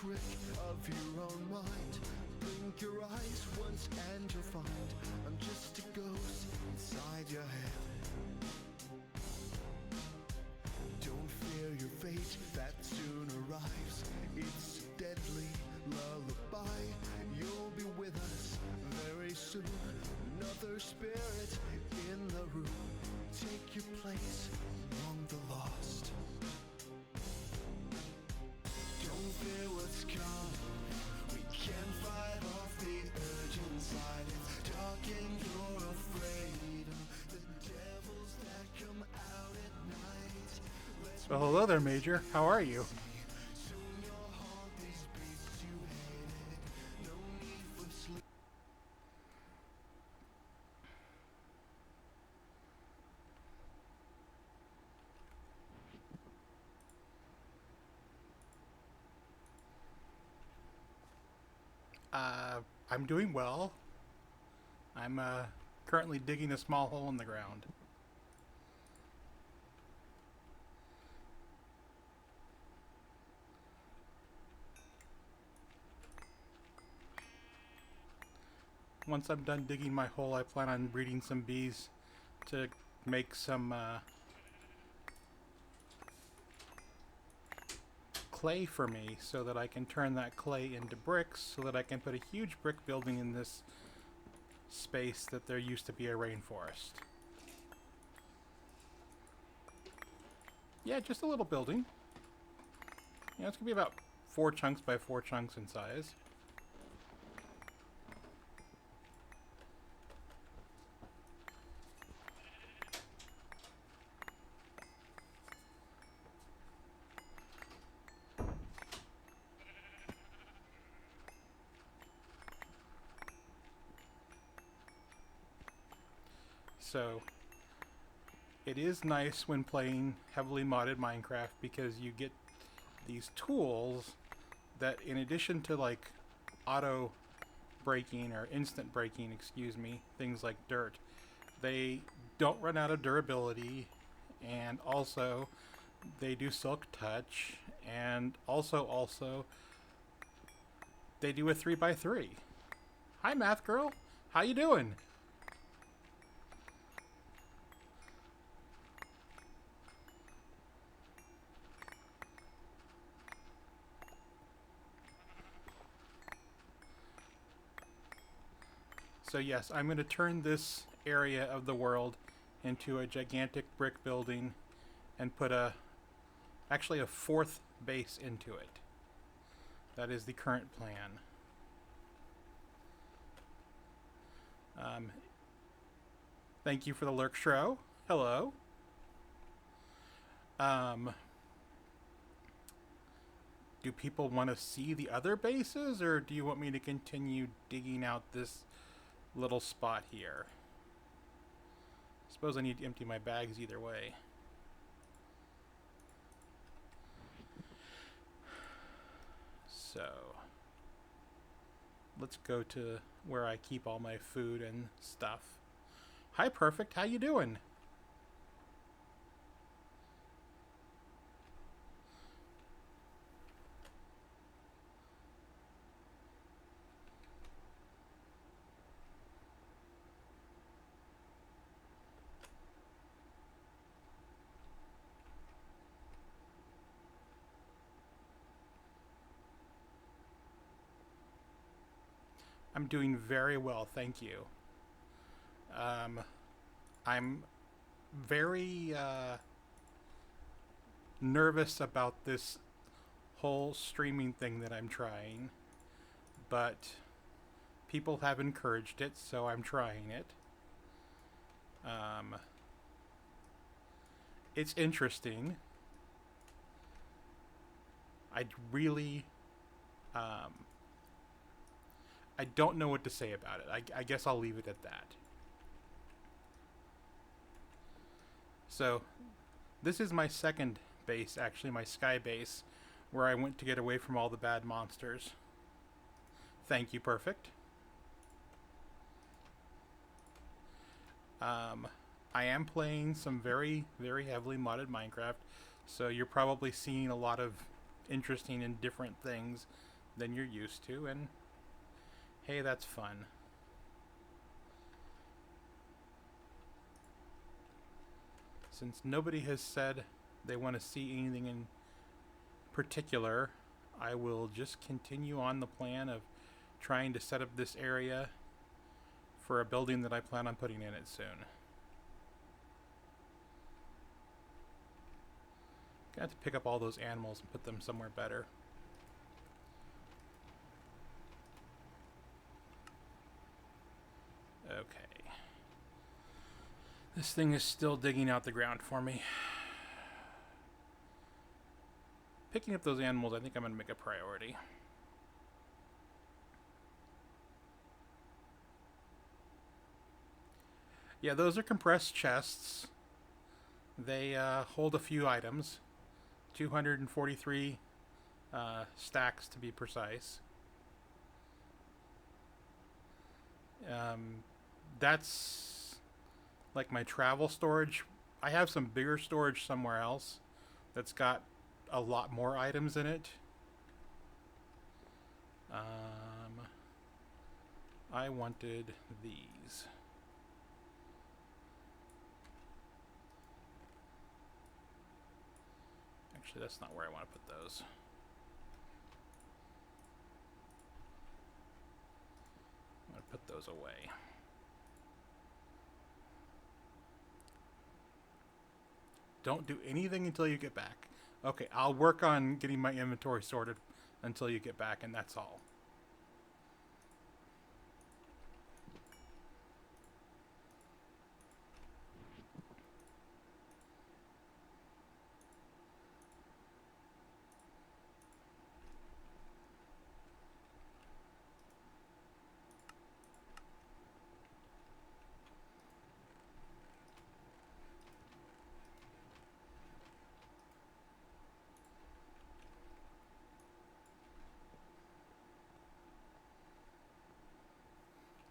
trick of your own mind. Blink your eyes once and you'll find I'm just a ghost inside your head. Don't fear your fate that soon arrives. It's a deadly lullaby. You'll be with us very soon. Another spirit in the room. Take your place among the lost. Don't fear what's coming. We can fight off the urge inside. It's dark and you're afraid of the devils that come out at night. Well, hello there, Major. How are you? Soon you'll haunt these beasts you hated. No need for sleep. I'm doing well. I'm currently digging a small hole in the ground. Once I'm done digging my hole, I plan on breeding some bees to make some clay for me so that I can turn that clay into bricks so that I can put a huge brick building in this space that there used to be a rainforest. Yeah, just a little building. Yeah, it's gonna be about 4 chunks by 4 chunks in size. So, it is nice when playing heavily modded Minecraft because you get these tools that, in addition to like auto breaking or instant breaking, excuse me, things like dirt, they don't run out of durability, and also they do silk touch, and also they do a 3x3. Hi, Math Girl. How you doing? So yes, I'm going to turn this area of the world into a gigantic brick building and put actually a 4th base into it. That is the current plan. Thank you for the lurk show. Hello. Do people want to see the other bases, or do you want me to continue digging out this little spot here? I suppose I need to empty my bags either way. So let's go to where I keep all my food and stuff. Hi, Perfect. How you doing? I'm doing very well, thank you. I'm very nervous about this whole streaming thing that I'm trying, but people have encouraged it, so I'm trying it. It's interesting. I really I don't know what to say about it. I guess I'll leave it at that. So, this is my second base, actually, my sky base, where I went to get away from all the bad monsters. Thank you, Perfect. I am playing some very, very heavily modded Minecraft, so you're probably seeing a lot of interesting and different things than you're used to, and hey, that's fun. Since nobody has said they want to see anything in particular, I will just continue on the plan of trying to set up this area for a building that I plan on putting in it soon. Gonna have to pick up all those animals and put them somewhere better. Okay. This thing is still digging out the ground for me. Picking up those animals, I think I'm going to make a priority. Yeah, those are compressed chests. They hold a few items. 243 stacks to be precise. That's like my travel storage. I have some bigger storage somewhere else that's got a lot more items in it. I wanted these. Actually, that's not where I want to put those. I'm going to put those away. Don't do anything until you get back. Okay, I'll work on getting my inventory sorted until you get back, and that's all.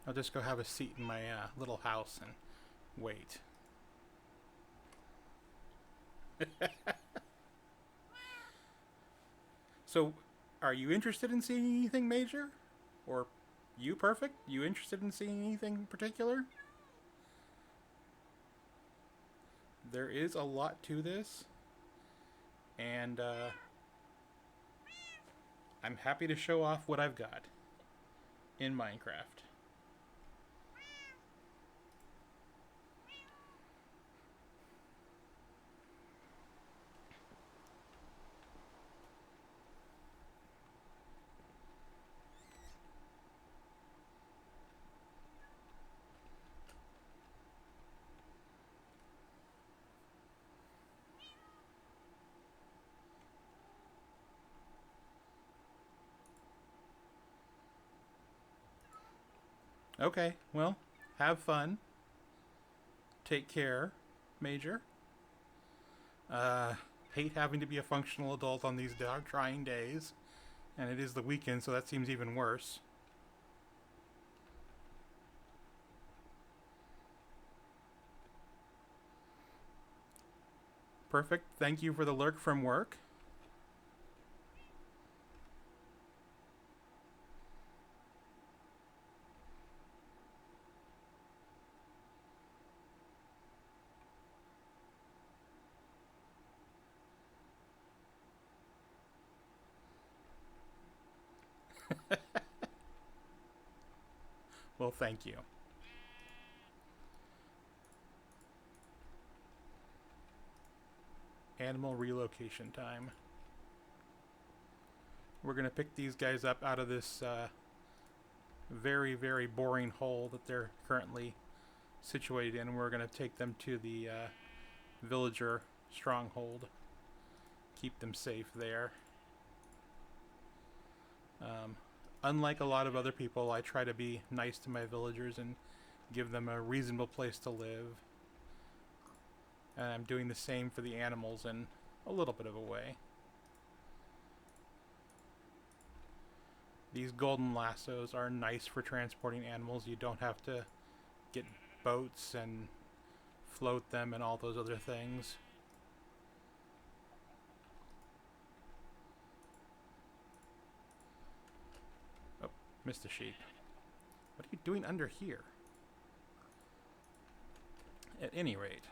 I'll just go have a seat in my little house and wait. So, are you interested in seeing anything major? Or you, Perfect? You interested in seeing anything in particular? There is a lot to this. And I'm happy to show off what I've got in Minecraft. Okay, well, have fun. Take care, Major. Hate having to be a functional adult on these trying days. And it is the weekend, so that seems even worse. Perfect. Thank you for the lurk from work. Well, thank you. Animal relocation time. We're going to pick these guys up out of this very, very boring hole that they're currently situated in. We're going to take them to the villager stronghold. Keep them safe there. Unlike a lot of other people, I try to be nice to my villagers and give them a reasonable place to live. And I'm doing the same for the animals in a little bit of a way. These golden lassos are nice for transporting animals. You don't have to get boats and float them and all those other things. missed a sheep. What are you doing under here? At any rate,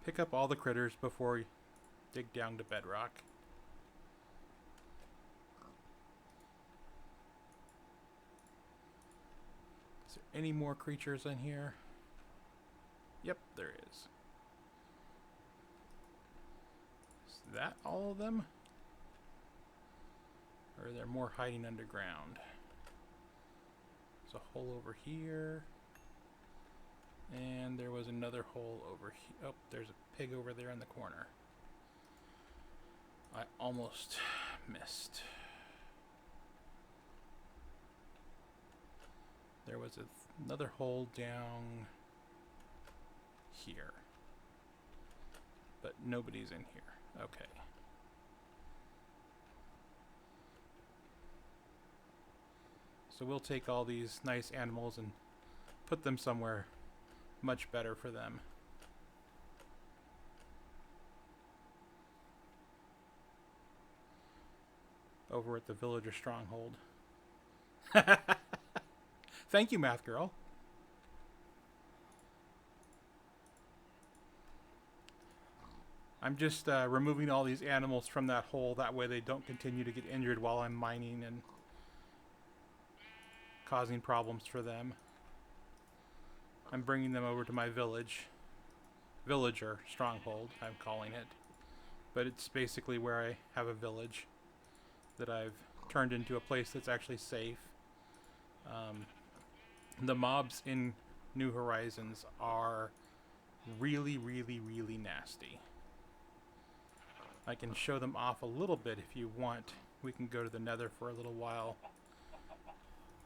pick up all the critters before you dig down to bedrock. Is there any more creatures in here? Yep, there is. Is that all of them? Or are there more hiding underground? There's a hole over here. And there was another hole over here. Oh, there's a pig over there in the corner. I almost missed. There was another hole down here. But nobody's in here. Okay. So we'll take all these nice animals and put them somewhere much better for them. Over at the villager stronghold. Thank you, Math Girl. I'm just removing all these animals from that hole. That way they don't continue to get injured while I'm mining and causing problems for them. I'm bringing them over to my villager stronghold, I'm calling it. But it's basically where I have a village that I've turned into a place that's actually safe. The mobs in New Horizons are really, really, really nasty. I can show them off a little bit if you want. We can go to the Nether for a little while.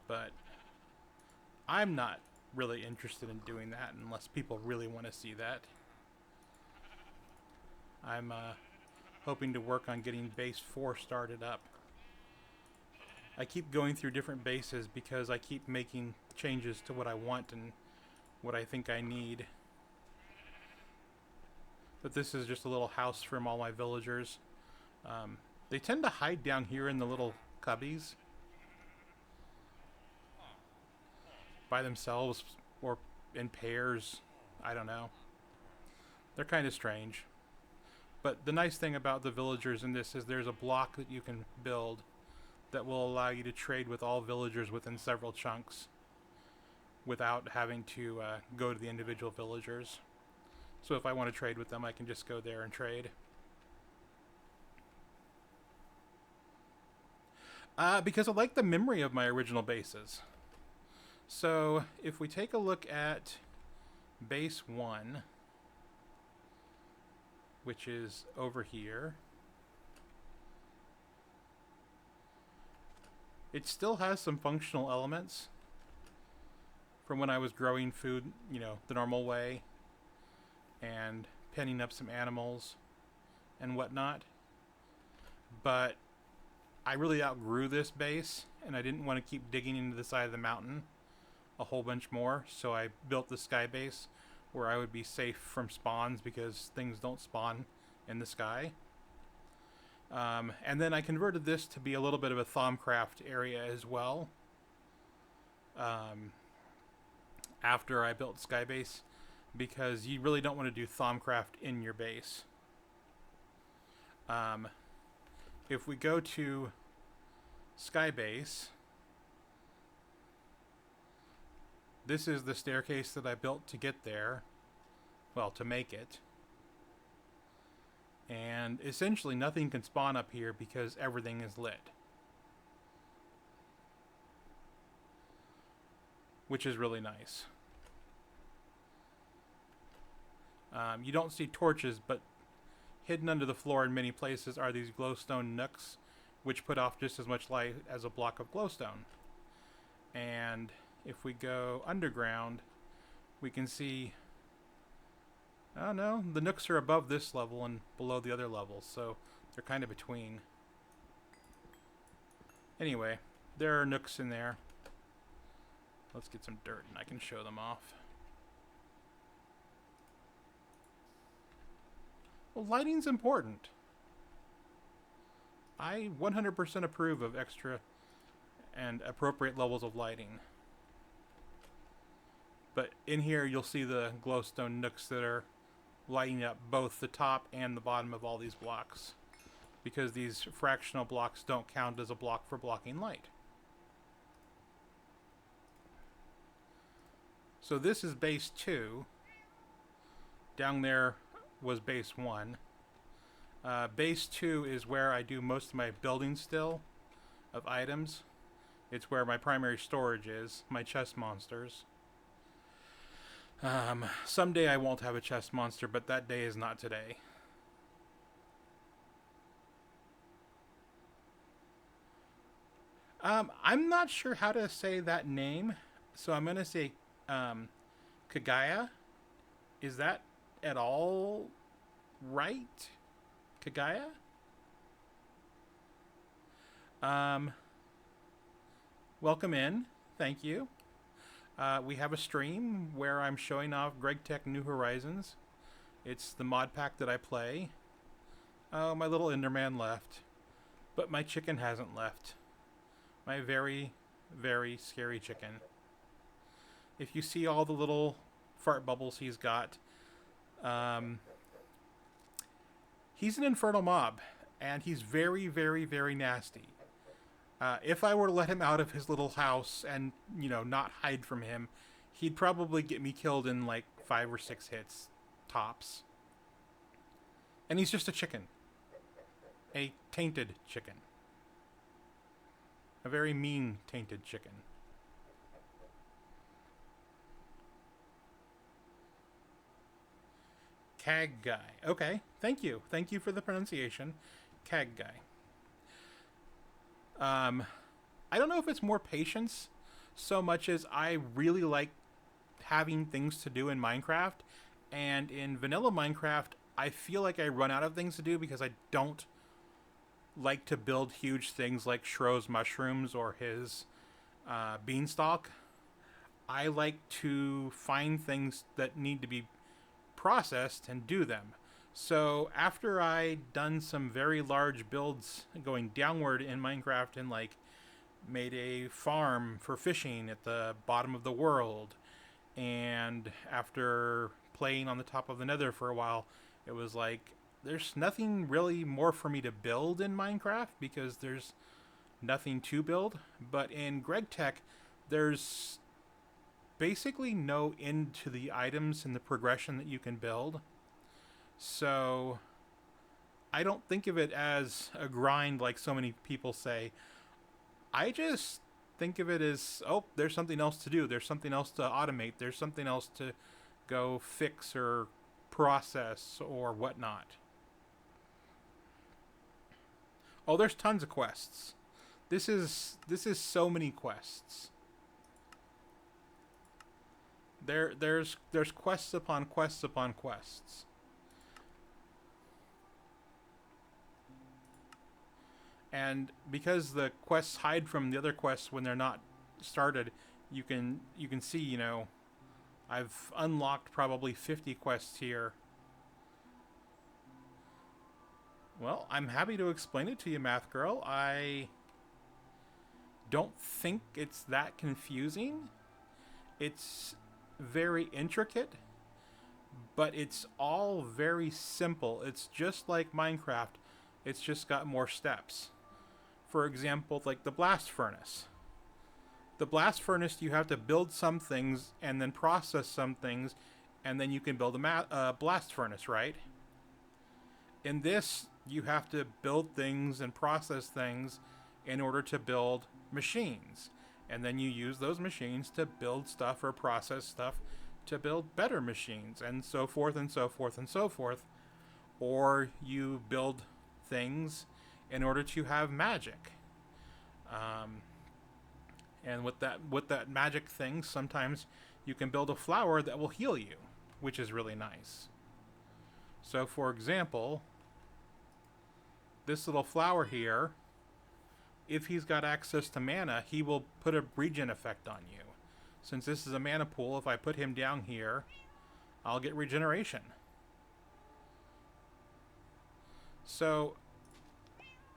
But I'm not really interested in doing that unless people really want to see that. I'm hoping to work on getting base 4 started up. I keep going through different bases because I keep making changes to what I want and what I think I need. But this is just a little house from all my villagers. They tend to hide down here in the little cubbies by themselves or in pairs. I don't know. They're kind of strange. But the nice thing about the villagers in this is there's a block that you can build that will allow you to trade with all villagers within several chunks without having to go to the individual villagers. So if I want to trade with them, I can just go there and trade. Because I like the memory of my original bases. So if we take a look at base 1, which is over here, it still has some functional elements from when I was growing food, you know, the normal way, and penning up some animals and whatnot. But I really outgrew this base, and I didn't want to keep digging into the side of the mountain a whole bunch more, so I built the sky base where I would be safe from spawns because things don't spawn in the sky. And then I converted this to be a little bit of a Thaumcraft area as well. After I built Skybase, because you really don't want to do Thaumcraft in your base. If we go to Skybase, this is the staircase that I built to get there. Well, to make it. And essentially nothing can spawn up here because everything is lit. Which is really nice. You don't see torches, but hidden under the floor in many places are these glowstone nooks, which put off just as much light as a block of glowstone. And if we go underground, we can see... Oh no, the nooks are above this level and below the other levels, so they're kind of between. Anyway, there are nooks in there. Let's get some dirt and I can show them off. Well, lighting's important. I 100% approve of extra and appropriate levels of lighting. But in here you'll see the glowstone nooks that are lighting up both the top and the bottom of all these blocks, because these fractional blocks don't count as a block for blocking light. So this is base 2. Down there was base 1. Base 2 is where I do most of my building still of items. It's where my primary storage is, my chest monsters. Someday I won't have a chest monster, but that day is not today. I'm not sure how to say that name, so I'm going to say Kagaya. Is that at all right? Kagaya? Welcome in. Thank you. We have a stream where I'm showing off Gregtech New Horizons. It's the mod pack that I play. Oh, my little Enderman left. But my chicken hasn't left. My very, very scary chicken. If you see all the little fart bubbles he's got, he's an infernal mob. And he's very, very, very nasty. If I were to let him out of his little house and, you know, not hide from him, he'd probably get me killed in like 5 or 6 hits, tops. And he's just a chicken. A tainted chicken. A very mean tainted chicken. Cag guy. Okay, thank you. Thank you for the pronunciation. Cag guy. I don't know if it's more patience so much as I really like having things to do in Minecraft. And in vanilla Minecraft, I feel like I run out of things to do because I don't like to build huge things like Shro's mushrooms or his beanstalk. I like to find things that need to be processed and do them. So after I'd done some very large builds going downward in Minecraft and like made a farm for fishing at the bottom of the world, and after playing on the top of the Nether for a while, it was like there's nothing really more for me to build in Minecraft because there's nothing to build. But in Gregtech, there's basically no end to the items and the progression that you can build. So I don't think of it as a grind like so many people say. I just think of it as, oh, there's something else to do. There's something else to automate. There's something else to go fix or process or whatnot. Oh, there's tons of quests. This is so many quests. There's quests upon quests upon quests. And because the quests hide from the other quests when they're not started, you can see, you know, I've unlocked probably 50 quests here. Well, I'm happy to explain it to you, Math Girl. I don't think it's that confusing. It's very intricate, but it's all very simple. It's just like Minecraft. It's just got more steps. For example, like the blast furnace. The blast furnace, you have to build some things and then process some things, and then you can build a blast furnace, right? In this, you have to build things and process things in order to build machines. And then you use those machines to build stuff or process stuff to build better machines, and so forth and so forth and so forth. Or you build things in order to have magic. And with that magic thing, sometimes you can build a flower that will heal you, which is really nice. So for example, this little flower here, if he's got access to mana, he will put a regen effect on you. Since this is a mana pool, if I put him down here, I'll get regeneration. So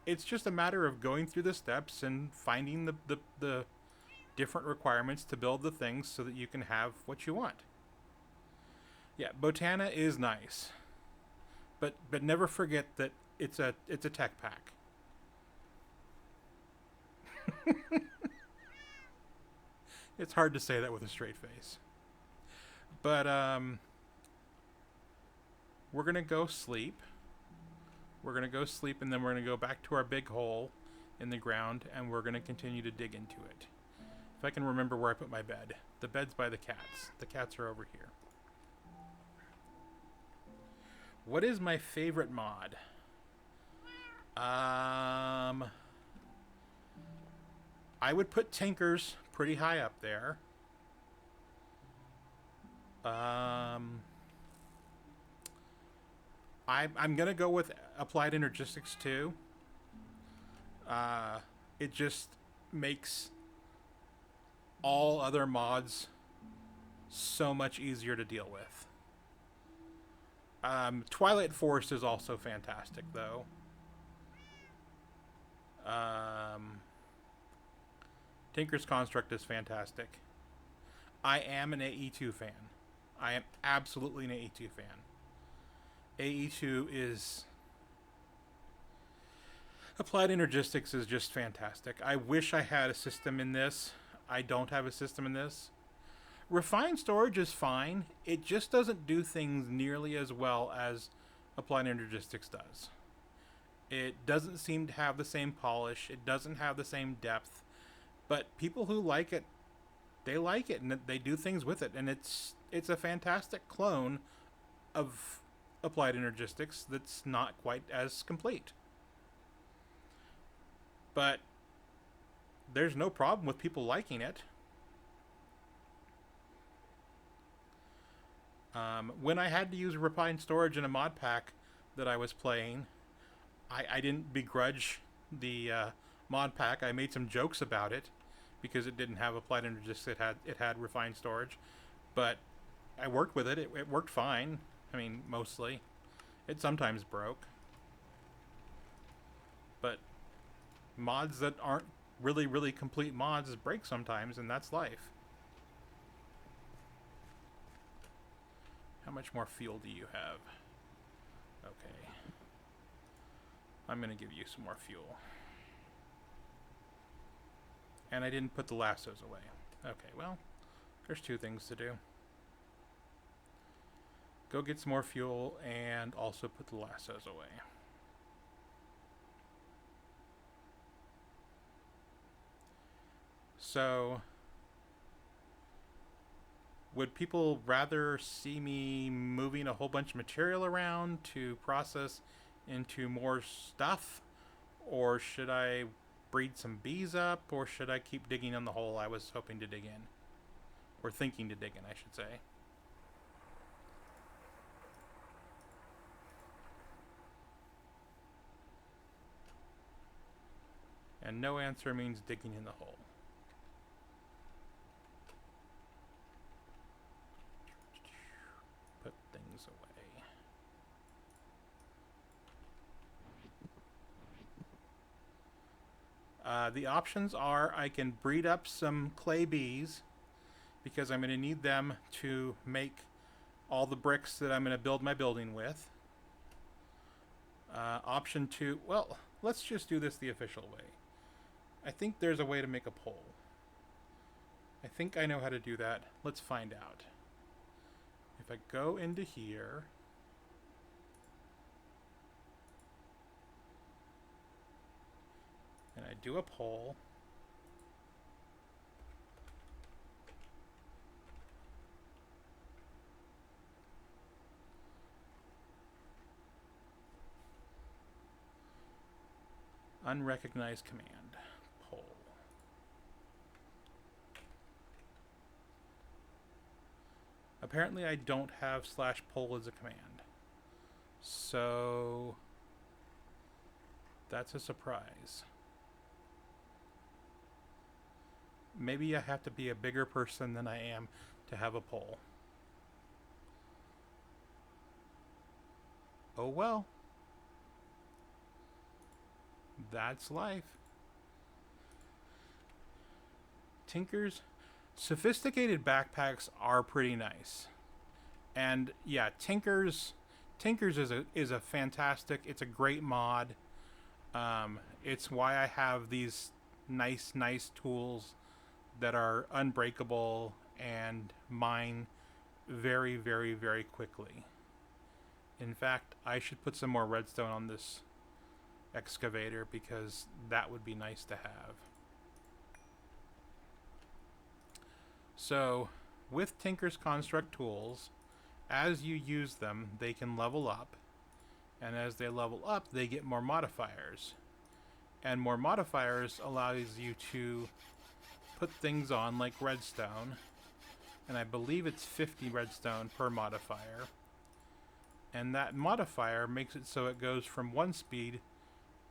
it's just a matter of going through the steps and finding the different requirements to build the things so that you can have what you want. Yeah, Botana is nice, but never forget that it's a tech pack. It's hard to say that with a straight face. But we're gonna go sleep. We're gonna go sleep, and then we're gonna go back to our big hole in the ground, and we're gonna continue to dig into it. If I can remember where I put my bed. The bed's by the cats. The cats are over here. What is my favorite mod? I would put Tinkers pretty high up there. I'm gonna go with Applied Energistics too. It just makes all other mods so much easier to deal with. Twilight Forest is also fantastic, though. Tinker's Construct is fantastic. I am an AE2 fan. I am absolutely an AE2 fan. AE2 is... Applied Energistics is just fantastic. I wish I had a system in this. I don't have a system in this. Refined Storage is fine. It just doesn't do things nearly as well as Applied Energistics does. It doesn't seem to have the same polish. It doesn't have the same depth. But people who like it, they like it, and they do things with it. And it's a fantastic clone of Applied Energistics that's not quite as complete. But there's no problem with people liking it. When I had to use Refined Storage in a mod pack that I was playing, I didn't begrudge the mod pack. I made some jokes about it because it didn't have Applied Energistics. It had Refined Storage, but I worked with it. It worked fine. I mean, mostly. It sometimes broke. But mods that aren't really complete mods break sometimes, and that's life. How much more fuel do you have? Okay. I'm going to give you some more fuel. And I didn't put the lassos away. Okay, well, there's two things to do. Go get some more fuel and also put the lassos away. So, would people rather see me moving a whole bunch of material around to process into more stuff? Or should I breed some bees up? Or should I keep digging in the hole I was hoping to dig in? Or thinking to dig in, I should say. And no answer means digging in the hole. Put things away. The options are I can breed up some clay bees because I'm going to need them to make all the bricks that I'm going to build my building with. Option 2, well, let's just do this the official way. I think there's a way to make a pole. I think I know how to do that. Let's find out. If I go into here, and I do a pole, unrecognized command, pole. Apparently I don't have /pole as a command. So that's a surprise. Maybe I have to be a bigger person than I am to have a pole. Oh well. That's life. Tinker's sophisticated backpacks are pretty nice. And yeah, Tinkers is a fantastic. It's a great mod. It's why I have these nice tools that are unbreakable and mine very quickly. In fact, I should put some more redstone on this excavator because that would be nice to have. So, with Tinker's Construct tools, as you use them, they can level up. And as they level up, they get more modifiers. And more modifiers allows you to put things on like redstone. And I believe it's 50 redstone per modifier. And that modifier makes it so it goes from 1 speed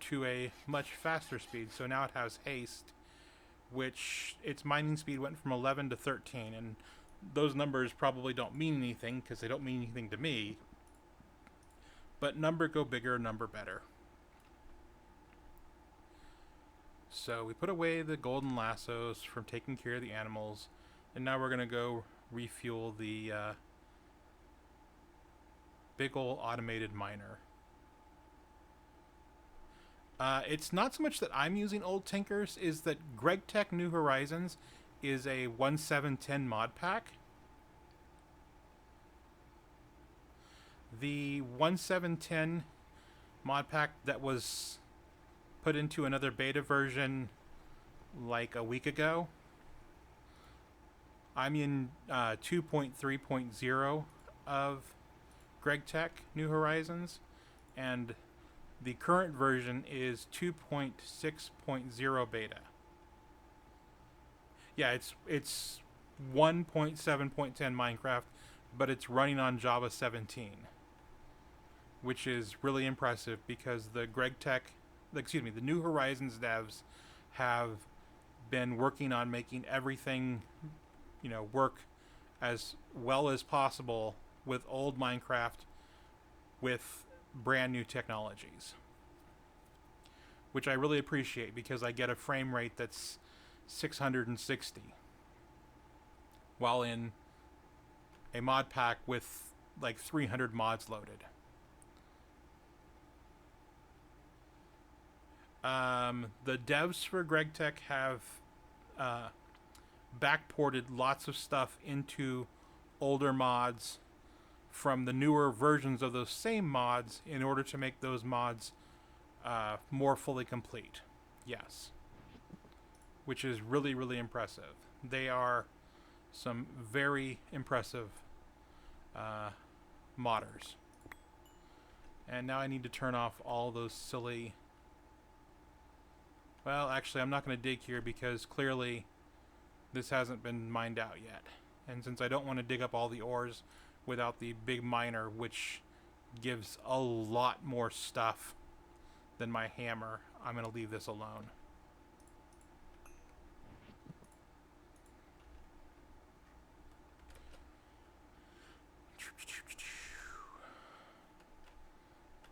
to a much faster speed. So now it has haste, which its mining speed went from 11 to 13. And those numbers probably don't mean anything because they don't mean anything to me. But number go bigger, number better. So we put away the golden lassos from taking care of the animals. And now we're going to go refuel the big ol' automated miner. It's not so much that I'm using old Tinkers, is that Gregtech New Horizons is a 1710 mod pack. The 1710 mod pack that was put into another beta version like a week ago. I'm in 2.3.0 of Gregtech New Horizons, and the current version is 2.6.0 beta. Yeah, it's 1.7.10 Minecraft, but it's running on Java 17, which is really impressive because the New Horizons devs have been working on making everything, work as well as possible with old Minecraft with brand new technologies, which I really appreciate because I get a frame rate that's 660 while in a mod pack with like 300 mods loaded. The devs for Gregtech have backported lots of stuff into older mods from the newer versions of those same mods in order to make those mods more fully complete. Yes. Which is really impressive. They are some very impressive modders. And now I need to turn off all those silly... Well, actually, I'm not going to dig here because clearly this hasn't been mined out yet. And since I don't want to dig up all the ores without the big miner, which gives a lot more stuff than my hammer, I'm going to leave this alone.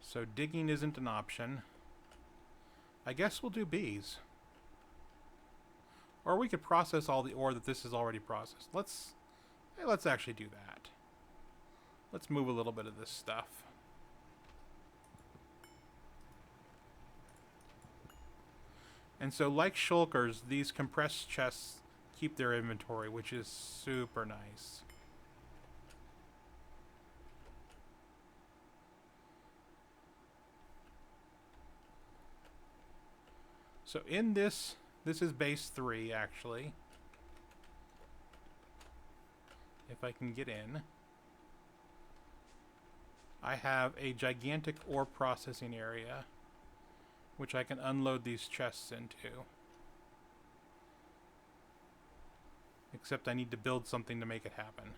So digging isn't an option. I guess we'll do bees. Or we could process all the ore that this is already processed. Let's actually do that. Let's move a little bit of this stuff. And so like shulkers, these compressed chests keep their inventory, which is super nice. So in this is base 3 actually. If I can get in. I have a gigantic ore processing area which I can unload these chests into. Except I need to build something to make it happen,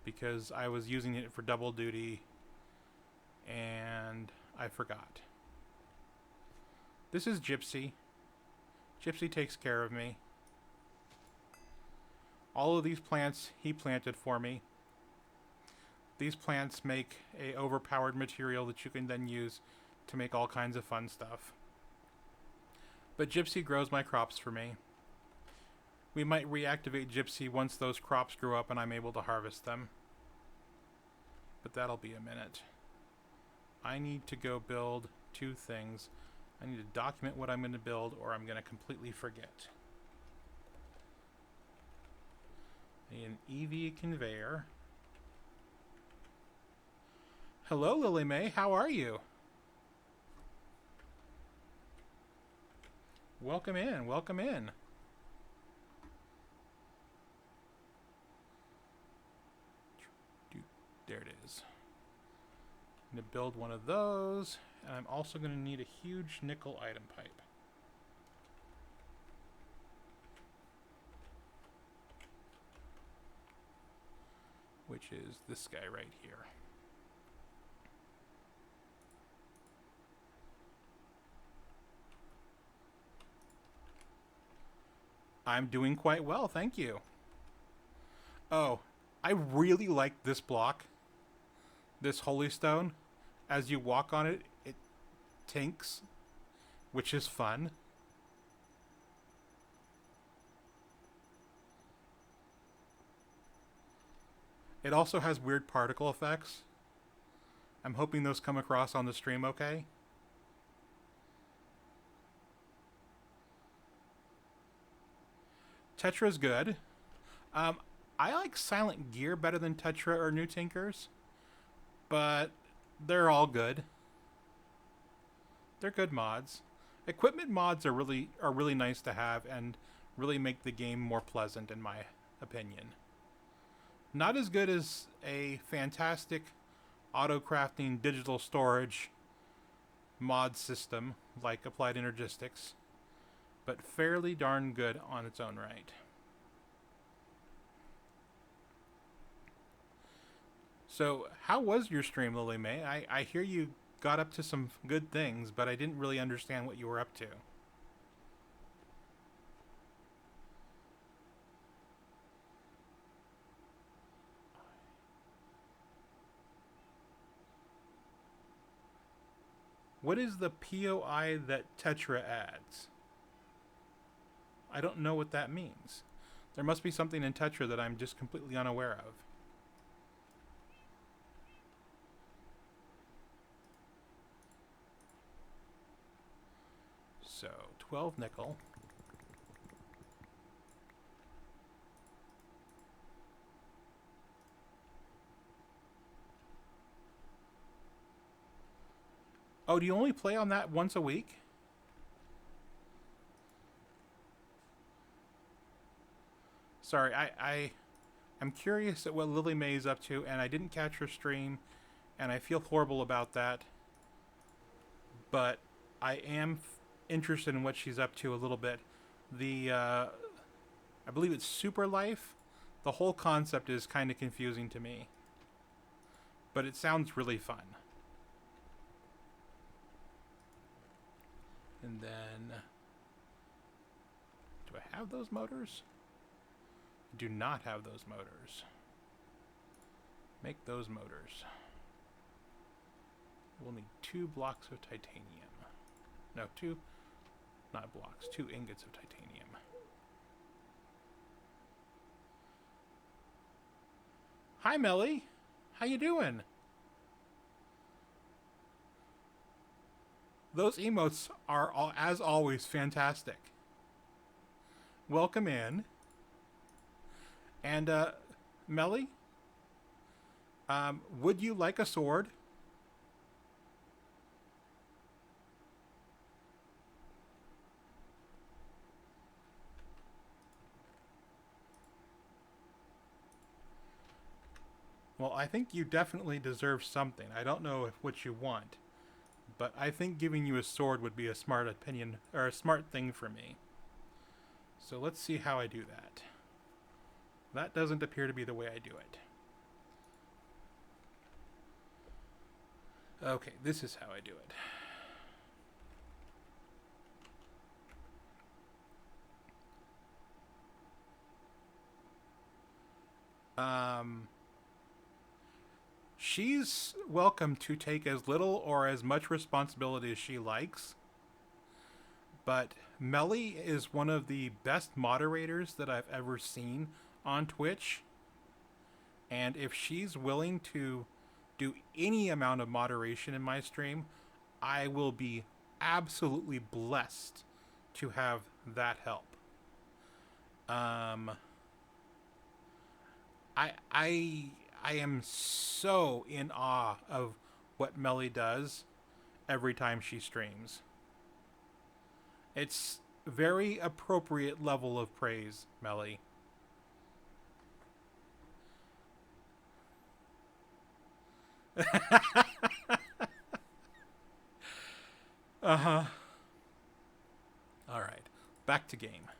because I was using it for double duty and I forgot. This is Gypsy. Gypsy takes care of me. All of these plants he planted for me. These plants make a overpowered material that you can then use to make all kinds of fun stuff. But Gypsy grows my crops for me. We might reactivate Gypsy once those crops grow up and I'm able to harvest them. But that'll be a minute. I need to go build 2 things. I need to document what I'm going to build or I'm going to completely forget. I need an EV conveyor. Hello, Lily Mae. How are you? Welcome in. Welcome in. There it is. I'm going to build one of those. And I'm also going to need a huge nickel item pipe. Which is this guy right here. I'm doing quite well, thank you. Oh, I really like this block. This holy stone. As you walk on it, it tinks, which is fun. It also has weird particle effects. I'm hoping those come across on the stream okay. Tetra's good. I like Silent Gear better than Tetra or New Tinkers, but they're all good. They're good mods. Equipment mods are really nice to have and really make the game more pleasant in my opinion. Not as good as a fantastic auto-crafting digital storage mod system like Applied Energistics, but fairly darn good on its own right. So, how was your stream, Lily Mae? I hear you got up to some good things, but I didn't really understand what you were up to. What is the POI that Tetra adds? I don't know what that means. There must be something in Tetra that I'm just completely unaware of. So, 12 nickel. Oh, do you only play on that once a week? Sorry, I'm curious at what Lily Mae is up to, and I didn't catch her stream, and I feel horrible about that. But I am interested in what she's up to a little bit. I believe it's Super Life. The whole concept is kind of confusing to me, but it sounds really fun. And then, do I have those motors? I do not have those motors. Make those motors. We'll need 2 blocks of titanium. No, 2, not blocks, 2 ingots of titanium. Hi, Melly. How you doing? Those emotes are, as always, fantastic. Welcome in. And, Melly, would you like a sword? Well, I think you definitely deserve something. I don't know what you want, but I think giving you a sword would be a smart opinion, or a smart thing for me. So let's see how I do that. That doesn't appear to be the way I do it. Okay, this is how I do it. She's welcome to take as little or as much responsibility as she likes, but Melly is one of the best moderators that I've ever seen on Twitch. And if she's willing to do any amount of moderation in my stream, I will be absolutely blessed to have that help. I am so in awe of what Melly does every time she streams. It's very appropriate level of praise, Melly. Uh-huh. All right. Back to game.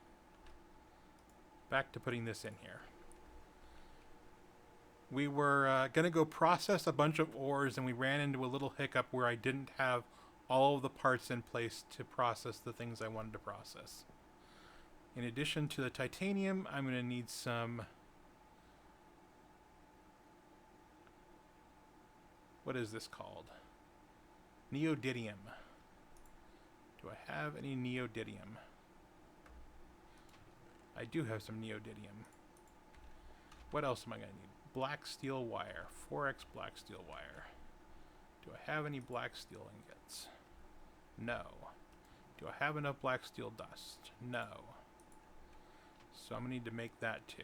Back to putting this in here. We were going to go process a bunch of ores, and we ran into a little hiccup where I didn't have all of the parts in place to process the things I wanted to process. In addition to the titanium, I'm going to need some... What is this called? Neodymium. Do I have any neodymium? I do have some neodymium. What else am I going to need? Black steel wire. 4x black steel wire. Do I have any black steel ingots? No. Do I have enough black steel dust? No. So I'm going to need to make that too.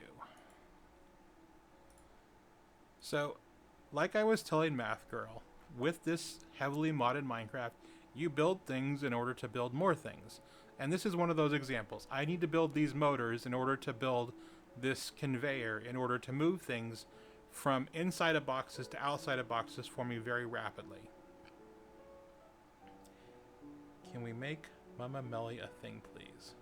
So, like I was telling Math Girl, with this heavily modded Minecraft, you build things in order to build more things. And this is one of those examples. I need to build these motors in order to build this conveyor in order to move things from inside of boxes to outside of boxes for me very rapidly. Can we make Mama Melly a thing, please?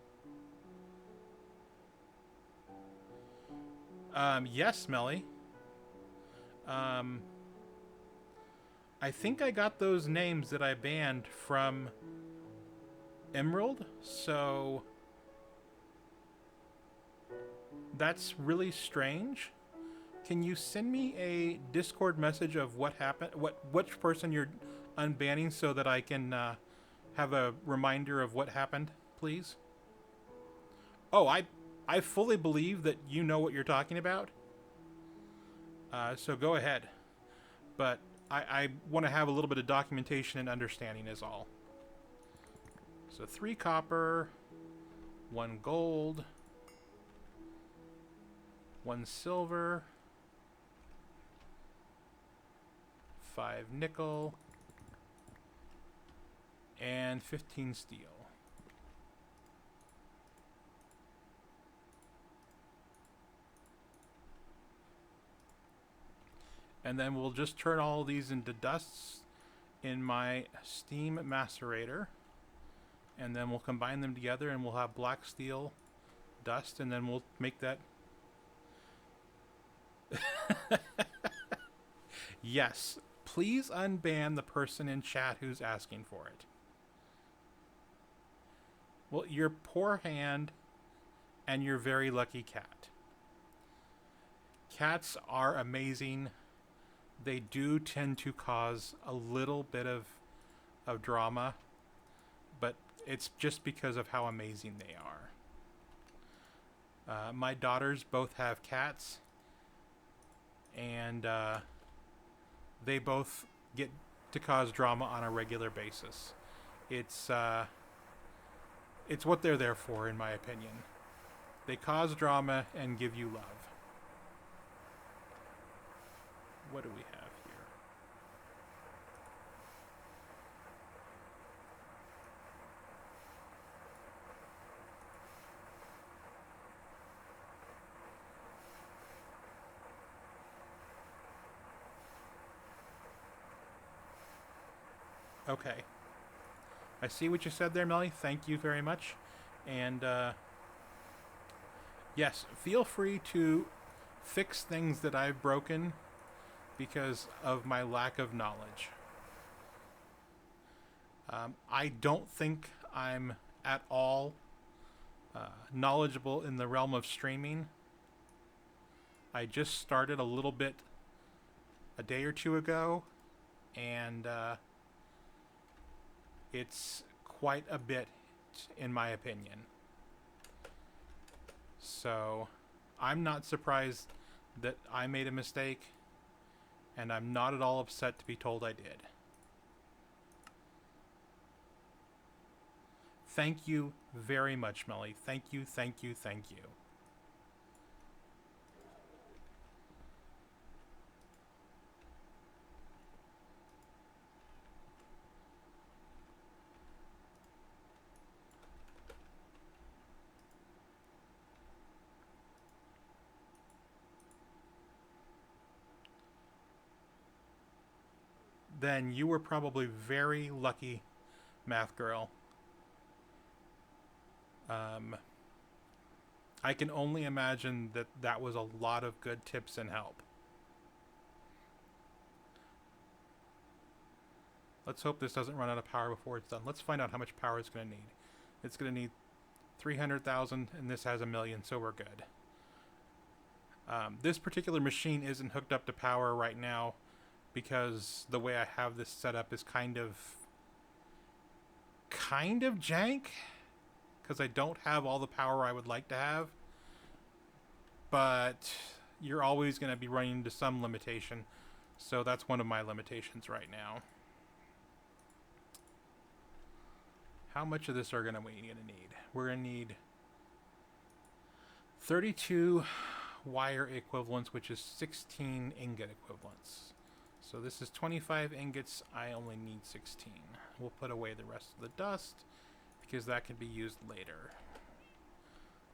Yes, Melly. I think I got those names that I banned from Emerald, so that's really strange. Can you send me a Discord message of what happened, which person you're unbanning, so that I can have a reminder of what happened, please? Oh, I fully believe that you know what you're talking about. So go ahead. But I want to have a little bit of documentation and understanding is all. So 3 copper, 1 gold, 1 silver, 5 nickel, and 15 steel. And then we'll just turn all of these into dusts in my steam macerator. And then we'll combine them together and we'll have black steel dust, and then we'll make that. Yes, please unban the person in chat who's asking for it. Well, your poor hand and your very lucky cat. Cats are amazing. They do tend to cause a little bit of drama, but it's just because of how amazing they are. My daughters both have cats, and they both get to cause drama on a regular basis. It's what they're there for, in my opinion. They cause drama and give you love. What do we have here? Okay. I see what you said there, Melly. Thank you very much. And, yes, feel free to fix things that I've broken because of my lack of knowledge. I don't think I'm at all knowledgeable in the realm of streaming. I just started a little bit a day or two ago, and it's quite a bit correct, in my opinion. So, I'm not surprised that I made a mistake, and I'm not at all upset to be told I did. Thank you very much, Melly. Thank you, thank you, thank you. Then you were probably very lucky, Math Girl. I can only imagine that that was a lot of good tips and help. Let's hope this doesn't run out of power before it's done. Let's find out how much power it's going to need. It's going to need 300,000, and this has 1 million, so we're good. This particular machine isn't hooked up to power right now because the way I have this set up is kind of jank, because I don't have all the power I would like to have. But you're always going to be running into some limitation, so that's one of my limitations right now. How much of this are we going to need? We're going to need 32 wire equivalents, which is 16 ingot equivalents. So this is 25 ingots. I only need 16. We'll put away the rest of the dust because that can be used later.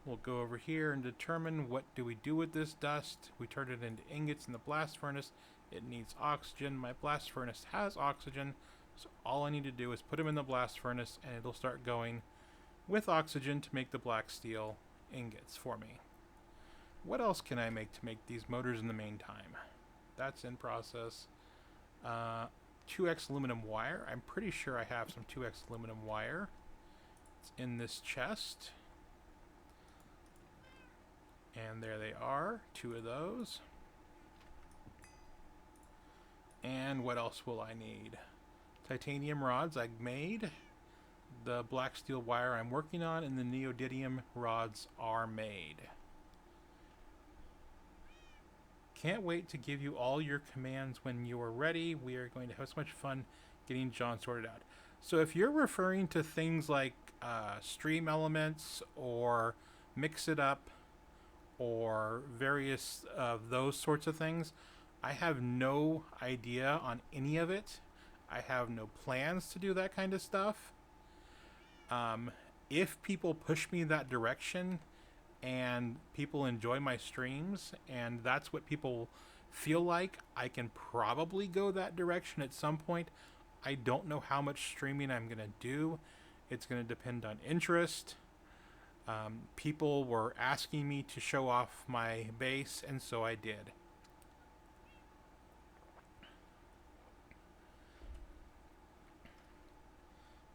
We'll go over here and determine what do we do with this dust. We turn it into ingots in the blast furnace. It needs oxygen. My blast furnace has oxygen, so all I need to do is put them in the blast furnace and it'll start going with oxygen to make the black steel ingots for me. What else can I make to make these motors in the meantime? That's in process. 2x aluminum wire. I'm pretty sure I have some 2x aluminum wire. It's in this chest. And there they are, 2 of those. And what else will I need? Titanium rods I made. The black steel wire I'm working on, and the neodymium rods are made. Can't wait to give you all your commands when you are ready. We are going to have so much fun getting John sorted out. So if you're referring to things like stream elements or mix it up or various of those sorts of things, I have no idea on any of it. I have no plans to do that kind of stuff. If people push me that direction and people enjoy my streams and that's what people feel like, I can probably go that direction at some point. I don't know how much streaming I'm going to do. It's going to depend on interest. People were asking me to show off my base, and so I did.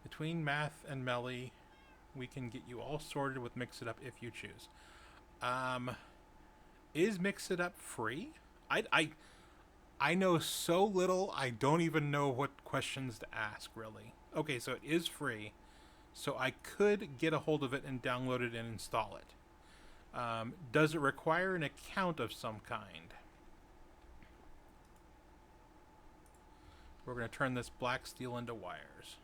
Between Math and Melly, we can get you all sorted with Mix It Up if you choose. Is Mix It Up free? I know so little, I don't even know what questions to ask, really. Okay, so it is free. So I could get a hold of it and download it and install it. Does it require an account of some kind? We're going to turn this black steel into wires.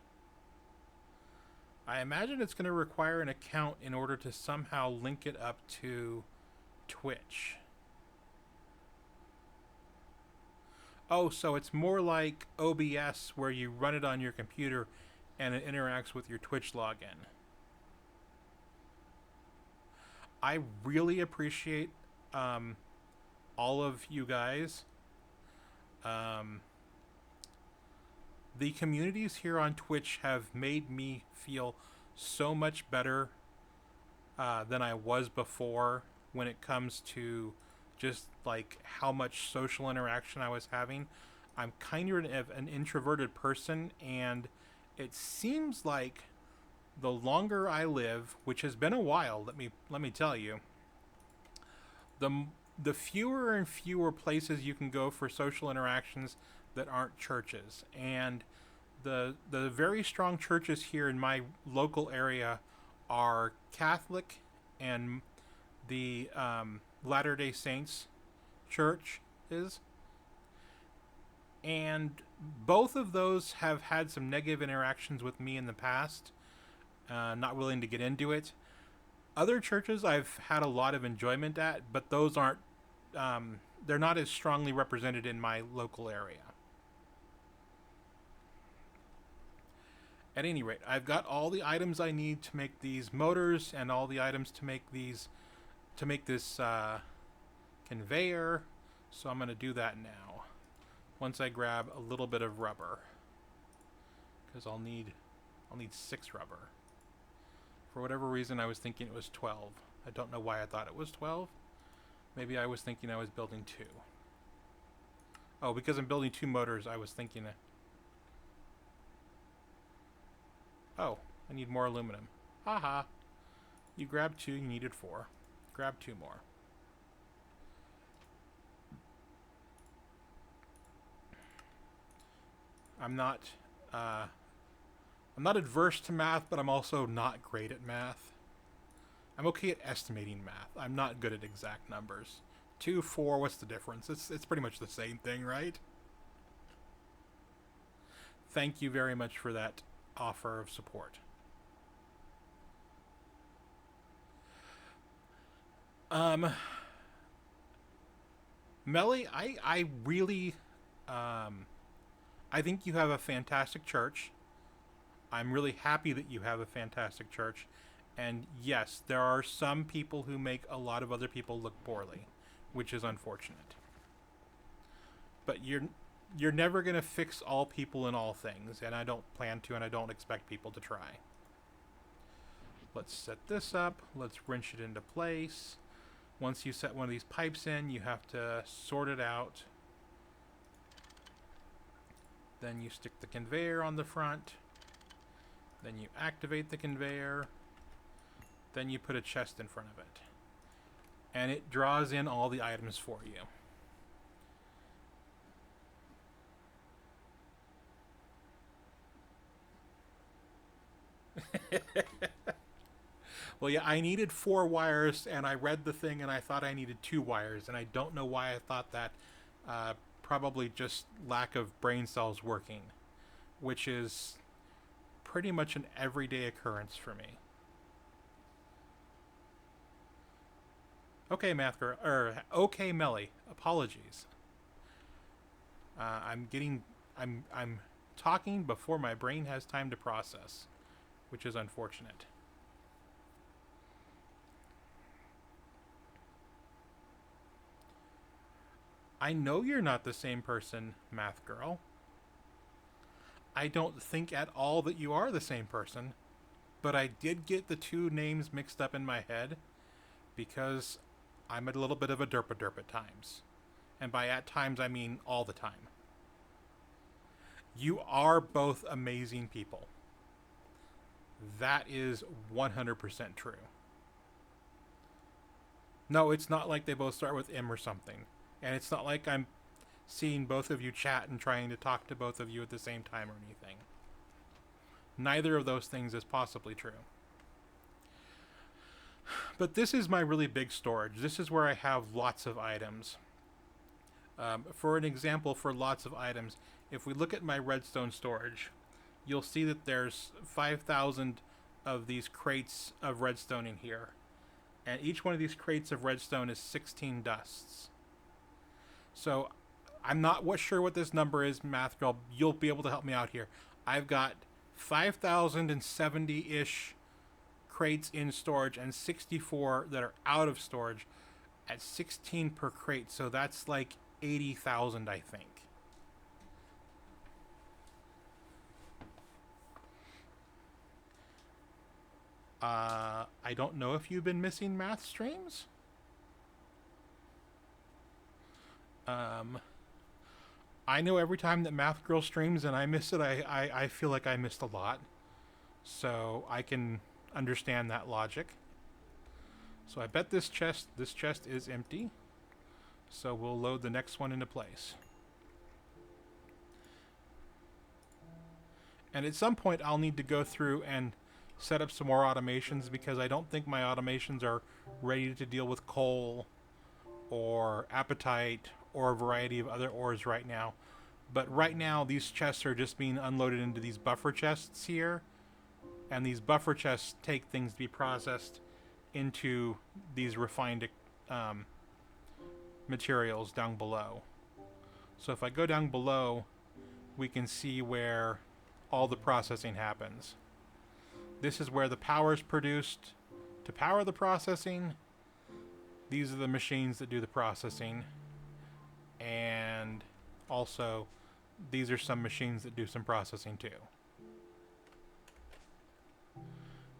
I imagine it's going to require an account in order to somehow link it up to Twitch. Oh, so it's more like OBS where you run it on your computer and it interacts with your Twitch login. I really appreciate all of you guys. The communities here on Twitch have made me feel so much better than I was before when it comes to just like how much social interaction I was having. I'm kind of an introverted person, and it seems like the longer I live, which has been a while, let me tell you, the fewer and fewer places you can go for social interactions that aren't churches. And the very strong churches here in my local area are Catholic and the Latter-day Saints church is. And both of those have had some negative interactions with me in the past. Not willing to get into it. Other churches I've had a lot of enjoyment at, but those aren't, they're not as strongly represented in my local area. At any rate, I've got all the items I need to make these motors and all the items to make these, to make this conveyor. So I'm going to do that now. Once I grab a little bit of rubber, because I'll need 6 rubber. For whatever reason, I was thinking it was 12. I don't know why I thought it was 12. Maybe I was thinking I was building 2. Oh, because I'm building 2 motors, I was thinking that. Oh, I need more aluminum. Haha. You grabbed 2, you needed 4. Grab 2 more. I'm not adverse to math, but I'm also not great at math. I'm okay at estimating math. I'm not good at exact numbers. 2, 4, what's the difference? It's pretty much the same thing, right? Thank you very much for that offer of support. Melly, I really, I think you have a fantastic church. I'm really happy that you have a fantastic church. And yes, there are some people who make a lot of other people look poorly, which is unfortunate. But you're never going to fix all people in all things, and I don't plan to, and I don't expect people to try. Let's set this up. Let's wrench it into place. Once you set one of these pipes in, you have to sort it out. Then you stick the conveyor on the front. Then you activate the conveyor. Then you put a chest in front of it. And it draws in all the items for you. Well, yeah, I needed 4 wires, and I read the thing, and I thought I needed 2 wires, and I don't know why I thought that. Probably just lack of brain cells working, which is pretty much an everyday occurrence for me. Okay, math girl, okay, Melly. Apologies. I'm talking before my brain has time to process, which is unfortunate. I know you're not the same person, math girl. I don't think at all that you are the same person, but I did get the 2 names mixed up in my head because I'm a little bit of a derp at times. And by at times, I mean all the time. You are both amazing people. That is 100% true. No, it's not like they both start with M or something. And it's not like I'm seeing both of you chat and trying to talk to both of you at the same time or anything. Neither of those things is possibly true. But this is my really big storage. This is where I have lots of items. For an example, for lots of items, if we look at my redstone storage, you'll see that there's 5,000 of these crates of redstone in here. And each one of these crates of redstone is 16 dusts. So I'm not sure what this number is, math girl. You'll be able to help me out here. I've got 5,070-ish crates in storage and 64 that are out of storage at 16 per crate. So that's like 80,000, I think. I don't know if you've been missing math streams. I know every time that Math Girl streams and I miss it, I feel like I missed a lot. So I can understand that logic. So I bet this chest is empty. So we'll load the next one into place. And at some point I'll need to go through and set up some more automations because I don't think my automations are ready to deal with coal or apatite or a variety of other ores right now. But right now, these chests are just being unloaded into these buffer chests here. And these buffer chests take things to be processed into these refined materials down below. So if I go down below, we can see where all the processing happens. This is where the power is produced to power the processing. These are the machines that do the processing. And also, these are some machines that do some processing too.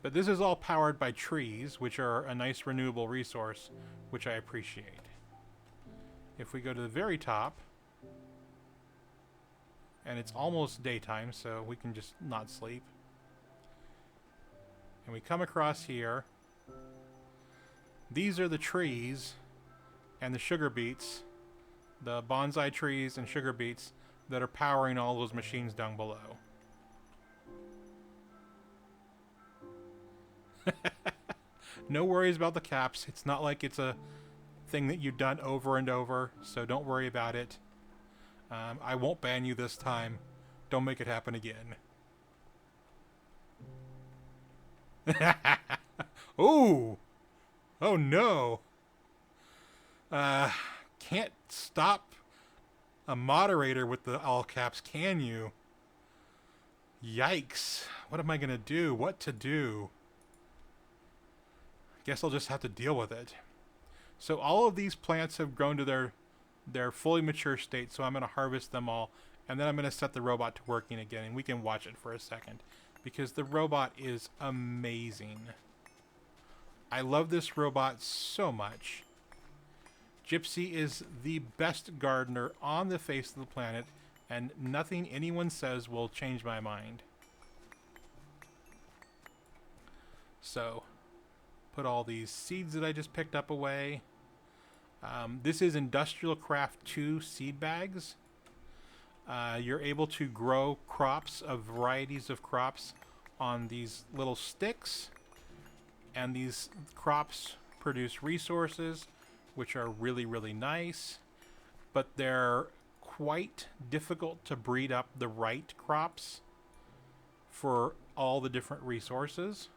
But this is all powered by trees, which are a nice renewable resource, which I appreciate. If we go to the very top, and it's almost daytime, so we can just not sleep. And we come across here. These are the trees and the sugar beets, the bonsai trees and sugar beets that are powering all those machines down below. No worries about the caps. It's not like it's a thing that you've done over and over, so don't worry about it. I won't ban you this time. Don't make it happen again. Ooh! Oh no! Can't stop a moderator with the all caps, can you? Yikes. What am I gonna do? What to do? Guess I'll just have to deal with it. So all of these plants have grown to their fully mature state, so I'm going to harvest them all, and then I'm going to set the robot to working again, and we can watch it for a second, because the robot is amazing. I love this robot so much. Gypsy is the best gardener on the face of the planet, and nothing anyone says will change my mind. So, put all these seeds that I just picked up away. This is Industrial Craft 2 seed bags. You're able to grow crops of varieties of crops on these little sticks. And these crops produce resources, which are really, really nice. But they're quite difficult to breed up the right crops for all the different resources.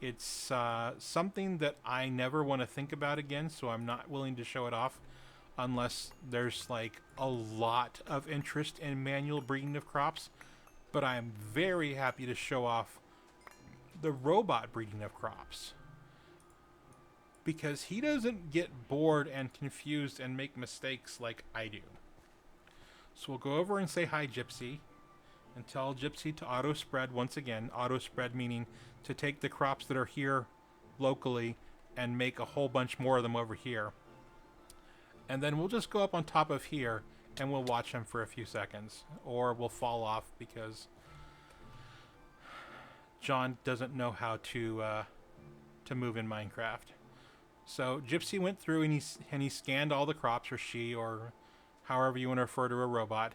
It's something that I never want to think about again, so I'm not willing to show it off unless there's like a lot of interest in manual breeding of crops. But I'm very happy to show off the robot breeding of crops, because he doesn't get bored and confused and make mistakes like I do. So we'll go over and say hi, Gypsy, and tell Gypsy to auto spread once again. Auto spread meaning to take the crops that are here locally and make a whole bunch more of them over here. And then we'll just go up on top of here and we'll watch them for a few seconds, or we'll fall off because John doesn't know how to move in Minecraft. So Gypsy went through and he scanned all the crops, or she, or however you want to refer to a robot.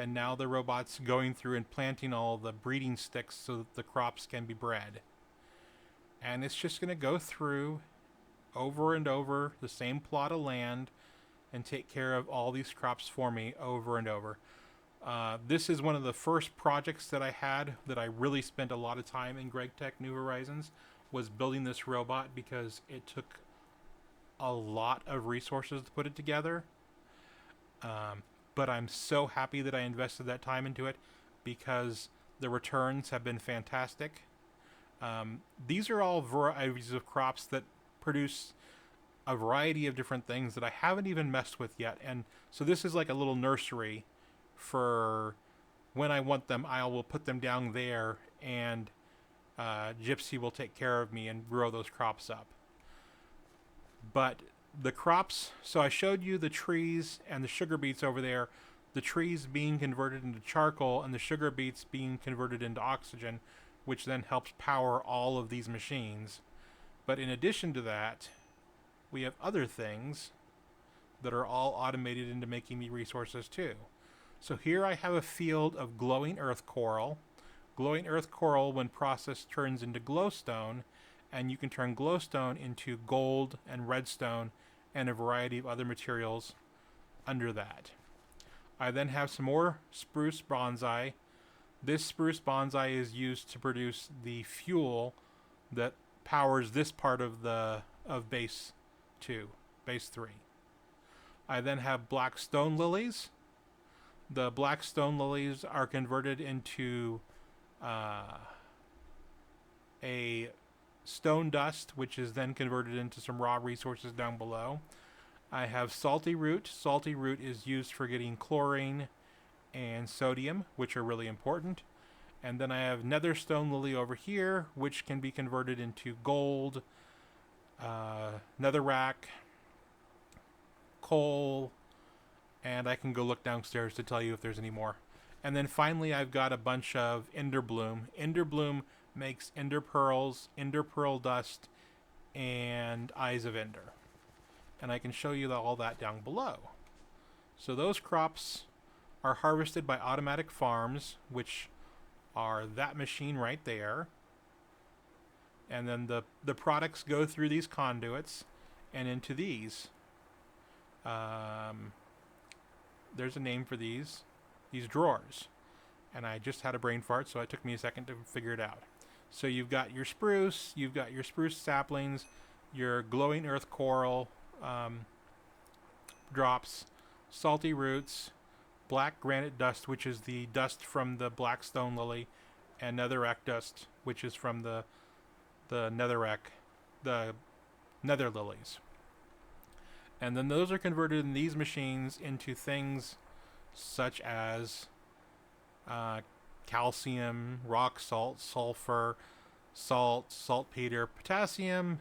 And now the robot's going through and planting all the breeding sticks so that the crops can be bred. And it's just going to go through over and over the same plot of land and take care of all these crops for me over and over. This is one of the first projects that I had that I really spent a lot of time in Gregtech New Horizons, was building this robot, because it took a lot of resources to put it together. But I'm so happy that I invested that time into it, because the returns have been fantastic. These are all varieties of crops that produce a variety of different things that I haven't even messed with yet. And so this is like a little nursery for when I want them. I will put them down there, and Gypsy will take care of me and grow those crops up. But the crops, so I showed you the trees and the sugar beets over there, the trees being converted into charcoal and the sugar beets being converted into oxygen, which then helps power all of these machines. But in addition to that, we have other things that are all automated into making me resources too. So here I have a field of glowing earth coral. Glowing earth coral, when processed, turns into glowstone, and you can turn glowstone into gold and redstone and a variety of other materials under that. I then have some more spruce bonsai. This spruce bonsai is used to produce the fuel that powers this part of base 2, base 3. I then have black stone lilies. The black stone lilies are converted into a stone dust, which is then converted into some raw resources down below. I have salty root. Salty root is used for getting chlorine and sodium, which are really important. And then I have nether stone lily over here, which can be converted into gold, netherrack, coal, and I can go look downstairs to tell you if there's any more. And then finally I've got a bunch of ender bloom. Ender bloom makes ender pearls, ender pearl dust, and eyes of ender. And I can show you all that down below. So those crops are harvested by automatic farms, which are that machine right there. And then the products go through these conduits and into these. There's a name for these drawers. And I just had a brain fart, so it took me a second to figure it out. So you've got your spruce saplings, your glowing earth coral drops, salty roots, black granite dust, which is the dust from the black stone lily, and netherrack dust, which is from the nether lilies. And then those are converted in these machines into things such as calcium, rock salt, sulfur, salt, saltpeter, potassium,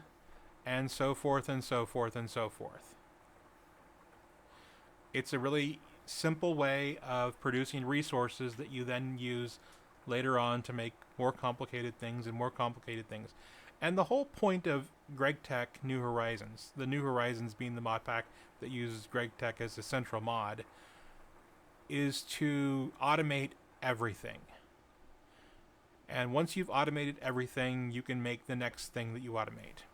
and so forth and so forth and so forth. It's a really simple way of producing resources that you then use later on to make more complicated things and more complicated things. And the whole point of Gregtech New Horizons, the New Horizons being the mod pack that uses Gregtech as a central mod, is to automate everything. And once you've automated everything, you can make the next thing that you automate.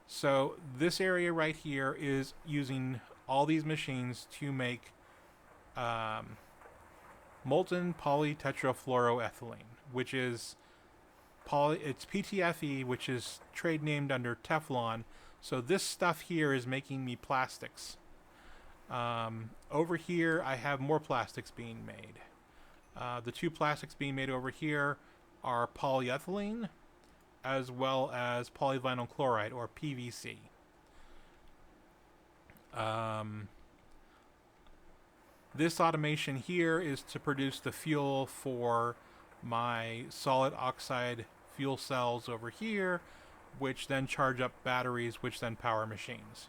So this area right here is using all these machines to make molten polytetrafluoroethylene, which is it's PTFE, which is trade named under Teflon. So this stuff here is making me plastics. Over here, I have more plastics being made. The two plastics being made over here are polyethylene, as well as polyvinyl chloride, or PVC. This automation here is to produce the fuel for my solid oxide fuel cells over here, which then charge up batteries, which then power machines.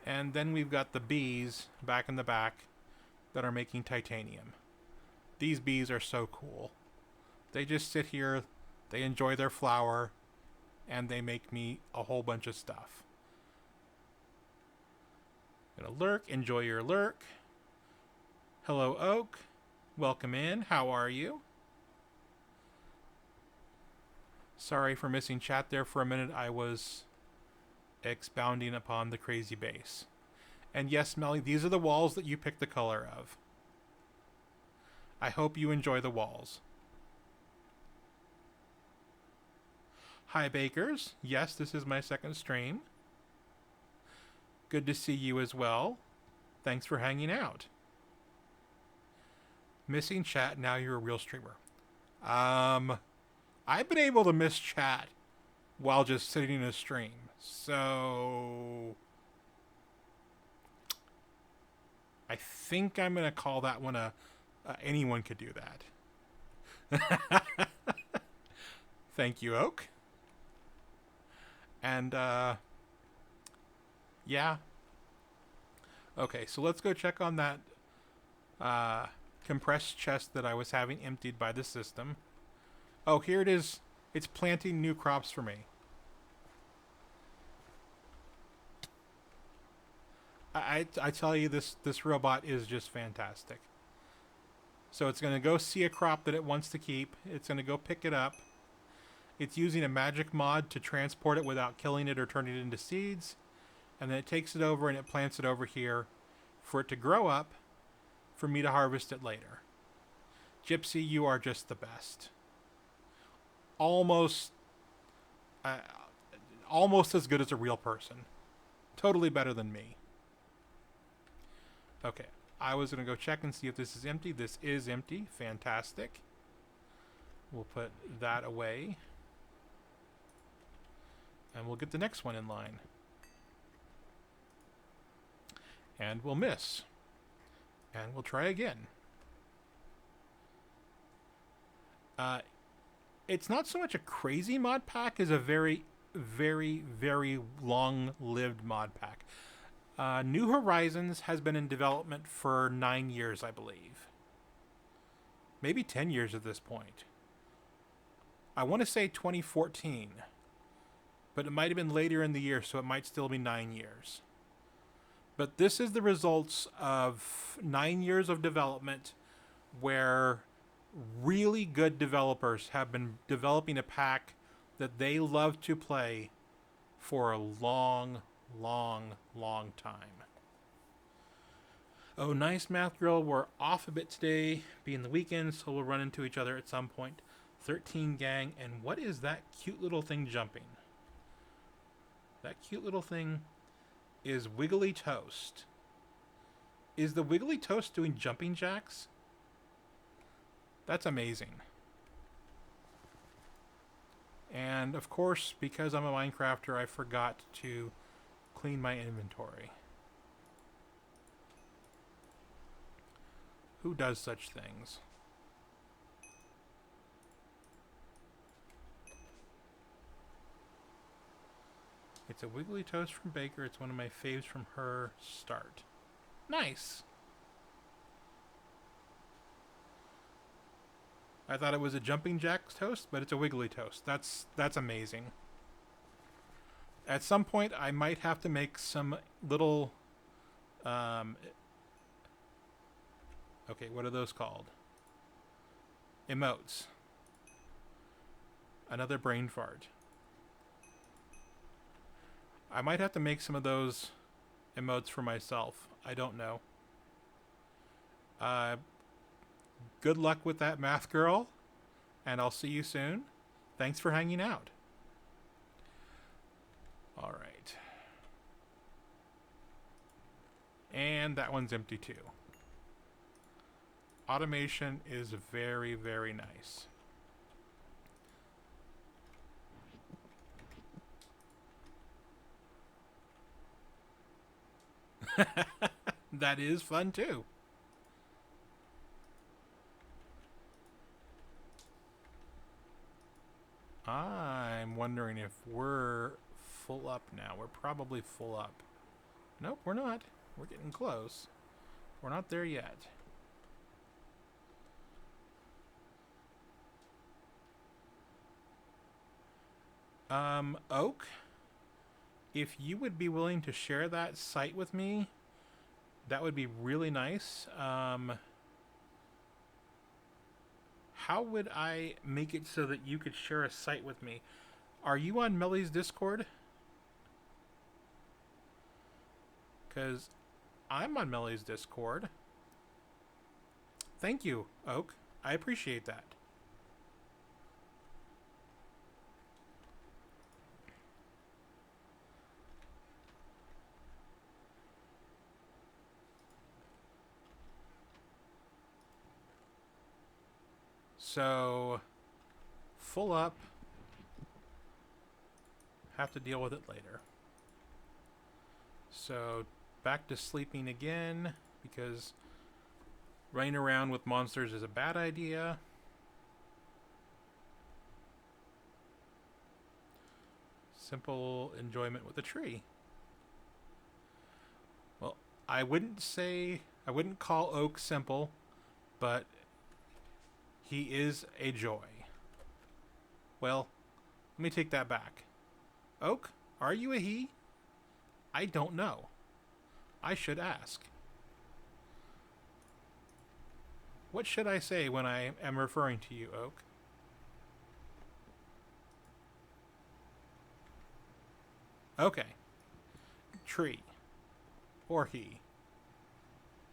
And then we've got the bees back in the back that are making titanium. These bees are so cool. They just sit here, they enjoy their flower, and they make me a whole bunch of stuff. Gonna lurk, enjoy your lurk. Hello, Oak. Welcome in. How are you? Sorry for missing chat there for a minute. I was expounding upon the crazy base. And yes, Melly, these are the walls that you picked the color of. I hope you enjoy the walls. Hi, Bakers. Yes, this is my second stream. Good to see you as well. Thanks for hanging out. Missing chat, now you're a real streamer. I've been able to miss chat while just sitting in a stream. So I think I'm going to call that one anyone could do that. Thank you, Oak. And yeah. Okay, so let's go check on that compressed chest that I was having emptied by the system. Oh, here it is. It's planting new crops for me. I tell you, this robot is just fantastic. So it's going to go see a crop that it wants to keep. It's going to go pick it up. It's using a magic mod to transport it without killing it or turning it into seeds. And then it takes it over and it plants it over here for it to grow up for me to harvest it later. Gypsy, you are just the best. Almost as good as a real person. Totally better than me. Okay, I was going to go check and see if this is empty. This is empty. Fantastic. We'll put that away. And we'll get the next one in line. And we'll miss. And we'll try again. It's not so much a crazy mod pack as a very, very, very long-lived mod pack. New Horizons has been in development for 9 years, I believe. Maybe 10 years at this point. I want to say 2014. But it might have been later in the year, so it might still be 9 years. But this is the results of 9 years of development where really good developers have been developing a pack that they love to play for a long, long, long time. Oh, nice, Math Girl. We're off a bit today, being the weekend, so we'll run into each other at some point. 13 gang, and what is that cute little thing jumping? That cute little thing is Wiggly Toast. Is the Wiggly Toast doing jumping jacks? That's amazing. And of course, because I'm a Minecrafter, I forgot to clean my inventory. Who does such things? It's a Wiggly Toast from Baker. It's one of my faves from her start. Nice. I thought it was a Jumping Jack's toast, but it's a Wiggly Toast. That's amazing. At some point, I might have to make some little... okay, what are those called? Emotes. Another brain fart. I might have to make some of those emotes for myself. I don't know. Good luck with that, Math Girl. And I'll see you soon. Thanks for hanging out. All right. And that one's empty too. Automation is very, very nice. That is fun too. I'm wondering if we're full up now. We're probably full up. Nope, we're not. We're getting close. We're not there yet. Oak, if you would be willing to share that site with me, that would be really nice. How would I make it so that you could share a site with me? Are you on Melly's Discord? Because I'm on Melly's Discord. Thank you, Oak. I appreciate that. So, full up. Have to deal with it later. So, back to sleeping again, because running around with monsters is a bad idea. Simple enjoyment with a tree. Well, I wouldn't call Oak simple, but he is a joy. Well, let me take that back. Oak, are you a he? I don't know. I should ask. What should I say when I am referring to you, Oak? Okay. Tree. Or he.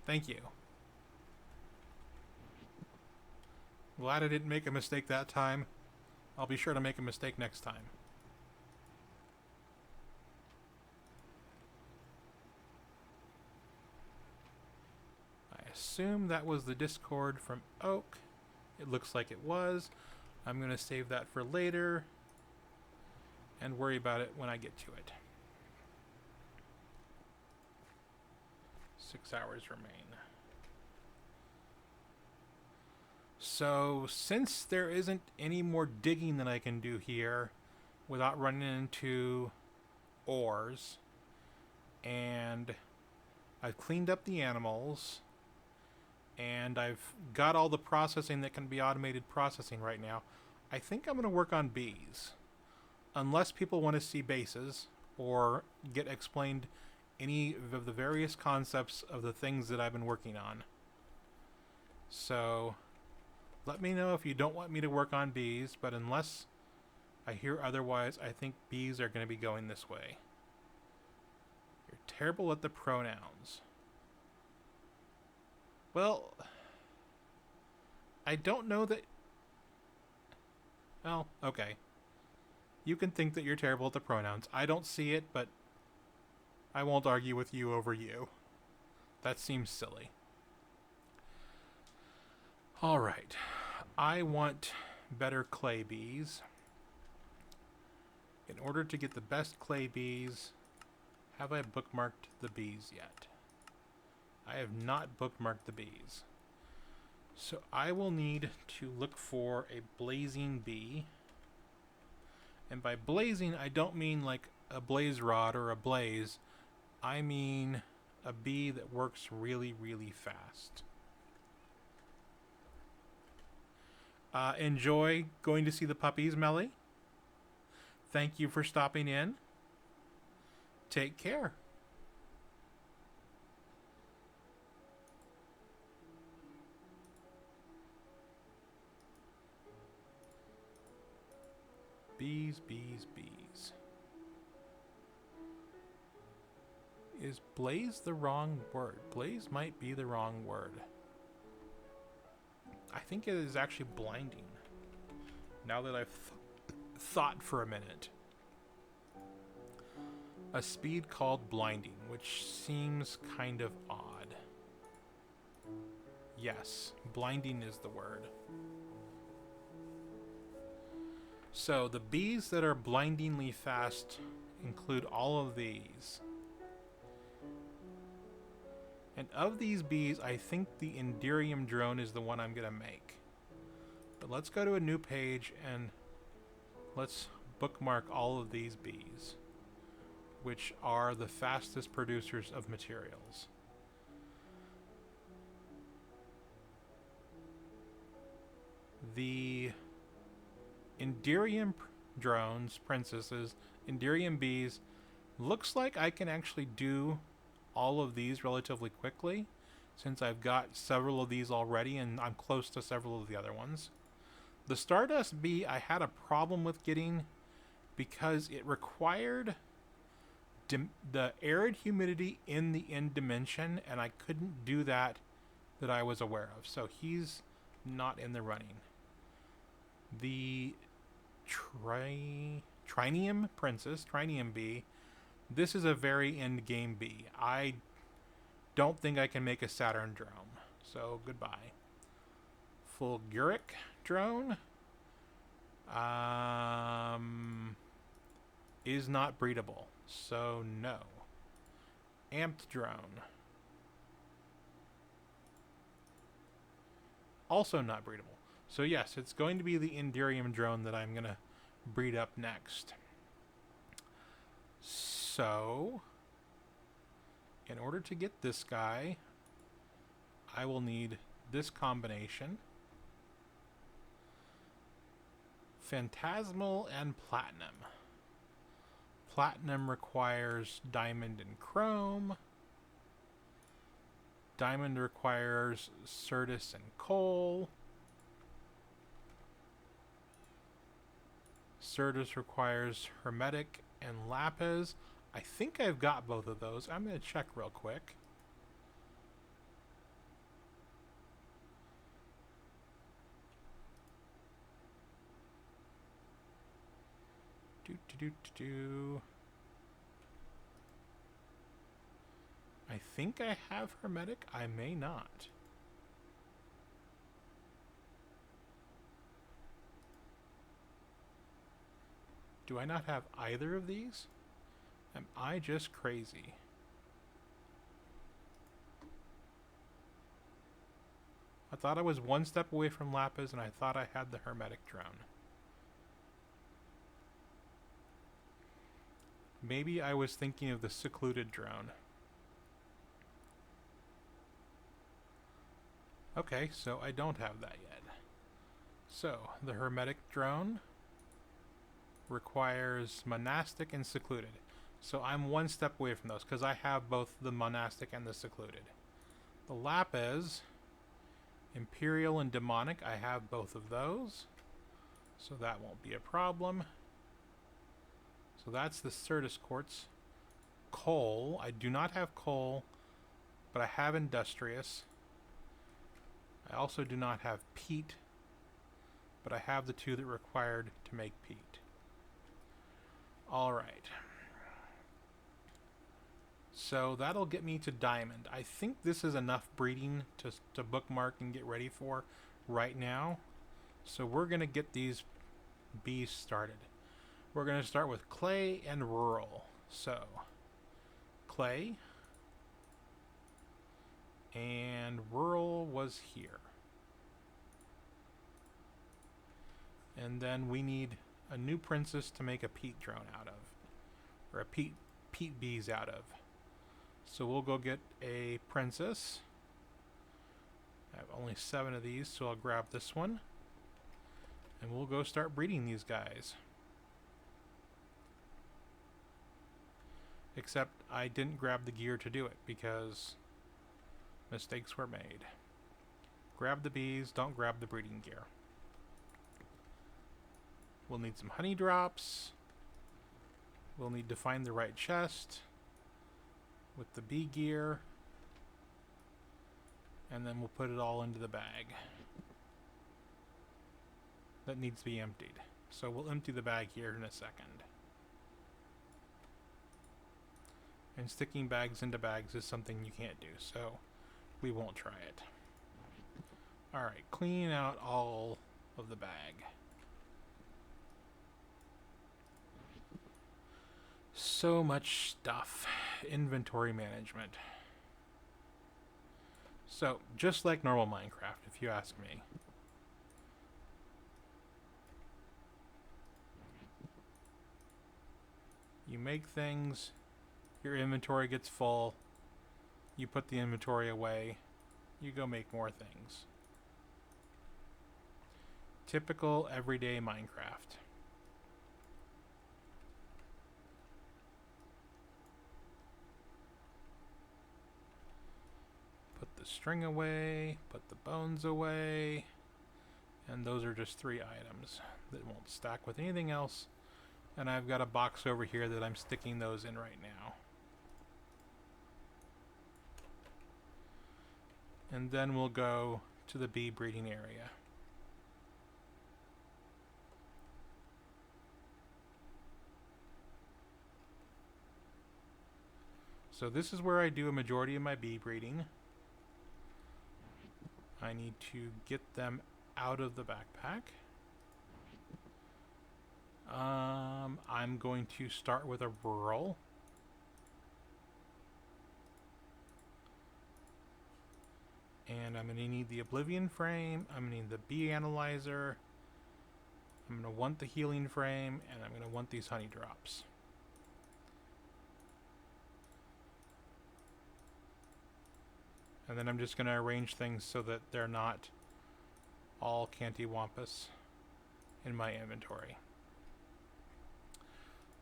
Thank you. Glad I didn't make a mistake that time. I'll be sure to make a mistake next time. I assume that was the Discord from Oak. It looks like it was. I'm going to save that for later and worry about it when I get to it. 6 hours remain. So, since there isn't any more digging that I can do here without running into ores, and I've cleaned up the animals, and I've got all the processing that can be automated processing right now, I think I'm going to work on bees. Unless people want to see bases or get explained any of the various concepts of the things that I've been working on. So, let me know if you don't want me to work on bees, but unless I hear otherwise, I think bees are going to be going this way. You're terrible at the pronouns. Well, I don't know that... Well, okay. You can think that you're terrible at the pronouns. I don't see it, but I won't argue with you over you. That seems silly. Alright. I want better clay bees. In order to get the best clay bees, have I bookmarked the bees yet? I have not bookmarked the bees. So I will need to look for a blazing bee. And by blazing, I don't mean like a blaze rod or a blaze. I mean a bee that works really, really fast. Enjoy going to see the puppies, Melly. Thank you for stopping in. Take care. Bees, bees, bees. Is blaze the wrong word? Blaze might be the wrong word. I think it is actually blinding. Now that I've thought for a minute. A speed called blinding, which seems kind of odd. Yes, blinding is the word. So the bees that are blindingly fast include all of these. And of these bees, I think the Enderium drone is the one I'm going to make. But let's go to a new page and let's bookmark all of these bees, which are the fastest producers of materials. The Enderium drones, princesses, Enderium bees, looks like I can actually do all of these relatively quickly, since I've got several of these already and I'm close to several of the other ones. The Stardust bee I had a problem with getting because it required the arid humidity in the end dimension, and I couldn't do that I was aware of. So he's not in the running. The Trinium Princess, Trinium bee, this is a very end game bee. I don't think I can make a Saturn drone, so goodbye. Fulguric drone is not breedable, so no. Amped drone, also not breedable. So yes, it's going to be the Enderium drone that I'm going to breed up next. So, in order to get this guy, I will need this combination. Phantasmal and Platinum. Platinum requires diamond and chrome. Diamond requires Certus and coal. Certus requires hermetic and lapis. I think I've got both of those. I'm going to check real quick. I think I have hermetic. I may not. Do I not have either of these? Am I just crazy? I thought I was one step away from lapis, and I thought I had the hermetic drone. Maybe I was thinking of the secluded drone. Okay, so I don't have that yet. So, the hermetic drone requires monastic and secluded. So I'm one step away from those because I have both the monastic and the secluded. The lapis, imperial and demonic, I have both of those. So that won't be a problem. So that's the Certus quartz. Coal, I do not have coal, but I have industrious. I also do not have peat, but I have the two that are required to make peat. Alright. So that'll get me to diamond. I think this is enough breeding to bookmark and get ready for right now. So we're going to get these bees started. We're going to start with clay and rural. So, clay and rural was here. And then we need a new princess to make a peat drone out of, or a peat bees out of. So we'll go get a princess. I have only 7 of these, so I'll grab this one. And we'll go start breeding these guys. Except I didn't grab the gear to do it because mistakes were made. Grab the bees, don't grab the breeding gear. We'll need some honey drops. We'll need to find the right chest with the bee gear. And then we'll put it all into the bag. That needs to be emptied. So we'll empty the bag here in a second. And sticking bags into bags is something you can't do, so we won't try it. Alright, clean out all of the bag. So much stuff. Inventory management. So, just like normal Minecraft, if you ask me. You make things, your inventory gets full, you put the inventory away, you go make more things. Typical everyday Minecraft. Put the string away, put the bones away, and those are just 3 items that won't stack with anything else. And I've got a box over here that I'm sticking those in right now. And then we'll go to the bee breeding area. So this is where I do a majority of my bee breeding. I need to get them out of the backpack. I'm going to start with a rural. And I'm going to need the Oblivion frame. I'm going to need the bee analyzer. I'm going to want the healing frame. And I'm going to want these honey drops. And then I'm just going to arrange things so that they're not all cantywampus in my inventory.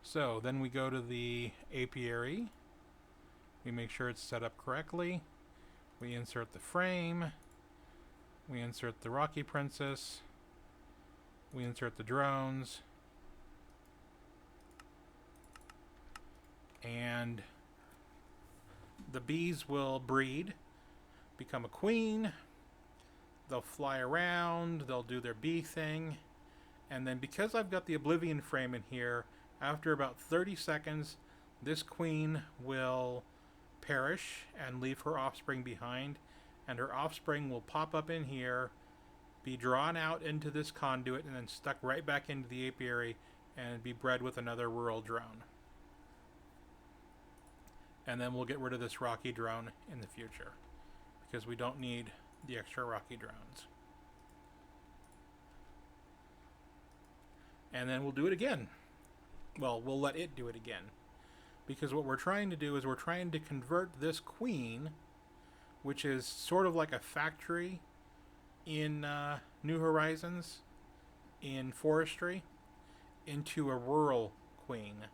So then we go to the apiary. We make sure it's set up correctly. We insert the frame. We insert the Rocky Princess. We insert the drones. And the bees will breed, become a queen. They'll fly around. They'll do their bee thing. And then because I've got the Oblivion frame in here, after about 30 seconds, this queen will perish and leave her offspring behind. And her offspring will pop up in here, be drawn out into this conduit, and then stuck right back into the apiary and be bred with another rural drone. And then we'll get rid of this Rocky drone in the future, because we don't need the extra Rocky drones. And then we'll do it again. Well, we'll let it do it again. Because what we're trying to do is we're trying to convert this queen, which is sort of like a factory in New Horizons, in forestry, into a rural queen.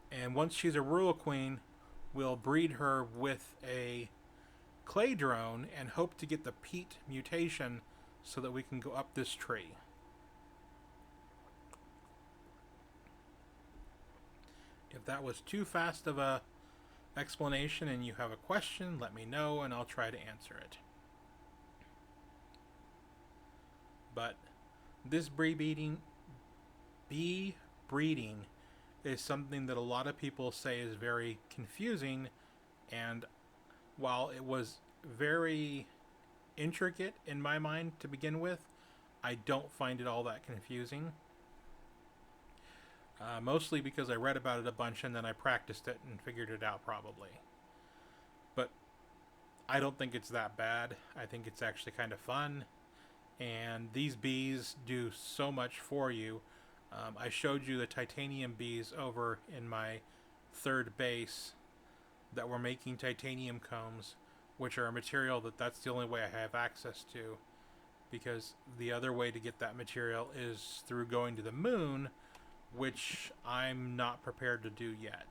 And once she's a rural queen, we'll breed her with a clay drone and hope to get the peat mutation so that we can go up this tree. If that was too fast of a explanation and you have a question, let me know and I'll try to answer it. But this bee breeding is something that a lot of people say is very confusing, and while it was very intricate in my mind to begin with, I don't find it all that confusing. Mostly because I read about it a bunch and then I practiced it and figured it out probably. But I don't think it's that bad. I think it's actually kind of fun. And these bees do so much for you. I showed you the titanium bees over in my third base that were making titanium combs, which are a material that's the only way I have access to, because the other way to get that material is through going to the moon, which I'm not prepared to do yet,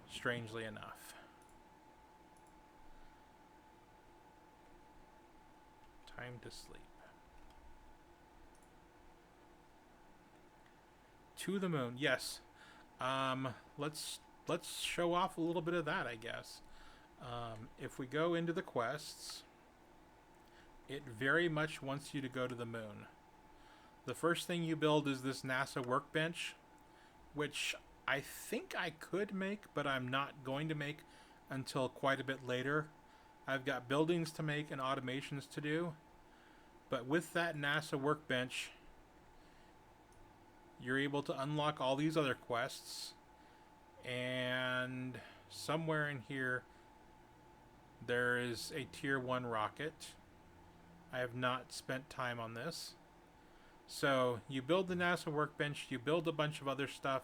strangely enough. Time to sleep. To the moon, yes. Let's show off a little bit of that, I guess. If we go into the quests, it very much wants you to go to the moon. The first thing you build is this NASA workbench, which I think I could make, but I'm not going to make until quite a bit later. I've got buildings to make and automations to do, but with that NASA workbench, you're able to unlock all these other quests, and somewhere in here there is a tier 1 rocket. I have not spent time on this. So you build the NASA workbench, you build a bunch of other stuff,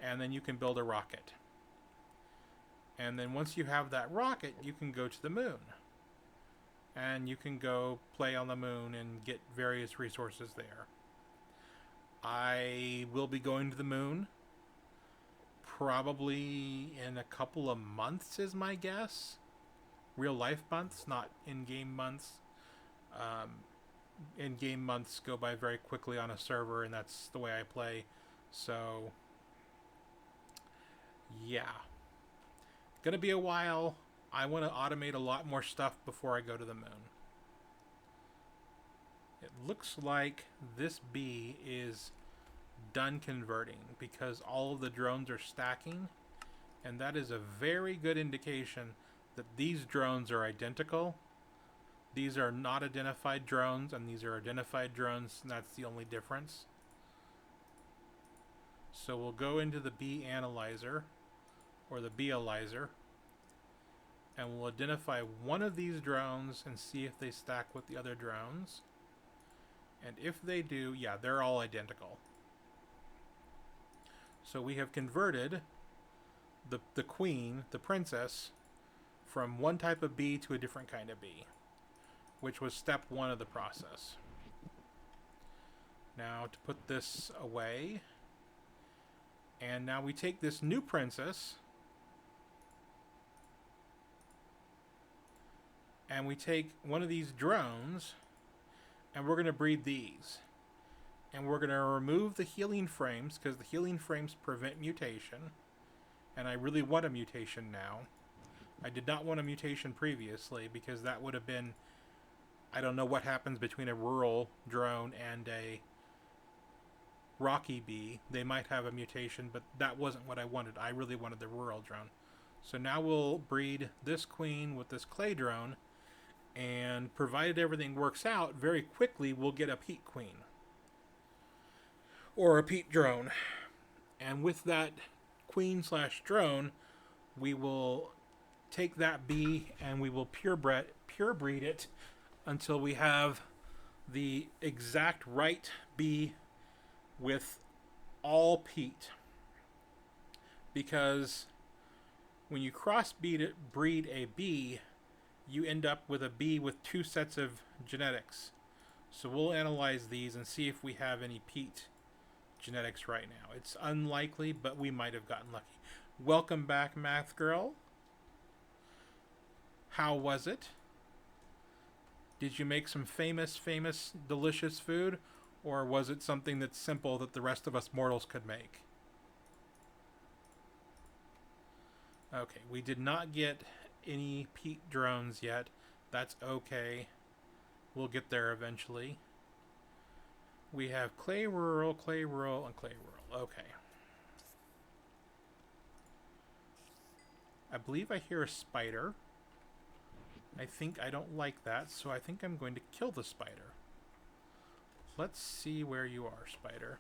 and then you can build a rocket. And then once you have that rocket, you can go to the moon. And you can go play on the moon and get various resources there. I will be going to the moon probably in a couple of months is my guess. Real life months, not in-game months. In-game months go by very quickly on a server, and that's the way I play. So, yeah. Gonna be a while. I want to automate a lot more stuff before I go to the moon. It looks like this bee is done converting because all of the drones are stacking, and that is a very good indication that these drones are identical. These are not identified drones, and these are identified drones, and that's the only difference. So we'll go into the bee analyzer, or the beealyzer, and we'll identify one of these drones and see if they stack with the other drones. And if they do, yeah, they're all identical. So we have converted the queen, the princess, from one type of bee to a different kind of bee, which was step 1 of the process. Now to put this away, and now we take this new princess And we take one of these drones, and we're going to breed these. And we're going to remove the healing frames, because the healing frames prevent mutation. And I really want a mutation now. I did not want a mutation previously, because that would have been... I don't know what happens between a rural drone and a rocky bee. They might have a mutation, but that wasn't what I wanted. I really wanted the rural drone. So now we'll breed this queen with this clay drone, and provided everything works out, very quickly we'll get a peat queen. Or a peat drone. And with that queen slash drone, we will take that bee and we will purebreed it until we have the exact right bee with all peat. Because when you breed a bee, you end up with a bee with two sets of genetics. So we'll analyze these and see if we have any peat genetics right now. It's unlikely, but we might have gotten lucky. Welcome back, Math Girl. How was it? Did you make some famous, delicious food? Or was it something that's simple that the rest of us mortals could make? Okay, we did not get any peat drones yet. That's okay. We'll get there eventually. We have clay rural, and clay rural. Okay. I believe I hear a spider. I think I don't like that, so I think I'm going to kill the spider. Let's see where you are, spider.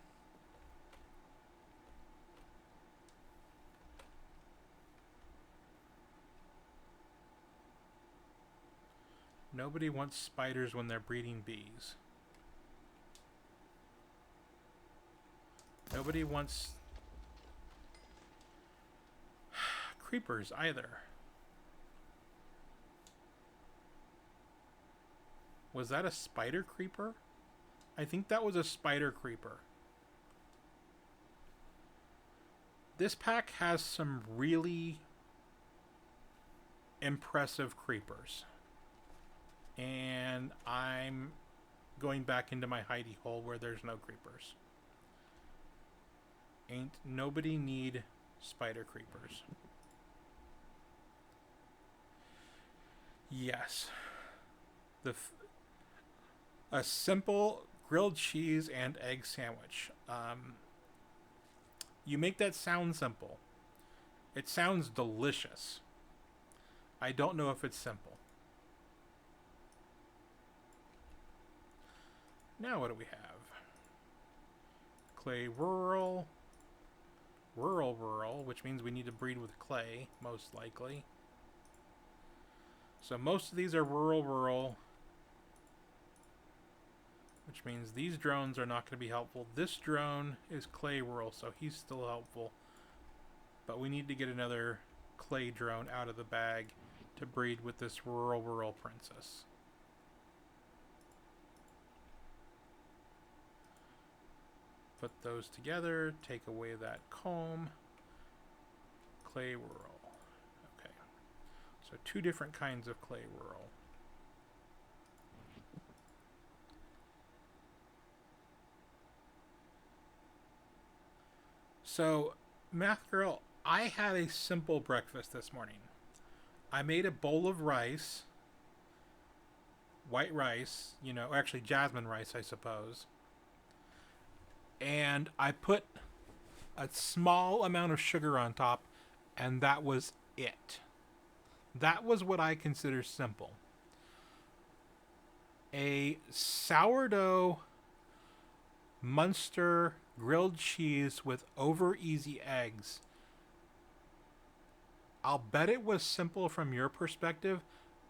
Nobody wants spiders when they're breeding bees. Nobody wants creepers either. Was that a spider creeper? I think that was a spider creeper. This pack has some really impressive creepers. And I'm going back into my hidey hole where there's no creepers. Ain't nobody need spider creepers. Yes. A simple grilled cheese and egg sandwich. You make that sound simple. It sounds delicious. I don't know if it's simple. Now what do we have? Clay rural, which means we need to breed with clay, most likely. So most of these are rural, which means these drones are not going to be helpful. This drone is clay rural, so he's still helpful. But we need to get another clay drone out of the bag to breed with this rural princess. Put those together, take away that comb. Clay rural. Okay. So two different kinds of clay rural. So, Math Girl, I had a simple breakfast this morning. I made a bowl of rice, white rice, actually jasmine rice, I suppose. And I put a small amount of sugar on top, and that was it. That was what I consider simple. A sourdough Munster grilled cheese with over easy eggs. I'll bet it was simple from your perspective,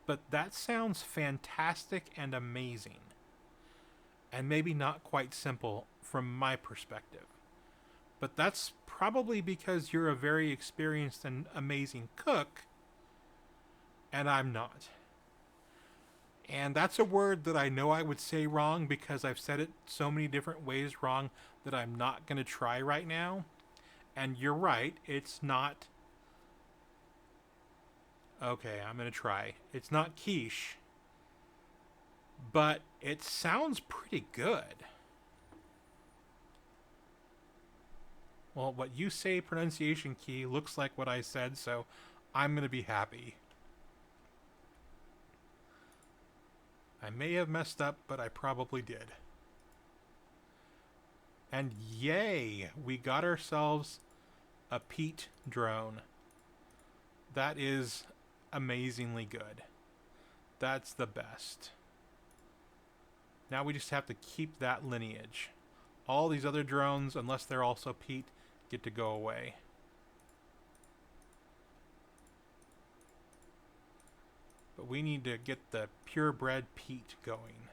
but that sounds fantastic and amazing. And maybe not quite simple from my perspective. But that's probably because you're a very experienced and amazing cook, and I'm not. And that's a word that I know I would say wrong because I've said it so many different ways wrong that I'm not going to try right now. And you're right, it's not... Okay, I'm going to try. It's not quiche. but it sounds pretty good. Well, what you say pronunciation key looks like what I said, so I'm going to be happy. I may have messed up, but I probably did. And yay, we got ourselves a peat drone. That is amazingly good. That's the best. Now we just have to keep that lineage. All these other drones, unless they're also peat, get to go away. But we need to get the purebred peat going.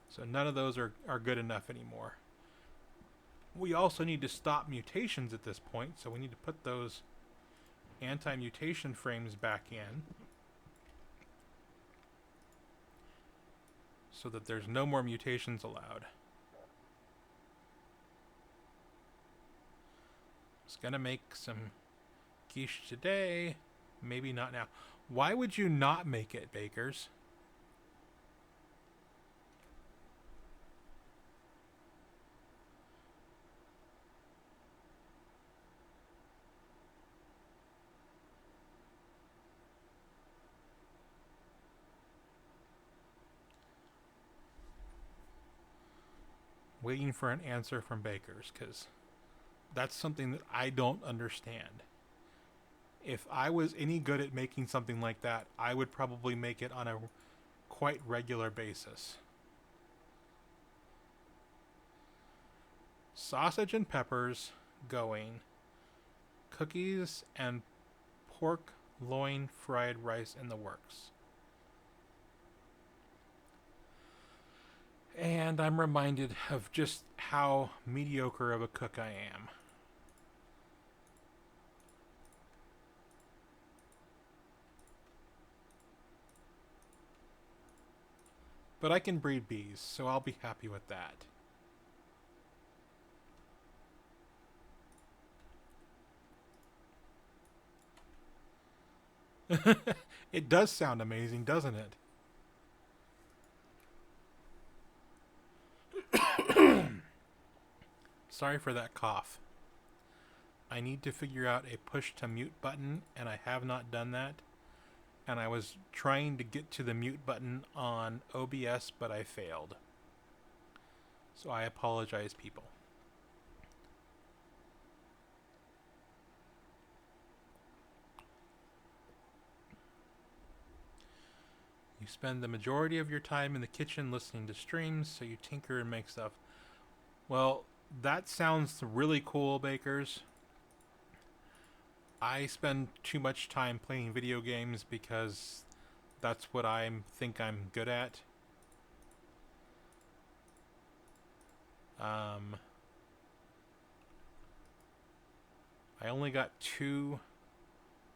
So none of those are good enough anymore. We also need to stop mutations at this point, so we need to put those anti-mutation frames back in so that there's no more mutations allowed. I was gonna make some quiche today, maybe not now. Why would you not make it, bakers? Waiting for an answer from bakers, because that's something that I don't understand. If I was any good at making something like that, I would probably make it on a quite regular basis. Sausage and peppers going. Cookies and pork loin fried rice in the works. And I'm reminded of just how mediocre of a cook I am. But I can breed bees, so I'll be happy with that. It does sound amazing, doesn't it? Sorry for that cough. I need to figure out a push to mute button, and I have not done that. And I was trying to get to the mute button on OBS, but I failed. So I apologize, people. You spend the majority of your time in the kitchen listening to streams, so you tinker and make stuff. Well, that sounds really cool, bakers. I spend too much time playing video games because that's what I think I'm good at. I only got 2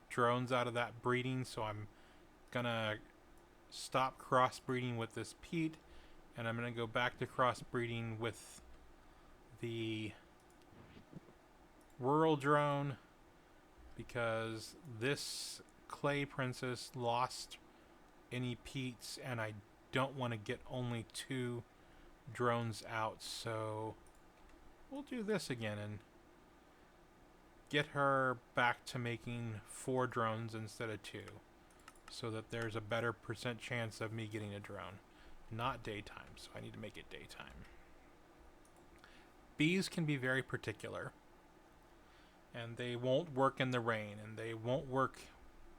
drones out of that breeding, so I'm gonna stop crossbreeding with this peat, and I'm gonna go back to crossbreeding with the rural drone, because this clay princess lost any peats, and I don't want to get only 2 drones out, so we'll do this again and get her back to making 4 drones instead of 2, so that there's a better percent chance of me getting a drone. Not daytime, so I need to make it daytime. Bees can be very particular, and they won't work in the rain, and they won't work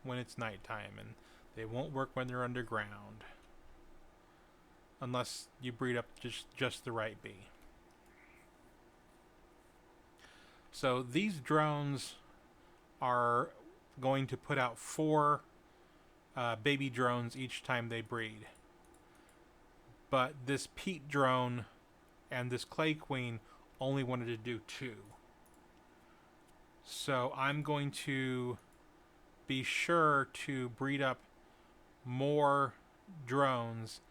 when it's nighttime, and they won't work when they're underground, unless you breed up just the right bee. So these drones are going to put out 4 baby drones each time they breed. But this peat drone and this clay queen only wanted to do 2. So I'm going to be sure to breed up more drones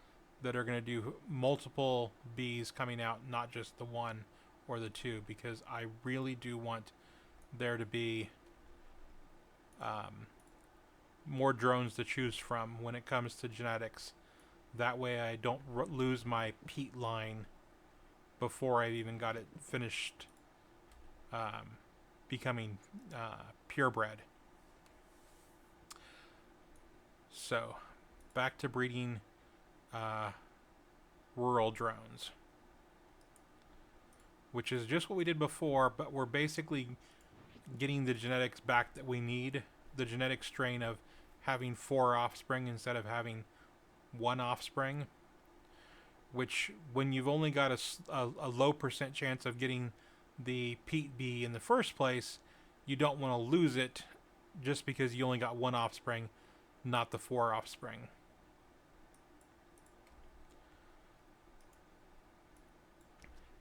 that are going to do multiple bees coming out, not just the 1 or the 2, because I really do want there to be more drones to choose from when it comes to genetics That way I don't lose my peat line before I even got it finished becoming purebred. So, back to breeding rural drones, which is just what we did before, but we're basically getting the genetics back that we need. The genetic strain of having 4 offspring instead of having 1 offspring, which when you've only got a low percent chance of getting the peat bee in the first place, you don't want to lose it just because you only got 1 offspring, not the 4 offspring.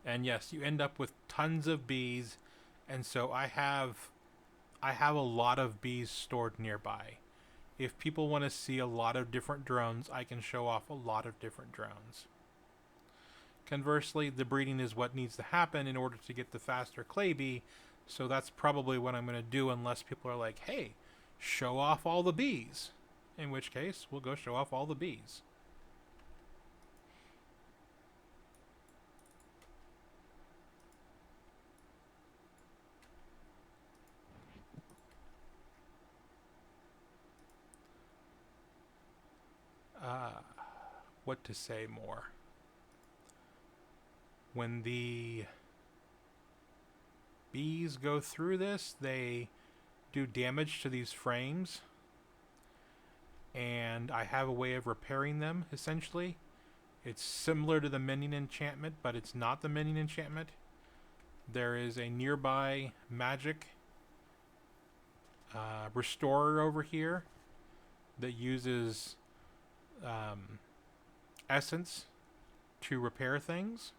And yes, you end up with tons of bees, and so I have a lot of bees stored nearby. If people want to see a lot of different drones, I can show off a lot of different drones. Conversely, the breeding is what needs to happen in order to get the faster clay bee, so that's probably what I'm going to do unless people are like, hey, show off all the bees. In which case, we'll go show off all the bees. What to say more? When the bees go through this, they do damage to these frames, and I have a way of repairing them, essentially. It's similar to the mending enchantment, but it's not the mending enchantment. There is a nearby magic restorer over here that uses essence to repair things,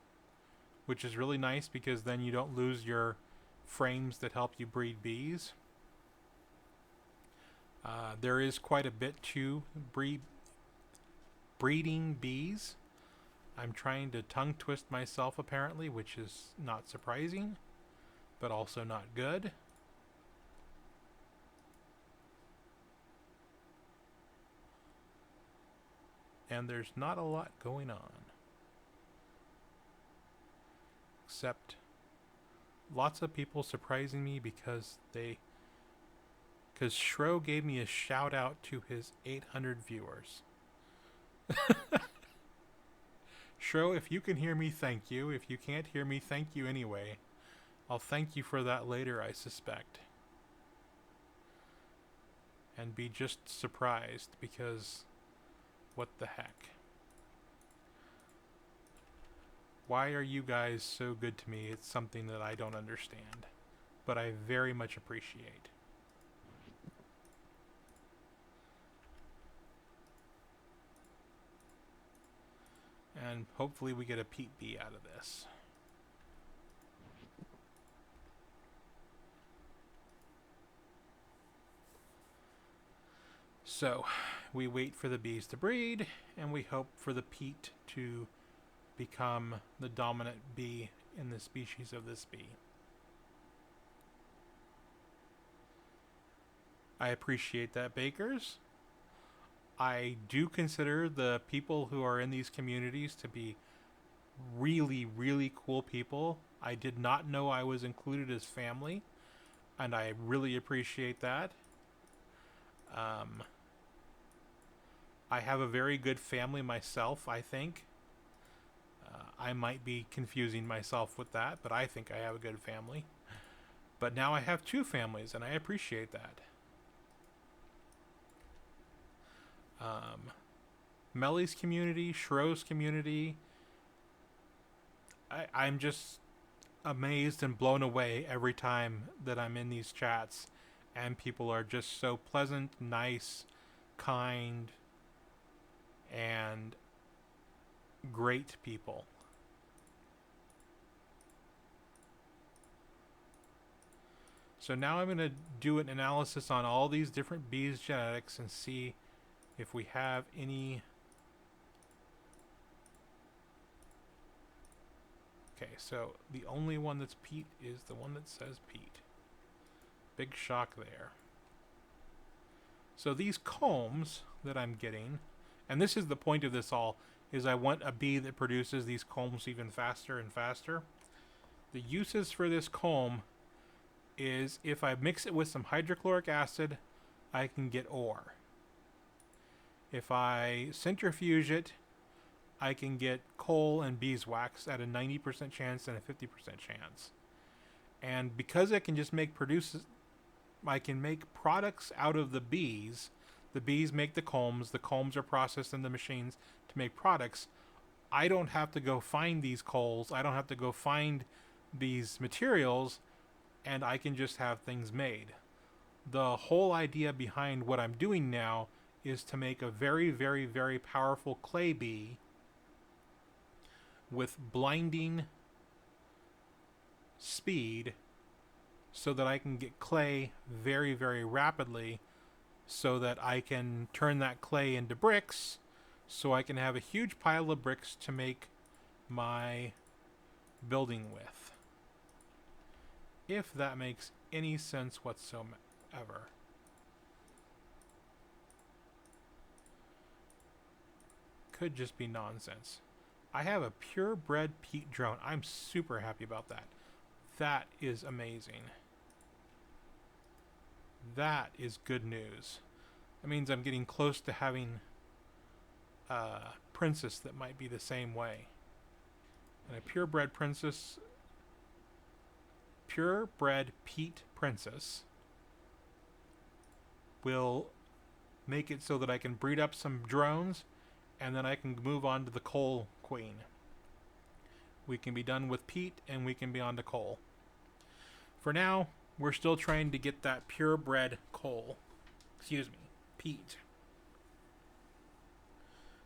which is really nice because then you don't lose your frames that help you breed bees. There is quite a bit to breeding bees. I'm trying to tongue twist myself apparently, which is not surprising, but also not good. And there's not a lot going on. Except lots of people surprising me because Shro gave me a shout out to his 800 viewers. Shro, if you can hear me, thank you. If you can't hear me, thank you anyway. I'll thank you for that later, I suspect. And be just surprised because what the heck? Why are you guys so good to me? It's something that I don't understand, but I very much appreciate. And hopefully we get a peat bee out of this. So, we wait for the bees to breed, and we hope for the peat to become the dominant bee in the species of this bee. I appreciate that, bakers. I do consider the people who are in these communities to be really, really cool people. I did not know I was included as family, and I really appreciate that. I have a very good family myself, I think. I might be confusing myself with that, but I think I have a good family. But now I have 2 families, and I appreciate that. Melly's community, Shro's community. I'm just amazed and blown away every time that I'm in these chats, and people are just so pleasant, nice, kind, and great people. So now I'm going to do an analysis on all these different bees' genetics and see if we have any. Okay, so the only one that's peat is the one that says peat. Big shock there. So these combs that I'm getting, And this is the point of this all, is I want a bee that produces these combs even faster and faster. The uses for this comb is if I mix it with some hydrochloric acid, I can get ore. If I centrifuge it, I can get coal and beeswax at a 90% chance and a 50% chance. And because I can just I can make products out of the bees make the combs are processed in the machines to make products. I don't have to go find these coals, I don't have to go find these materials, and I can just have things made. The whole idea behind what I'm doing now is to make a very, very, very powerful clay bee with blinding speed so that I can get clay very, very rapidly, so that I can turn that clay into bricks, so I can have a huge pile of bricks to make my building with. If that makes any sense whatsoever. Could just be nonsense. I have a purebred peat drone. I'm super happy about that. That is amazing. That is good news. That means I'm getting close to having a princess that might be the same way. And a purebred peat princess will make it so that I can breed up some drones, and then I can move on to the coal queen. We can be done with peat and we can be on to coal. For now, we're still trying to get that purebred peat.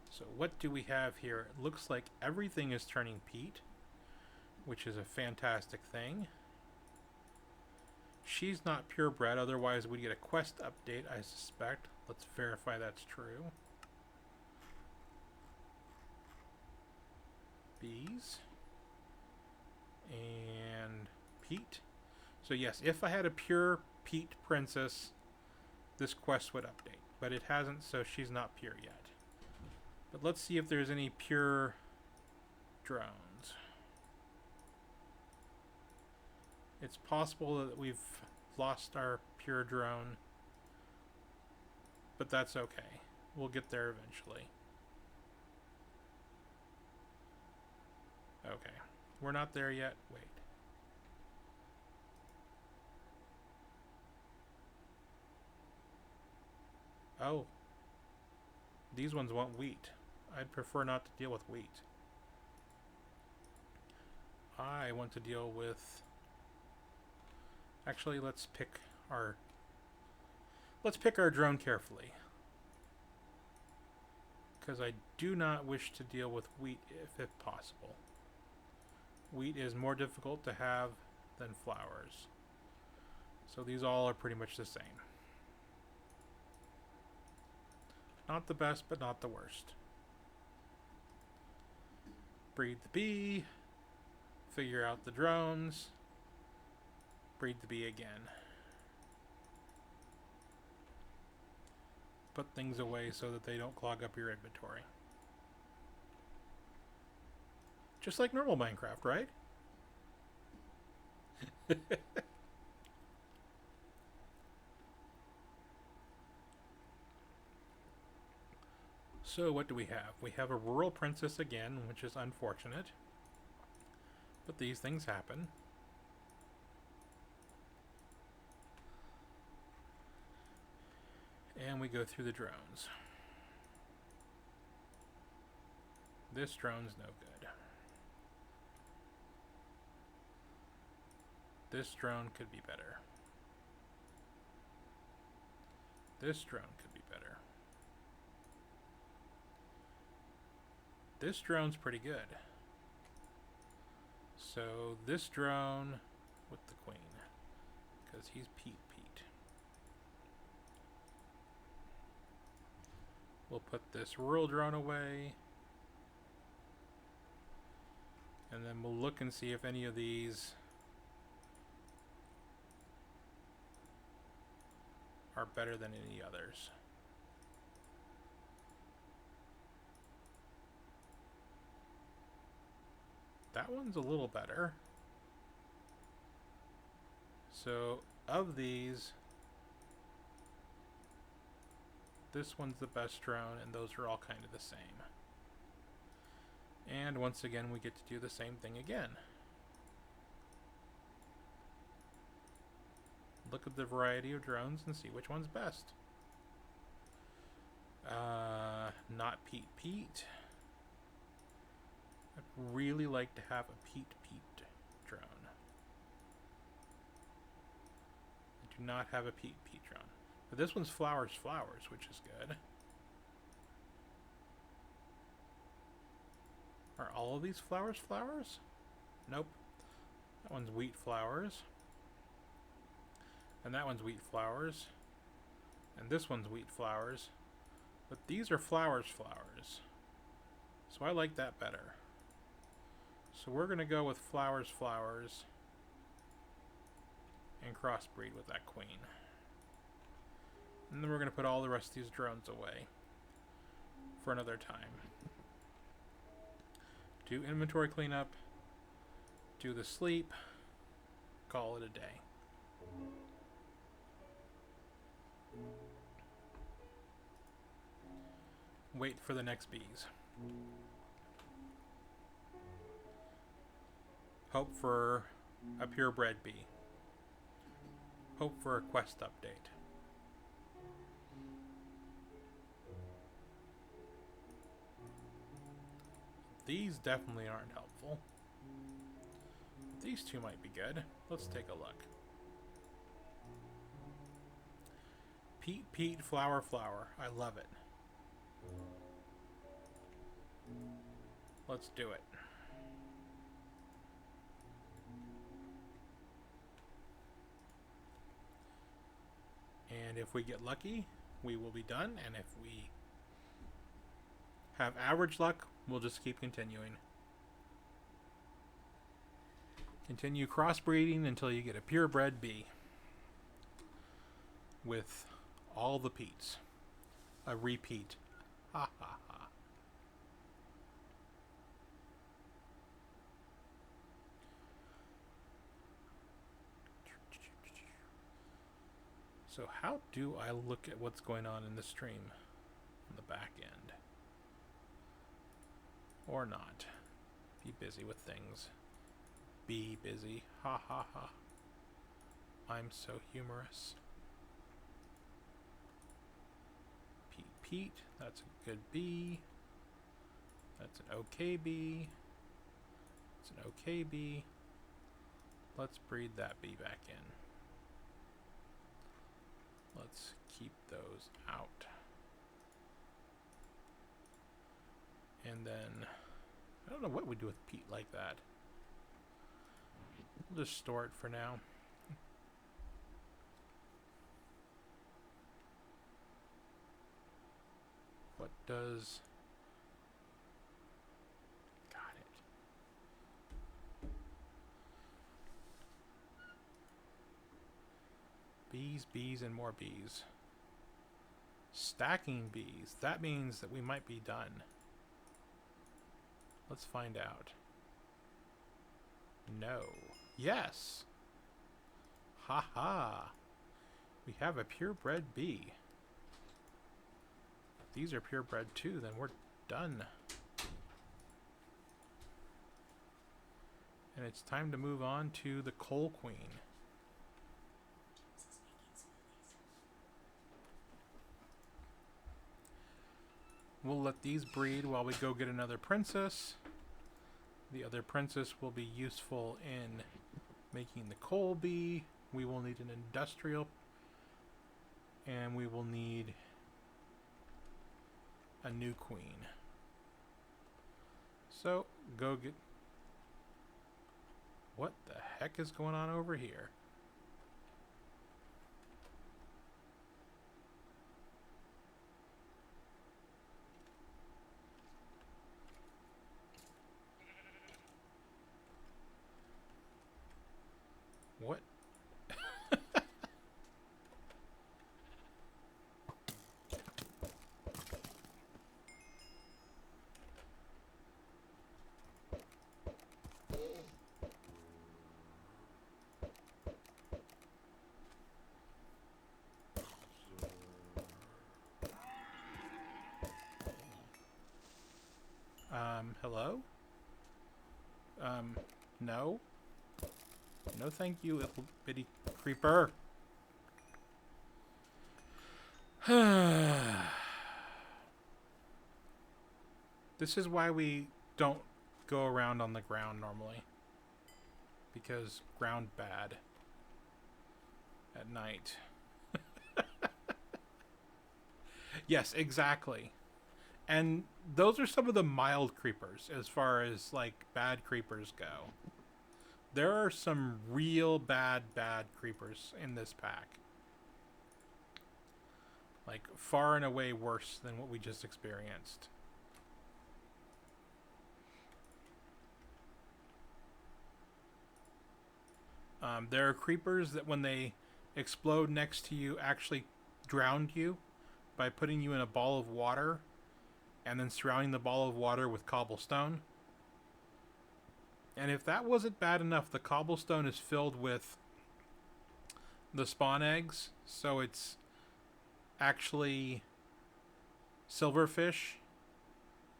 So what do we have here? It looks like everything is turning peat, which is a fantastic thing. She's not purebred, otherwise we'd get a quest update, I suspect. Let's verify that's true. Bees. And peat. So yes, if I had a pure peat princess, this quest would update. But it hasn't, so she's not pure yet. But let's see if there's any pure drones. It's possible that we've lost our pure drone, but that's okay. We'll get there eventually. Okay, we're not there yet. Wait. Oh, these ones want wheat. I'd prefer not to deal with wheat. I want to deal with... Actually, let's pick our drone carefully, because I do not wish to deal with wheat if possible. Wheat is more difficult to have than flowers. So these all are pretty much the same. Not the best, but not the worst. Breed the bee. Figure out the drones. Breed the bee again. Put things away so that they don't clog up your inventory. Just like normal Minecraft, right? So what do we have? We have a rural princess again, which is unfortunate. But these things happen. And we go through the drones. This drone's no good. This drone could be better. This drone could be better. This drone's pretty good. So this drone with the queen, because he's Pete. We'll put this rural drone away, and then we'll look and see if any of these are better than any others. That one's a little better. So, of these, this one's the best drone, and those are all kind of the same. And once again, we get to do the same thing again. Look at the variety of drones and see which one's best. Not Pete Pete. I'd really like to have a Pete Pete drone. I do not have a Pete Pete drone. But this one's Flowers Flowers, which is good. Are all of these Flowers Flowers? Nope. That one's Wheat Flowers. And that one's Wheat Flowers. And this one's Wheat Flowers. But these are Flowers Flowers. So I like that better. So we're going to go with Flowers Flowers and crossbreed with that queen. And then we're going to put all the rest of these drones away for another time. Do inventory cleanup. Do the sleep. Call it a day. Wait for the next bees. Hope for a purebred bee. Hope for a quest update. These definitely aren't helpful. These two might be good. Let's take a look. Pete Pete Flower Flower. I love it. Let's do it. And if we get lucky, we will be done. And if we have average luck, we'll just keep continuing. Continue crossbreeding until you get a purebred bee with all the Petes. A repeat. Ha ha ha. So how do I look at what's going on in the stream on the back end? Or not. Be busy with things. Be busy. Ha ha ha. I'm so humorous. Pete Pete. That's a good bee. That's an okay bee. It's an okay bee. Let's breed that bee back in. Let's keep those out. And then, I don't know what we do with Pete like that. We'll just store it for now. What does... Got it. Bees, bees, and more bees. Stacking bees. That means that we might be done. Let's find out. No. Yes! Ha ha! We have a purebred bee. If these are purebred too, then we're done. And it's time to move on to the Coal Queen. We'll let these breed while we go get another princess. The other princess will be useful in making the coal bee. We will need an industrial. And we will need a new queen. So, go get... What the heck is going on over here? What? Hello? No? No thank you, little bitty creeper. This is why we don't go around on the ground normally. Because ground bad. At night. Yes, exactly. And those are some of the mild creepers as far as like bad creepers go. There are some real bad creepers in this pack. Like far and away worse than what we just experienced. There are creepers that when they explode next to you actually drown you by putting you in a ball of water and then surrounding the ball of water with cobblestone. And if that wasn't bad enough, the cobblestone is filled with the spawn eggs, so it's actually silverfish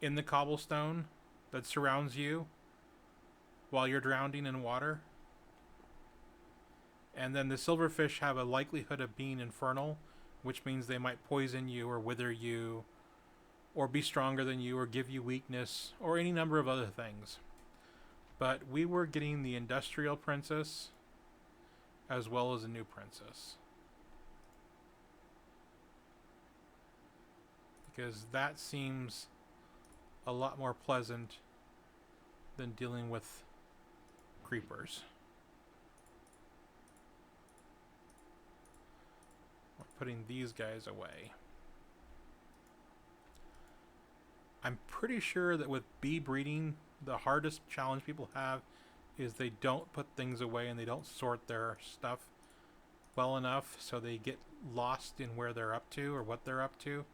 in the cobblestone that surrounds you while you're drowning in water. And then the silverfish have a likelihood of being infernal, which means they might poison you or wither you or be stronger than you or give you weakness or any number of other things. But we were getting the industrial princess as well as a new princess. Because that seems a lot more pleasant than dealing with creepers. We're putting these guys away. I'm pretty sure that with bee breeding, the hardest challenge people have is they don't put things away and they don't sort their stuff well enough, so they get lost in where they're up to or what they're up to,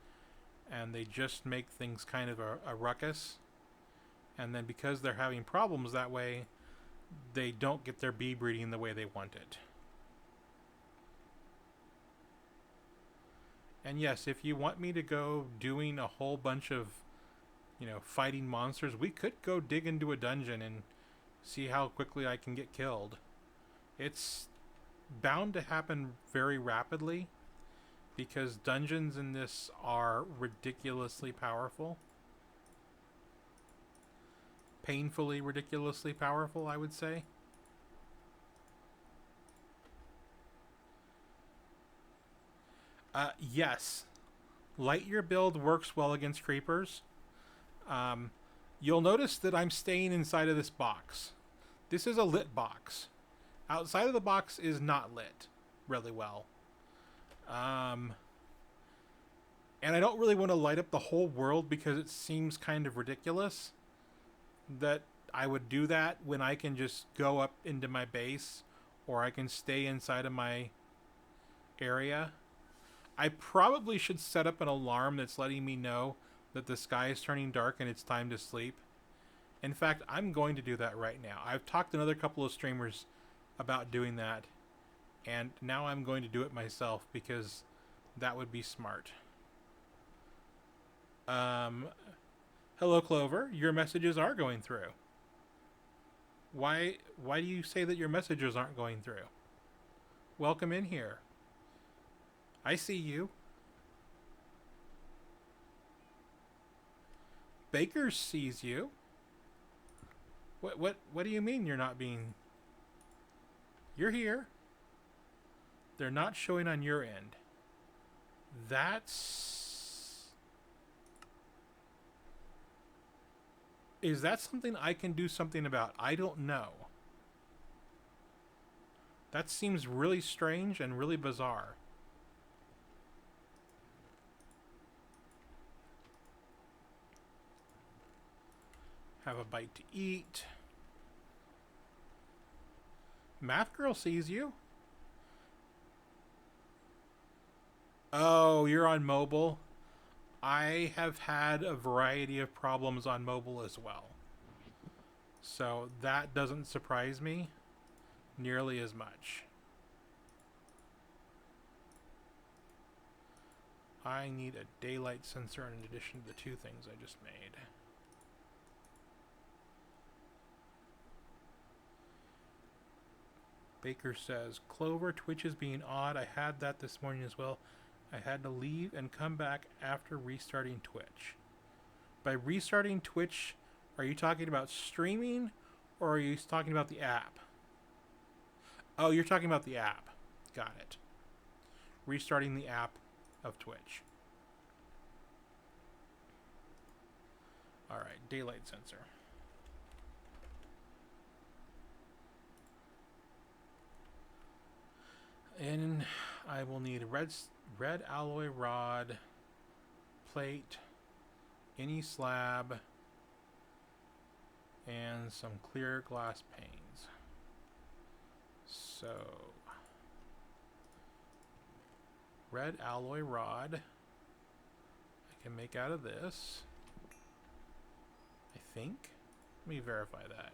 and they just make things kind of a ruckus. And then because they're having problems that way, they don't get their bee breeding the way they want it. And yes, if you want me to go doing a whole bunch of, fighting monsters, we could go dig into a dungeon and see how quickly I can get killed. It's bound to happen very rapidly because dungeons in this are ridiculously powerful. Painfully ridiculously powerful, I would say. Yes. Light your build works well against creepers. You'll notice that I'm staying inside of this box. This is a lit box. Outside of the box is not lit really well. And I don't really want to light up the whole world because it seems kind of ridiculous that I would do that when I can just go up into my base or I can stay inside of my area. I probably should set up an alarm that's letting me know that the sky is turning dark and it's time to sleep. In fact, I'm going to do that right now. I've talked to another couple of streamers about doing that, and now I'm going to do it myself because that would be smart. Hello, Clover. Your messages are going through. Why do you say that your messages aren't going through? Welcome in here. I see you. Baker sees you. What do you mean you're not being... You're here. They're not showing on your end. That's... Is that something I can do something about? I don't know. That seems really strange and really bizarre. Have a bite to eat. Math Girl sees you. Oh, you're on mobile. I have had a variety of problems on mobile as well. So that doesn't surprise me nearly as much. I need a daylight sensor in addition to the two things I just made. Baker says, Clover, Twitch is being odd. I had that this morning as well. I had to leave and come back after restarting Twitch. By restarting Twitch, are you talking about streaming or are you talking about the app? Oh, you're talking about the app. Got it. Restarting the app of Twitch. Alright, daylight sensor. And I will need red alloy rod, plate, any slab, and some clear glass panes. So, red alloy rod I can make out of this, I think. Let me verify that.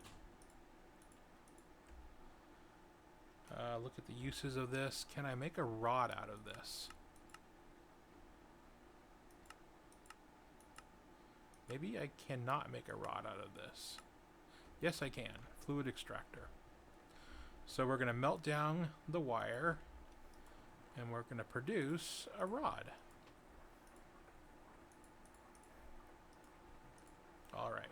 Look at the uses of this. Can I make a rod out of this? Maybe I cannot make a rod out of this. Yes, I can. Fluid extractor. So we're going to melt down the wire and we're going to produce a rod. Alright.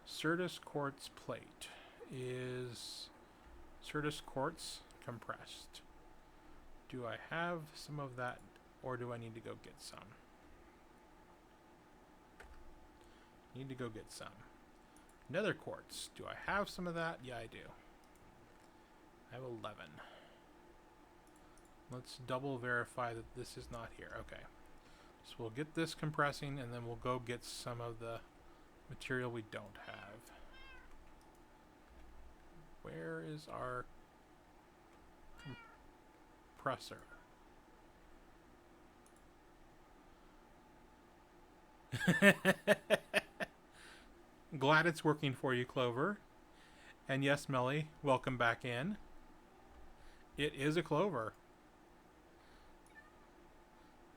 Certus quartz plate is Certus quartz compressed. Do I have some of that or do I need to go get some? Need to go get some. Nether quartz. Do I have some of that? Yeah, I do. I have 11. Let's double verify that this is not here. Okay. So we'll get this compressing and then we'll go get some of the material we don't have. Where is our compressor? Glad it's working for you, Clover. And yes, Melly, welcome back in. It is a Clover.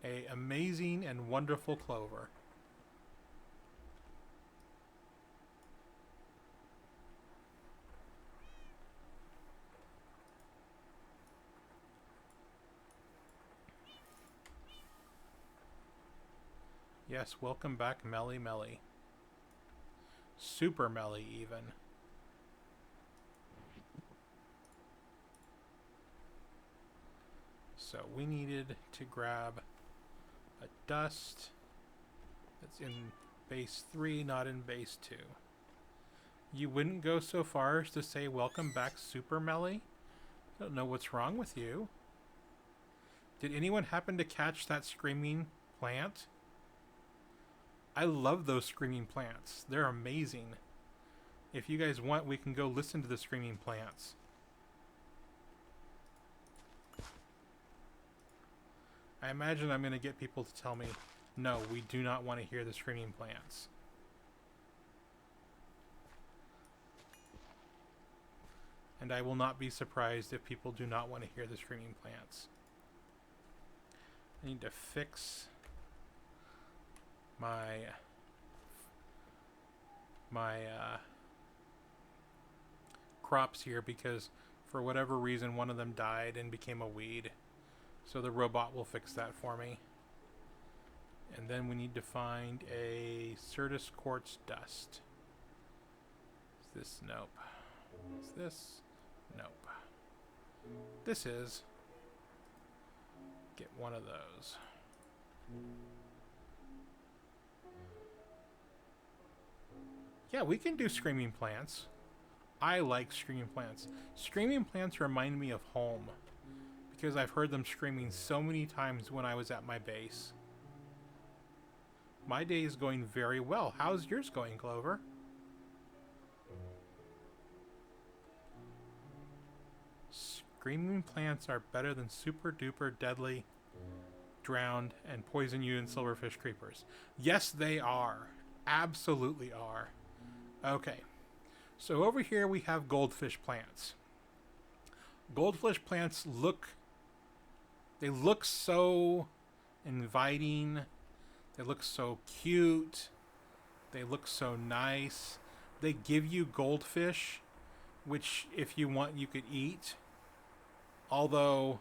A amazing and wonderful Clover. Yes, welcome back, Melly Melly. Super Melly, even. So we needed to grab a dust that's in base 3, not in base 2. You wouldn't go so far as to say welcome back, Super Melly? I don't know what's wrong with you. Did anyone happen to catch that screaming plant? I love those screaming plants. They're amazing. If you guys want, we can go listen to the screaming plants. I imagine I'm going to get people to tell me, no, we do not want to hear the screaming plants. And I will not be surprised if people do not want to hear the screaming plants. I need to fix my crops here because for whatever reason one of them died and became a weed. So the robot will fix that for me. And then we need to find a Certus quartz dust. Is this? Nope. Is this? Nope. This is. Get one of those. Yeah, we can do screaming plants. I like screaming plants. Screaming plants remind me of home because I've heard them screaming so many times when I was at my base. My day is going very well. How's yours going, Clover? Screaming plants are better than super duper deadly, drowned, and poison you in silverfish creepers. Yes, they are. Absolutely are. Okay. So over here we have goldfish plants. Goldfish plants look so inviting. They look so cute. They look so nice. They give you goldfish, which if you want you could eat. Although,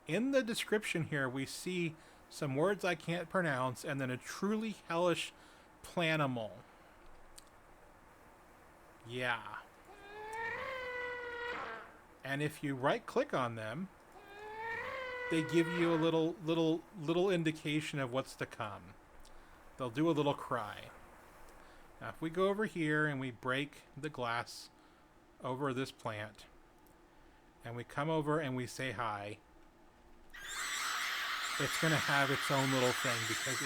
in the description here, we see some words I can't pronounce and then a truly hellish planimal. Yeah. And if you right-click on them, they give you a little indication of what's to come. They'll do a little cry. Now, if we go over here and we break the glass over this plant, and we come over and we say hi, it's going to have its own little thing because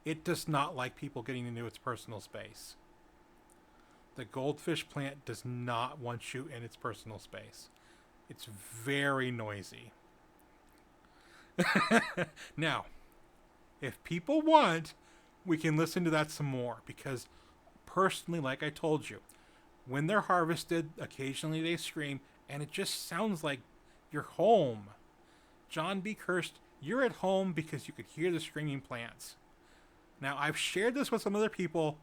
it does not like people getting into its personal space. The goldfish plant does not want you in its personal space. It's very noisy. Now, if people want, we can listen to that some more because personally, like I told you, when they're harvested, occasionally they scream and it just sounds like you're home. John B. Cursed, you're at home because you could hear the screaming plants. Now, I've shared this with some other people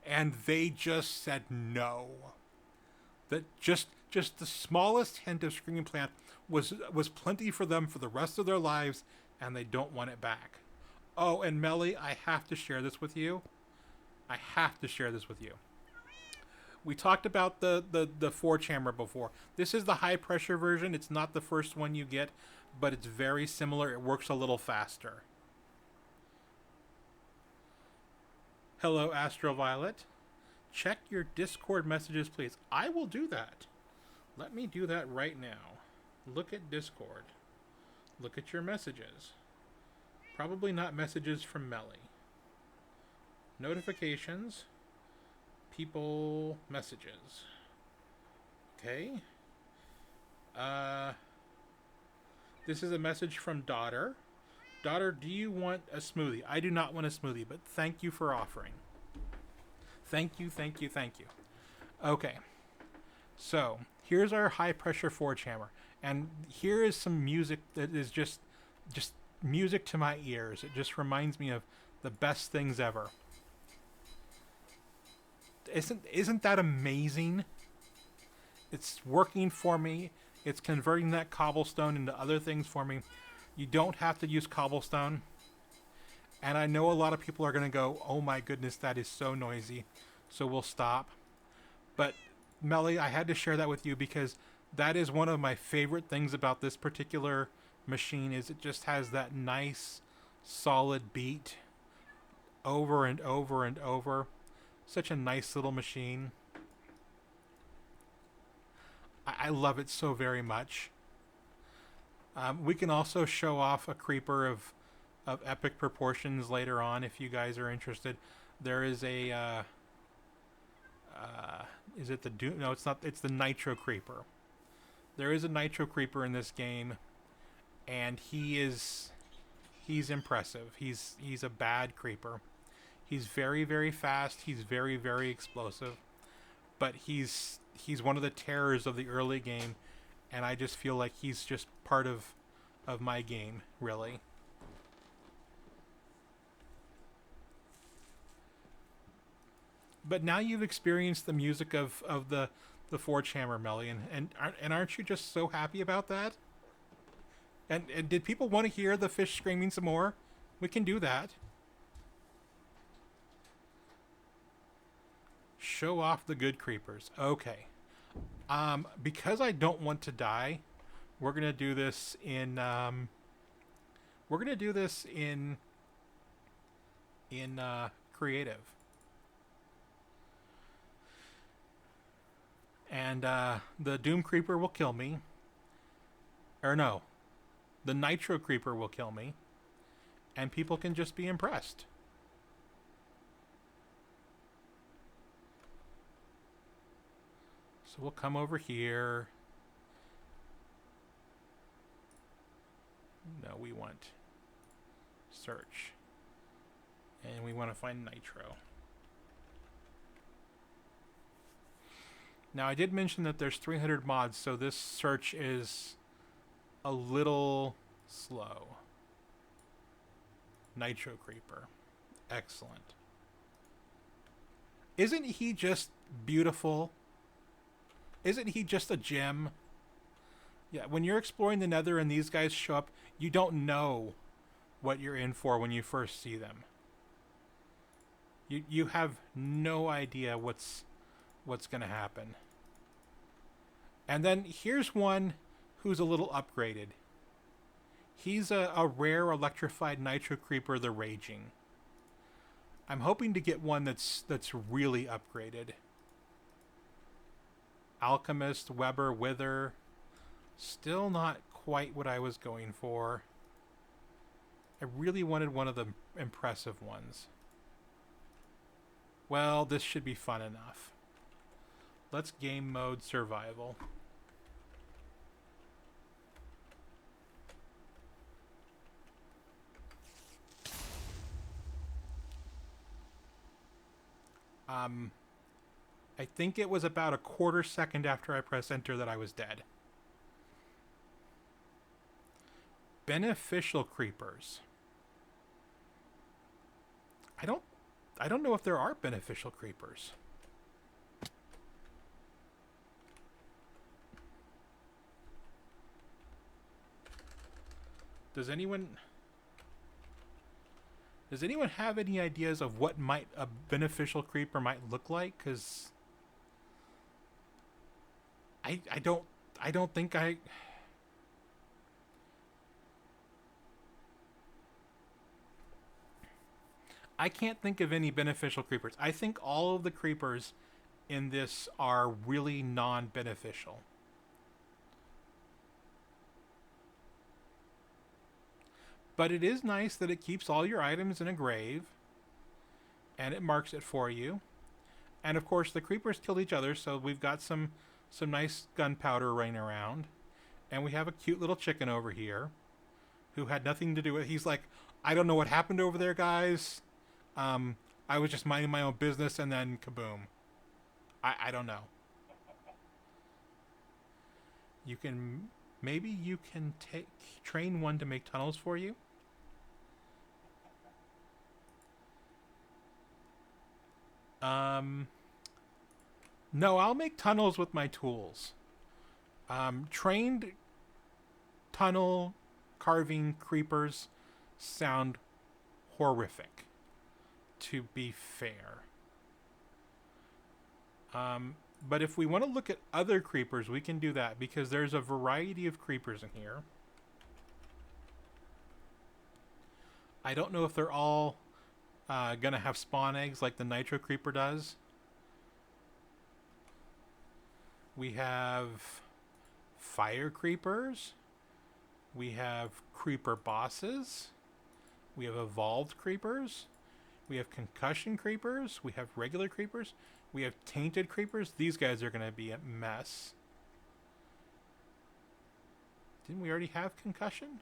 and they just said no. That just the smallest hint of screaming plant was plenty for them for the rest of their lives, and they don't want it back. Oh, and Melly, I have to share this with you. We talked about the forge hammer before. This is the high pressure version. It's not the first one you get, but it's very similar. It works a little faster. Hello, Astroviolet. Check your Discord messages, please. I will do that. Let me do that right now. Look at Discord. Look at your messages. Probably not messages from Melly. Notifications. People messages. Okay. This is a message from Daughter. Daughter, do you want a smoothie? I do not want a smoothie, but thank you for offering. Thank you. Okay. So, here's our high pressure forge hammer. And here is some music that is just music to my ears. It just reminds me of the best things ever. Isn't that amazing? It's working for me. It's converting that cobblestone into other things for me. You don't have to use cobblestone. And I know a lot of people are going to go, oh my goodness, that is so noisy. So we'll stop. But Melly, I had to share that with you because that is one of my favorite things about this particular machine is it just has that nice, solid beat over and over and over. Such a nice little machine. I love it so very much. We can also show off a creeper of epic proportions later on if you guys are interested. There is a is it the Doom? No, it's not. It's the Nitro Creeper. There is a Nitro Creeper in this game, and he's impressive. He's a bad creeper. He's very, very fast. He's very, very explosive. But he's one of the terrors of the early game, and I just feel like he's just part of my game, really. But now you've experienced the music of the Forge Hammer, Melly, and aren't you just so happy about that? And did people want to hear the fish screaming some more? We can do that. Show off the good creepers. Okay. Because I don't want to die, we're gonna do this in creative. And the Doom Creeper will kill me. Or no, the Nitro Creeper will kill me. And people can just be impressed. So we'll come over here. No, we want search. And we want to find Nitro. Now, I did mention that there's 300 mods, so this search is a little slow. Nitro Creeper. Excellent. Isn't he just beautiful? Isn't he just a gem? Yeah, when you're exploring the Nether and these guys show up, you don't know what you're in for when you first see them. You have no idea what's going to happen. And then here's one who's a little upgraded. He's a rare electrified nitro creeper, the Raging. I'm hoping to get one that's really upgraded. Alchemist, Weber, Wither. Still not quite what I was going for. I really wanted one of the impressive ones. Well, this should be fun enough. Let's game mode survival. I think it was about a quarter second after I pressed enter that I was dead. Beneficial creepers. I don't know if there are beneficial creepers. Does anyone have any ideas of what a beneficial creeper might look like? Because I don't think I can't think of any beneficial creepers. I think all of the creepers in this are really non-beneficial. But it is nice that it keeps all your items in a grave, and it marks it for you. And of course, the creepers kill each other, so we've got some nice gunpowder running around. And we have a cute little chicken over here who had nothing to do with it. He's like, I don't know what happened over there, guys. I was just minding my own business, and then kaboom. I don't know. Maybe you can train one to make tunnels for you. No, I'll make tunnels with my tools. Trained tunnel carving creepers sound horrific, to be fair. But if we want to look at other creepers, we can do that, because there's a variety of creepers in here. I don't know if they're all gonna have spawn eggs like the nitro creeper does. We have fire creepers. We have creeper bosses. We have evolved creepers. We have concussion creepers. We have regular creepers. We have tainted creepers. These guys are going to be a mess. Didn't we already have concussion?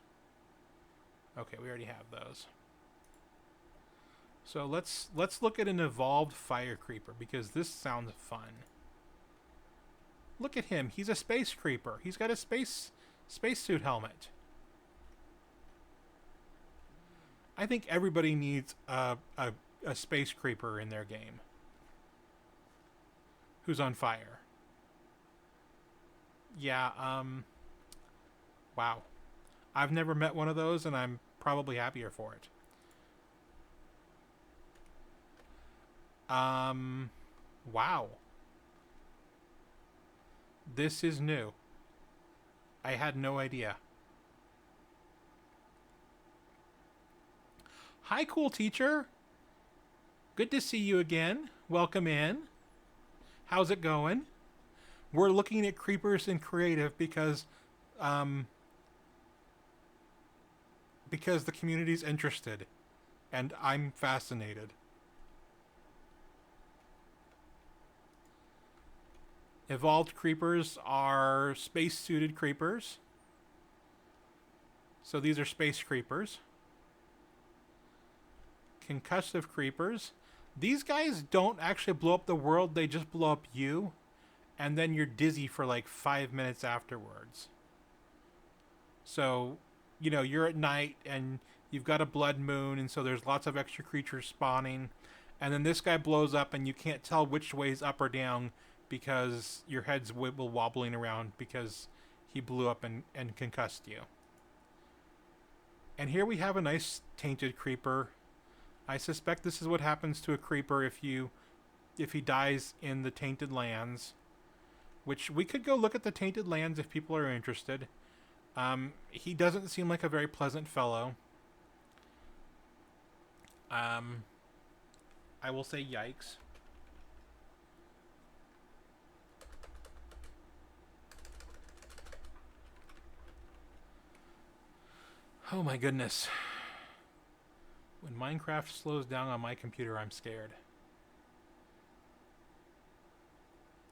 Okay, we already have those. So let's look at an evolved fire creeper, because this sounds fun. Look at him. He's a space creeper. He's got a spacesuit helmet. I think everybody needs a space creeper in their game who's on fire. Yeah, wow. I've never met one of those, and I'm probably happier for it. Wow. This is new. I had no idea. Hi, cool teacher. Good to see you again. Welcome in. How's it going? We're looking at creepers in creative because the community's interested, and I'm fascinated. Evolved creepers are space-suited creepers. So these are space creepers. Concussive creepers. These guys don't actually blow up the world, they just blow up you. And then you're dizzy for like 5 minutes afterwards. So, you know, you're at night and you've got a blood moon, and so there's lots of extra creatures spawning. And then this guy blows up and you can't tell which way is up or down, because your head's wobbling around because he blew up and concussed you. And here we have a nice tainted creeper. I suspect this is what happens to a creeper if he dies in the tainted lands. Which we could go look at the tainted lands if people are interested. He doesn't seem like a very pleasant fellow. I will say yikes. Oh my goodness. When Minecraft slows down on my computer, I'm scared.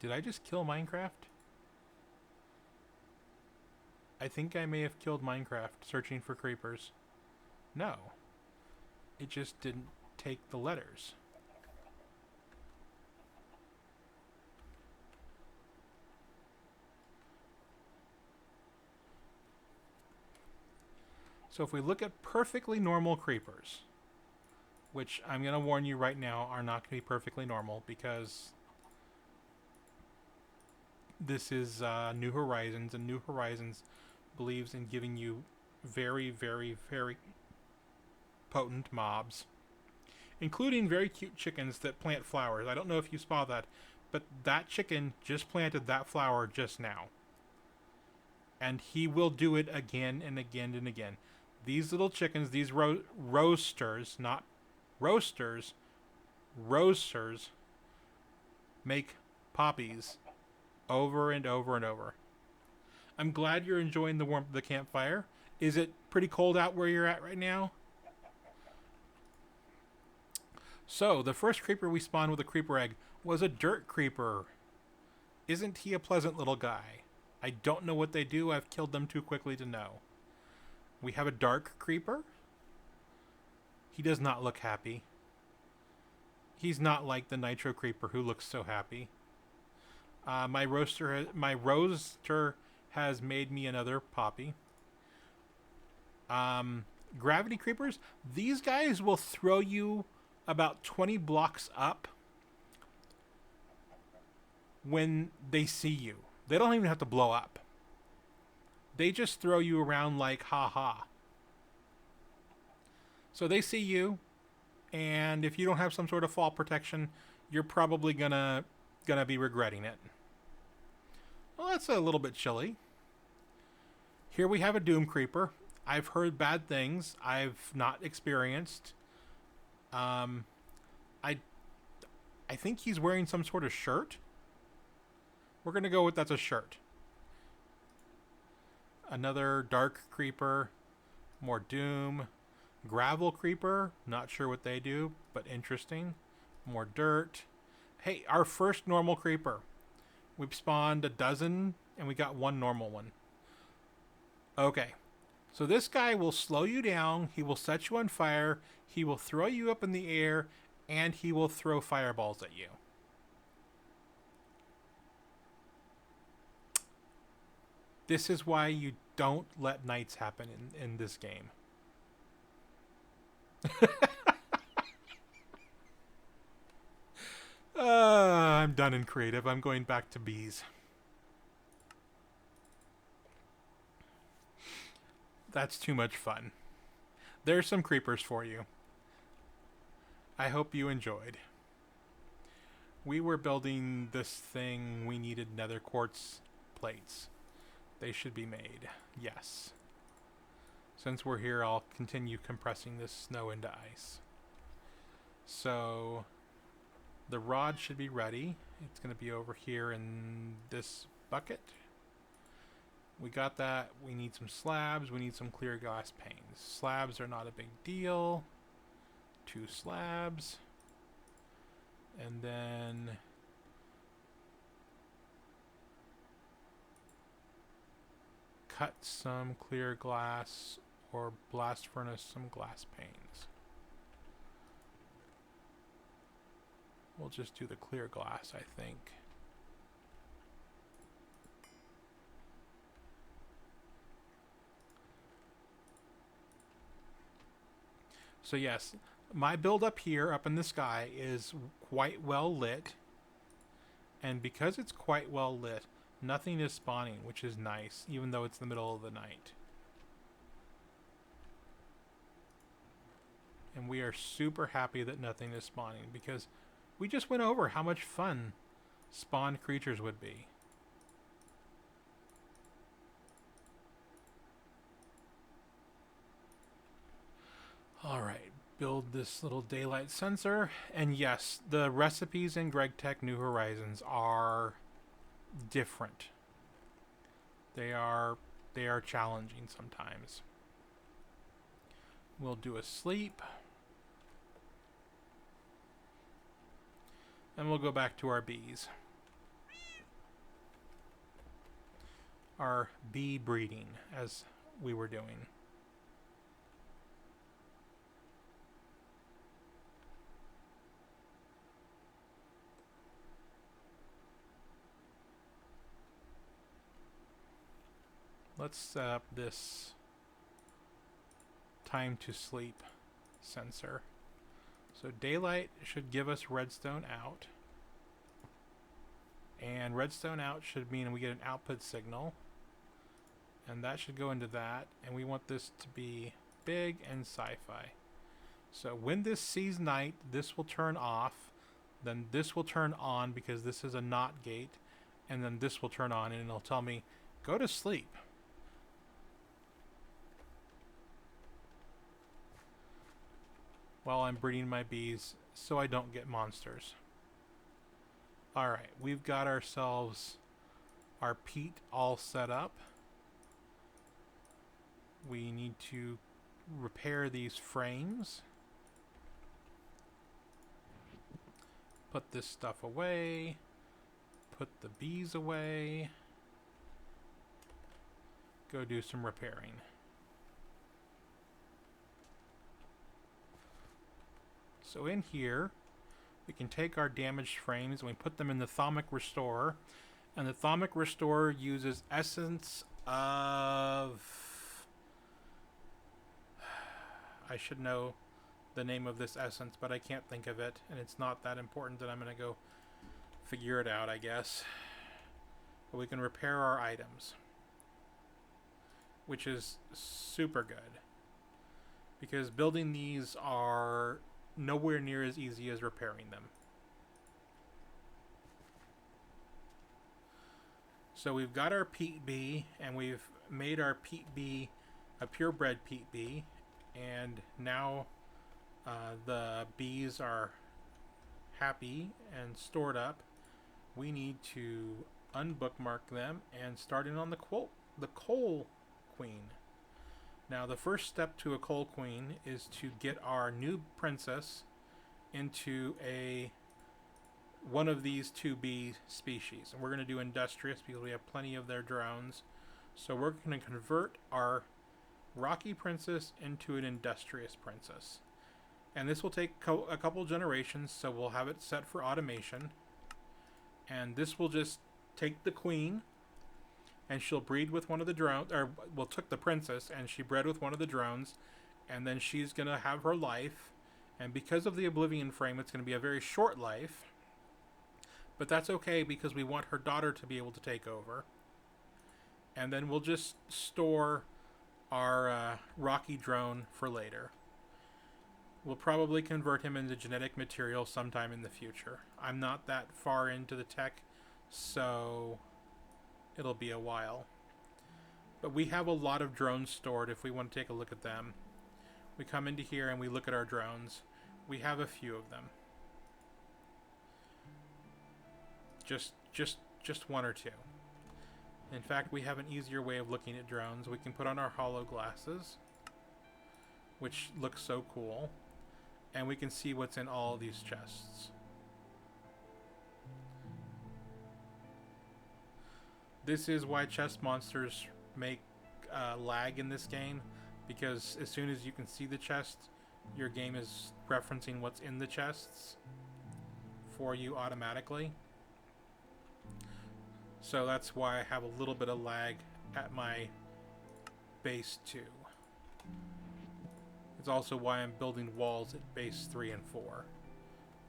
Did I just kill Minecraft? I think I may have killed Minecraft searching for creepers. No. It just didn't take the letters. So if we look at perfectly normal creepers, which I'm going to warn you right now are not going to be perfectly normal because this is New Horizons, and New Horizons believes in giving you very, very, very potent mobs, including very cute chickens that plant flowers. I don't know if you saw that, but that chicken just planted that flower just now. And he will do it again and again and again. These little chickens, these roasters, not roasters, roasters, make poppies over and over and over. I'm glad you're enjoying the warmth of the campfire. Is it pretty cold out where you're at right now? So, the first creeper we spawned with a creeper egg was a dirt creeper. Isn't he a pleasant little guy? I don't know what they do. I've killed them too quickly to know. We have a dark creeper. He does not look happy. He's not like the nitro creeper who looks so happy. My roaster has made me another poppy. Gravity creepers. These guys will throw you about 20 blocks up when they see you. They don't even have to blow up. They just throw you around like ha-ha. So they see you, and if you don't have some sort of fall protection, you're probably gonna be regretting it. Well, that's a little bit chilly. Here we have a Doom Creeper. I've heard bad things. I've not experienced. I think he's wearing some sort of shirt. We're gonna go with that's a shirt. Another Dark Creeper. More Doom. Gravel Creeper. Not sure what they do, but interesting. More dirt. Hey, our first normal creeper. We've spawned a dozen, and we got one normal one. Okay. So this guy will slow you down. He will set you on fire. He will throw you up in the air, and he will throw fireballs at you. This is why you don't let nights happen in this game. I'm done in creative. I'm going back to bees. That's too much fun. There's some creepers for you. I hope you enjoyed. We were building this thing. We needed nether quartz plates. They should be made. Yes. Since we're here, I'll continue compressing this snow into ice. So the rod should be ready. It's going to be over here in this bucket. We got that. We need some slabs. We need some clear glass panes. Slabs are not a big deal. 2 slabs. And then cut some clear glass or blast furnace some glass panes. We'll just do the clear glass, I think. So yes, my build up here, up in the sky, is quite well lit. And because it's quite well lit, Nothing is spawning, which is nice, even though it's the middle of the night. And we are super happy that nothing is spawning, because we just went over how much fun spawned creatures would be. Alright, build this little daylight sensor. And yes, the recipes in Gregtech New Horizons are different. They are challenging sometimes. We'll do a sleep. And we'll go back to our bees. Our bee breeding, as we were doing. Let's set up this time to sleep sensor. So daylight should give us redstone out. And redstone out should mean we get an output signal. And that should go into that. And we want this to be big and sci-fi. So when this sees night, this will turn off. Then this will turn on because this is a NOT gate. And then this will turn on and it'll tell me, go to sleep. While I'm breeding my bees so I don't get monsters. Alright, we've got ourselves our peat all set up. We need to repair these frames. Put this stuff away. Put the bees away. Go do some repairing. So in here, we can take our damaged frames and we put them in the Thaumic Restorer. And the Thaumic Restorer uses essence of... I should know the name of this essence, but I can't think of it. And it's not that important that I'm going to go figure it out, I guess. But we can repair our items, which is super good. Because building these are nowhere near as easy as repairing them. So we've got our peat bee, and we've made our peat bee a purebred peat bee, and now the bees are happy and stored up. We need to unbookmark them and start in on the coal queen. Now the first step to a coal queen is to get our new princess into one of these two bee species. And we're going to do industrious because we have plenty of their drones. So we're going to convert our rocky princess into an industrious princess. And this will take a couple generations, so we'll have it set for automation. And this will just take the queen, and she'll breed with one of the drones, or we'll took the princess, and she bred with one of the drones, and then she's going to have her life. And because of the Oblivion frame, it's going to be a very short life. But that's okay, because we want her daughter to be able to take over. And then we'll just store our rocky drone for later. We'll probably convert him into genetic material sometime in the future. I'm not that far into the tech, so it'll be a while. But we have a lot of drones stored if we want to take a look at them. We come into here and we look at our drones. We have a few of them. Just one or two. In fact, we have an easier way of looking at drones. We can put on our hollow glasses, which looks so cool. And we can see what's in all these chests. This is why chest monsters make lag in this game, because as soon as you can see the chest, your game is referencing what's in the chests for you automatically. So that's why I have a little bit of lag at my base 2. It's also why I'm building walls at base 3 and 4,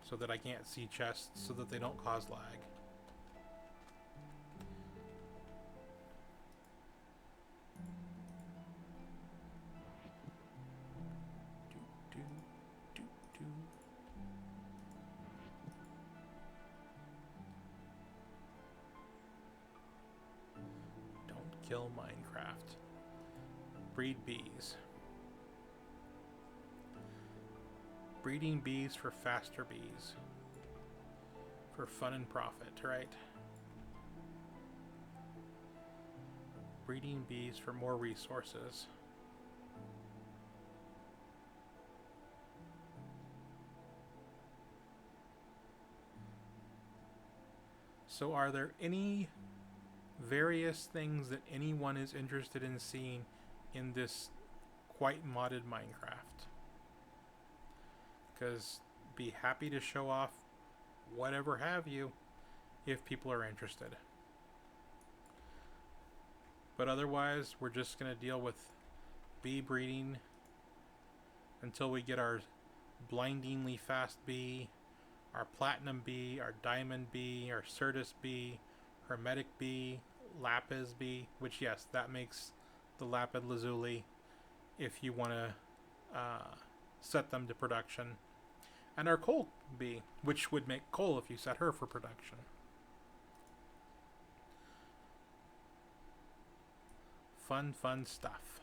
so that I can't see chests, so that they don't cause lag. kill Minecraft. Breed bees. Breeding bees for faster bees. For fun and profit, right? Breeding bees for more resources. So are there any various things that anyone is interested in seeing in this quite modded Minecraft? Because be happy to show off whatever have you if people are interested. But otherwise, we're just going to deal with bee breeding until we get our blindingly fast bee, our platinum bee, our diamond bee, our certus bee, hermetic bee, lapis bee, which yes, that makes the lapid lazuli if you want to set them to production, and our coal bee, which would make coal if you set her for production. Fun stuff.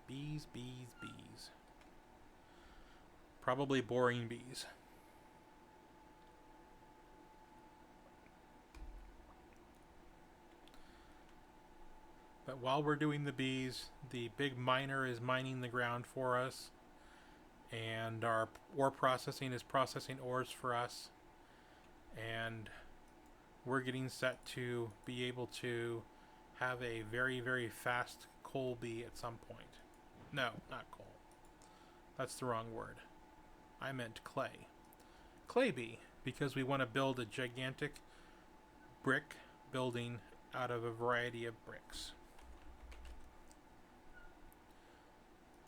Bees. Probably boring bees. But while we're doing the bees, the big miner is mining the ground for us, and our ore processing is processing ores for us, and we're getting set to be able to have a very fast coal bee at some point. No, not coal. That's the wrong word. I meant clay. Clay bee, because we want to build a gigantic brick building out of a variety of bricks.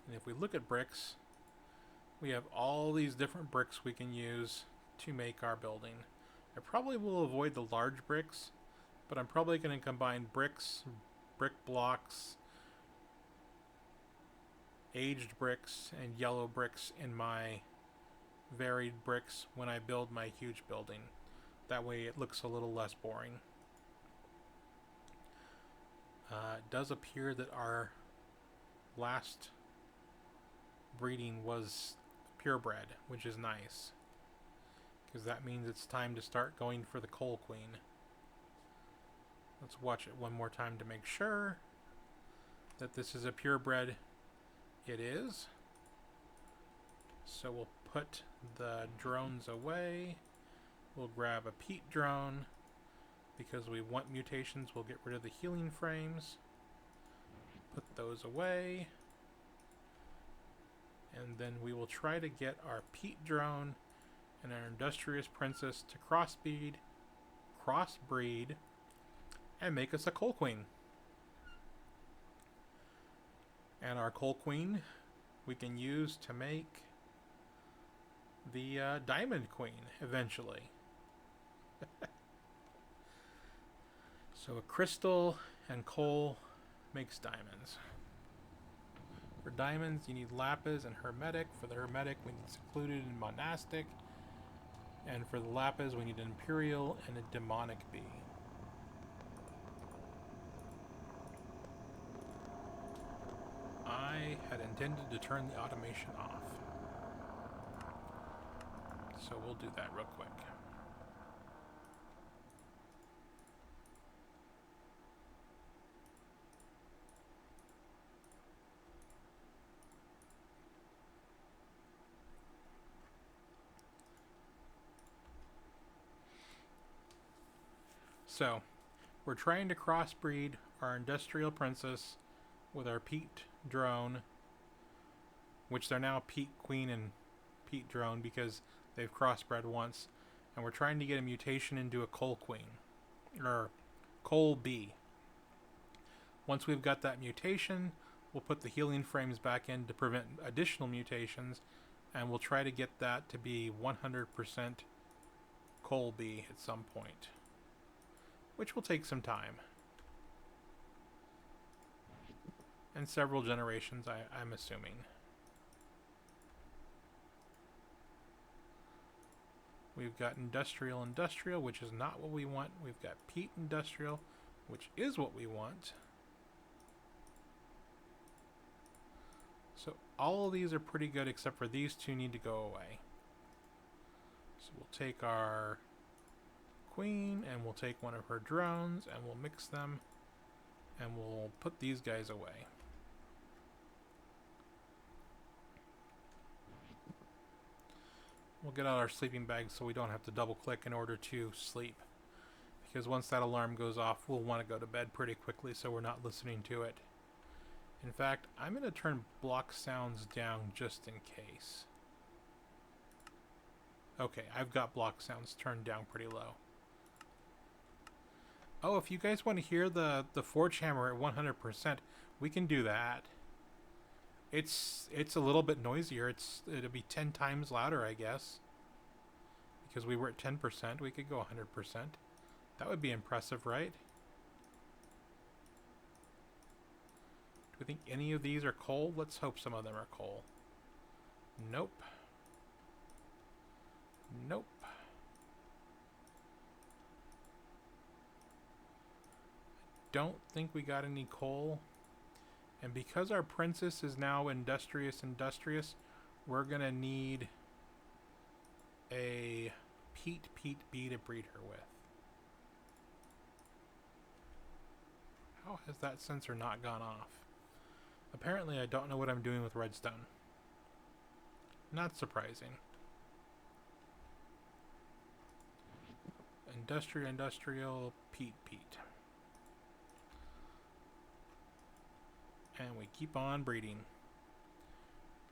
And if we look at bricks, we have all these different bricks we can use to make our building. I probably will avoid the large bricks, but I'm probably going to combine bricks, brick blocks, aged bricks, and yellow bricks in my varied bricks when I build my huge building. That way it looks a little less boring. It does appear that our last breeding was purebred, which is nice, because that means it's time to start going for the coal queen. Let's watch it one more time to make sure that this is a purebred. It is. So we'll put the drones away. We'll grab a peat drone. Because we want mutations, we'll get rid of the healing frames. Put those away. And then we will try to get our peat drone and our industrious princess to crossbreed, and make us a coal queen. And our coal queen we can use to make the diamond queen eventually. So a crystal and coal makes diamonds. For diamonds, you need lapis and hermetic. For the hermetic, we need secluded and monastic. And for the lapis, we need an imperial and a demonic bee. I had intended to turn the automation off. So we'll do that real quick. So, we're trying to crossbreed our industrial princess with our peat drone, which they're now peat queen and peat drone because they've crossbred once, and we're trying to get a mutation into a coal queen, or coal bee. Once we've got that mutation, we'll put the healing frames back in to prevent additional mutations, and we'll try to get that to be 100% coal bee at some point, which will take some time. And several generations, I'm assuming. We've got industrial, which is not what we want. We've got peat industrial, which is what we want. So all of these are pretty good except for these two need to go away. So we'll take our queen and we'll take one of her drones and we'll mix them and we'll put these guys away. We'll get out our sleeping bags so we don't have to double click in order to sleep. Because once that alarm goes off, we'll want to go to bed pretty quickly so we're not listening to it. In fact, I'm going to turn block sounds down just in case. Okay, I've got block sounds turned down pretty low. Oh, if you guys want to hear the forge hammer at 100%, we can do that. It's a little bit noisier. It'll be 10 times louder, I guess. Because we were at 10%, we could go 100%. That would be impressive, right? Do we think any of these are coal? Let's hope some of them are coal. Nope. Nope. Don't think we got any coal. And because our princess is now industrious, we're gonna need a peat bee to breed her with. How has that sensor not gone off? Apparently I don't know what I'm doing with redstone. Not surprising. Industrial, peat. And we keep on breeding.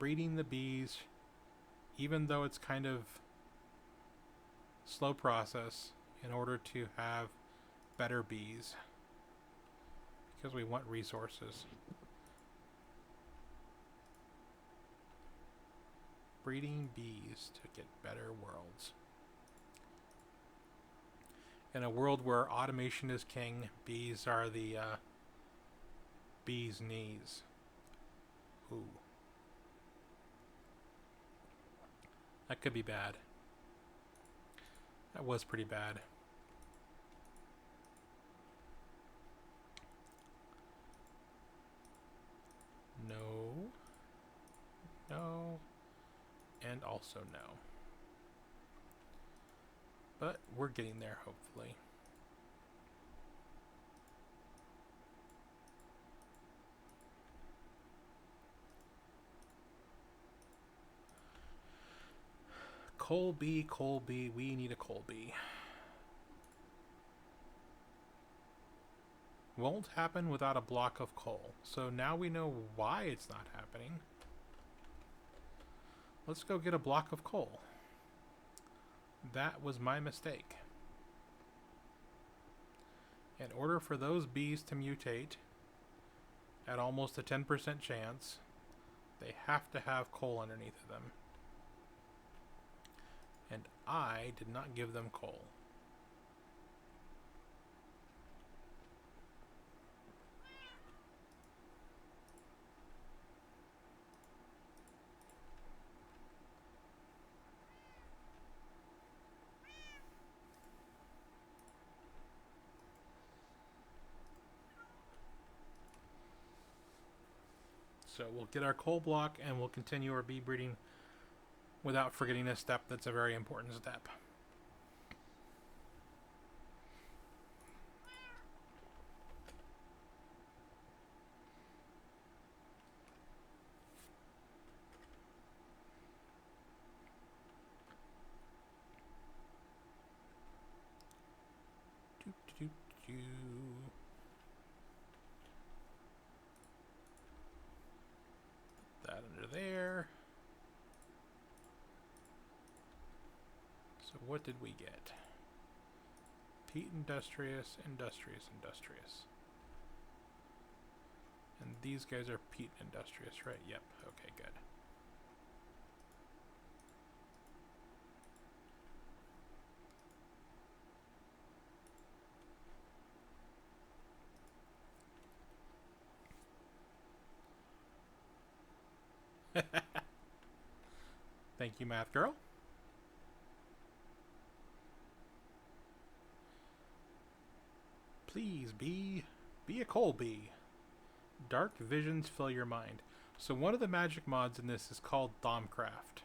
Breeding the bees, even though it's kind of slow process in order to have better bees. Because we want resources. Breeding bees to get better worlds. In a world where automation is king, bees are the bee's knees. Ooh. That could be bad. That was pretty bad. No. No. And also no. But we're getting there, hopefully. Coal bee, we need a coal bee. Won't happen without a block of coal. So now we know why it's not happening. Let's go get a block of coal. That was my mistake. In order for those bees to mutate at almost a 10% chance, they have to have coal underneath of them. And I did not give them coal. So we'll get our coal block and we'll continue our bee breeding without forgetting a step that's a very important step. Put that under there. So what did we get? Peat industrious. And these guys are peat industrious, right? Yep. Okay, good. Thank you, math girl. Please be a coal bee. Dark visions fill your mind. So one of the magic mods in this is called Thaumcraft.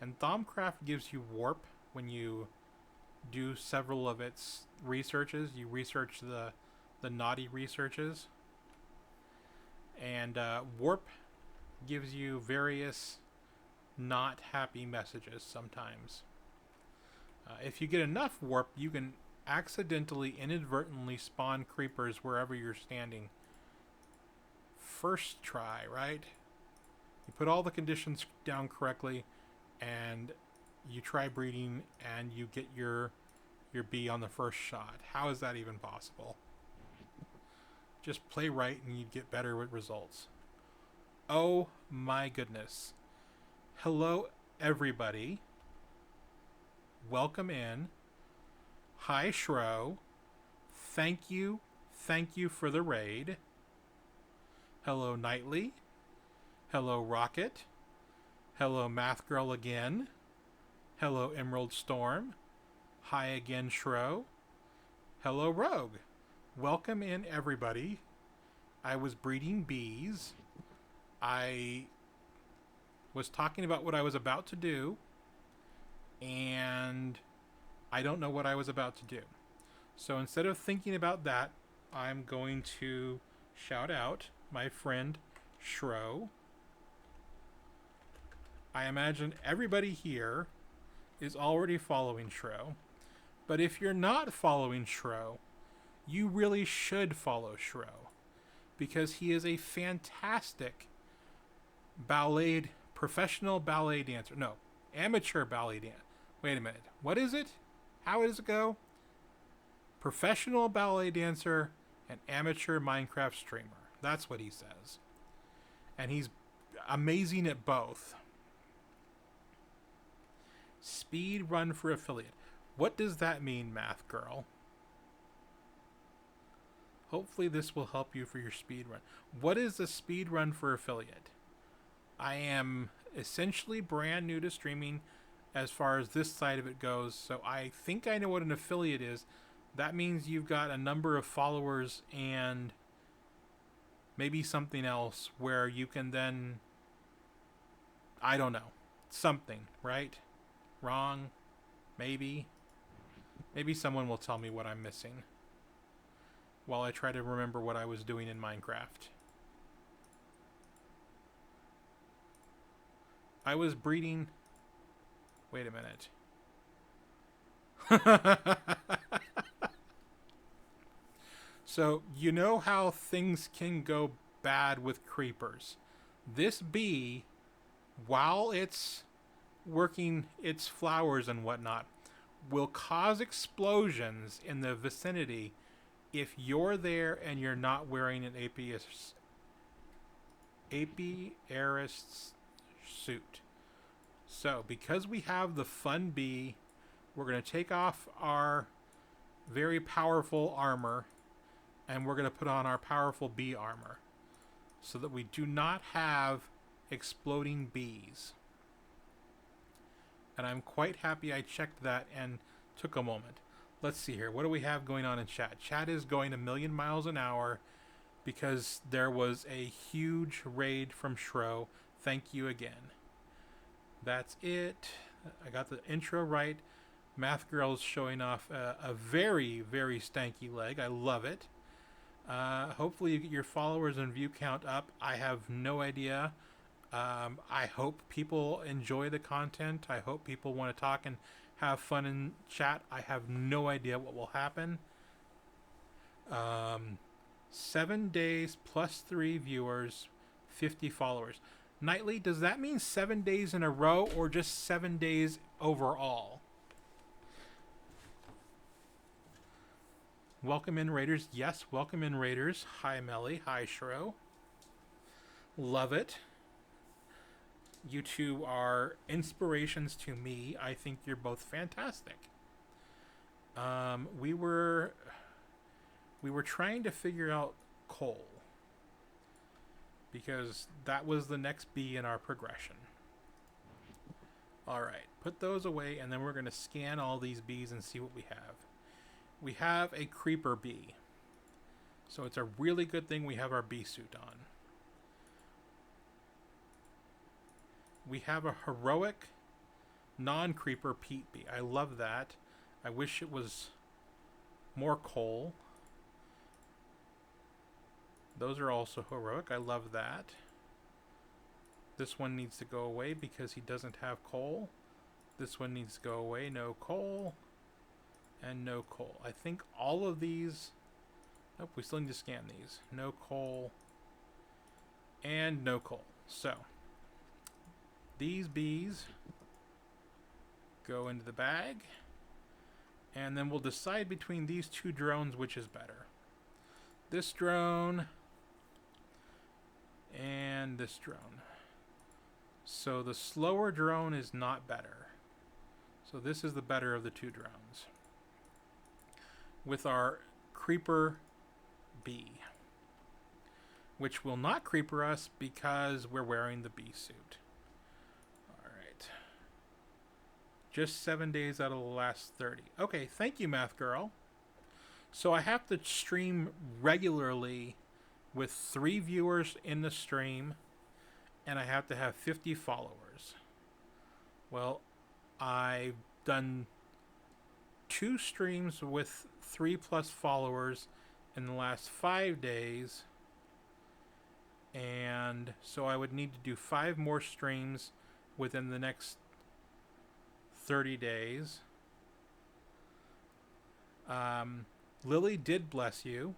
And Thaumcraft gives you warp when you do several of its researches. You research the naughty researches. And warp gives you various not happy messages sometimes. If you get enough warp, you can accidentally, inadvertently spawn creepers wherever you're standing. First try, right? You put all the conditions down correctly, and you try breeding, and you get your bee on the first shot. How is that even possible? Just play right, and you'd get better with results. Oh my goodness. Hello, everybody. Welcome in. Hi, Shro. Thank you for the raid. Hello, Nightly. Hello, Rocket. Hello, Math Girl again. Hello, Emerald Storm. Hi again, Shro. Hello, Rogue. Welcome in, everybody. I was breeding bees. I was talking about what I was about to do, and I don't know what I was about to do. So instead of thinking about that, I'm going to shout out my friend Shro. I imagine everybody here is already following Shro. But if you're not following Shro, you really should follow Shro, because he is a fantastic professional ballet dancer. No, amateur ballet dancer. Wait a minute. What is it? How does it go? Professional ballet dancer and amateur Minecraft streamer. That's what he says. And he's amazing at both. Speed run for affiliate. What does that mean, Math Girl? Hopefully this will help you for your speed run. What is the speed run for affiliate? I am essentially brand new to streaming as far as this side of it goes, so I think I know what an affiliate is. That means you've got a number of followers and maybe something else where you can then, I don't know, something, right? Wrong? Maybe? Maybe someone will tell me what I'm missing while I try to remember what I was doing in Minecraft. I was breeding... Wait a minute. So, you know how things can go bad with creepers. This bee, while it's working its flowers and whatnot, will cause explosions in the vicinity if you're there and you're not wearing an apiarist's suit. So, because we have the fun bee, we're going to take off our very powerful armor, and we're going to put on our powerful bee armor, so that we do not have exploding bees. And I'm quite happy I checked that and took a moment. Let's see here. What do we have going on in chat? Chat is going 1,000,000 miles an hour because there was a huge raid from Shro. Thank you again. That's it. I got the intro right. Math Girl's showing off a very, very stanky leg. I love it. Hopefully you get your followers and view count up. I have no idea. I hope people enjoy the content. I hope people want to talk and have fun in chat. I have no idea what will happen. 7 days plus 3 viewers, 50 followers. Nightly, does that mean 7 days in a row or just 7 days overall? Welcome in, Raiders. Yes, welcome in, Raiders. Hi, Melly. Hi, Shro. Love it. You two are inspirations to me. I think you're both fantastic. We were trying to figure out coal, because that was the next bee in our progression. Alright, put those away, and then we're going to scan all these bees and see what we have. We have a creeper bee. So it's a really good thing we have our bee suit on. We have a heroic non-creeper peat bee. I love that. I wish it was more coal. Those are also heroic. I love that. This one needs to go away because he doesn't have coal. This one needs to go away. No coal. And no coal. I think all of these... Nope, we still need to scan these. No coal. And no coal. So, these bees go into the bag. And then we'll decide between these two drones which is better. This drone and this drone. So the slower drone is not better. So this is the better of the two drones. With our creeper bee, which will not creeper us because we're wearing the bee suit. Alright. Just 7 days out of the last 30. Okay, thank you, Math Girl. So I have to stream regularly with 3 viewers in the stream, and I have to have 50 followers. Well, I've done 2 streams with 3+ followers in the last 5 days, and so I would need to do 5 more streams within the next 30 days. Lily did bless you.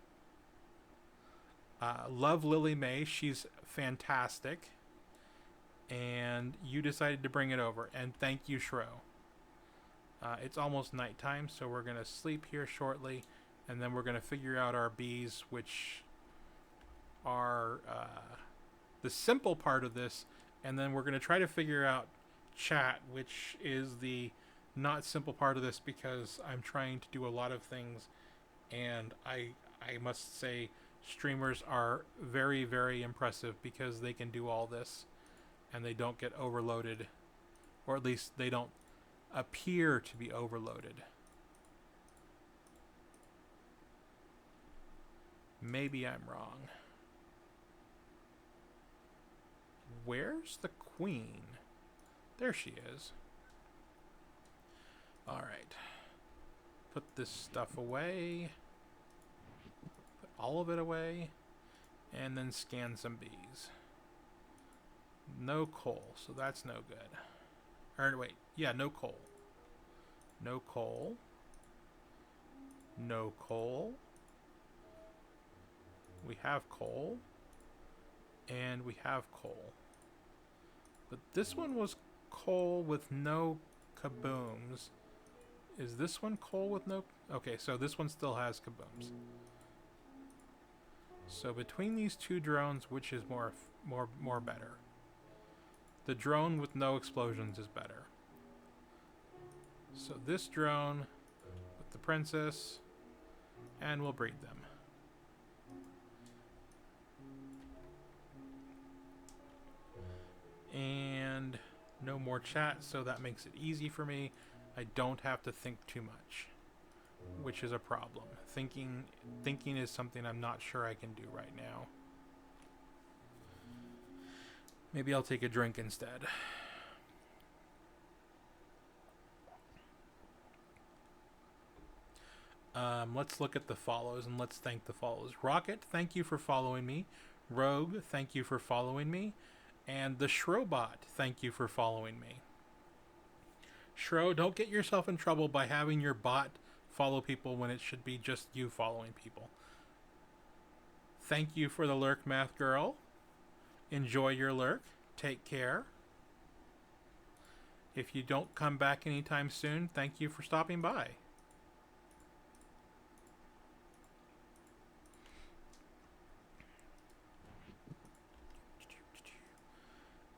Love Lily May. She's fantastic. And you decided to bring it over. And thank you, Shro. It's almost nighttime, so we're going to sleep here shortly. And then we're going to figure out our bees, which are the simple part of this. And then we're going to try to figure out chat, which is the not simple part of this, because I'm trying to do a lot of things. And I must say, streamers are very, very impressive because they can do all this and they don't get overloaded, or at least they don't appear to be overloaded. Maybe I'm wrong. Where's the queen? There she is. Alright. Put this stuff away. Put all of it away. And then scan some bees. No coal, so that's no good. Or wait, yeah, no coal. No coal. No coal. We have coal. And we have coal. But this one was coal with no kabooms. Is this one coal with no... Okay, so this one still has kabooms. So between these two drones, which is more better? The drone with no explosions is better. So this drone with the princess, and we'll breed them. And no more chat, so that makes it easy for me. I don't have to think too much, which is a problem. Thinking is something I'm not sure I can do right now. Maybe I'll take a drink instead. Let's look at the follows and let's thank the follows. Rocket, thank you for following me. Rogue, thank you for following me. And the Shrobot, thank you for following me. Shro, don't get yourself in trouble by having your bot follow people when it should be just you following people. Thank you for the lurk, Math Girl. Enjoy your lurk. Take care. If you don't come back anytime soon, thank you for stopping by.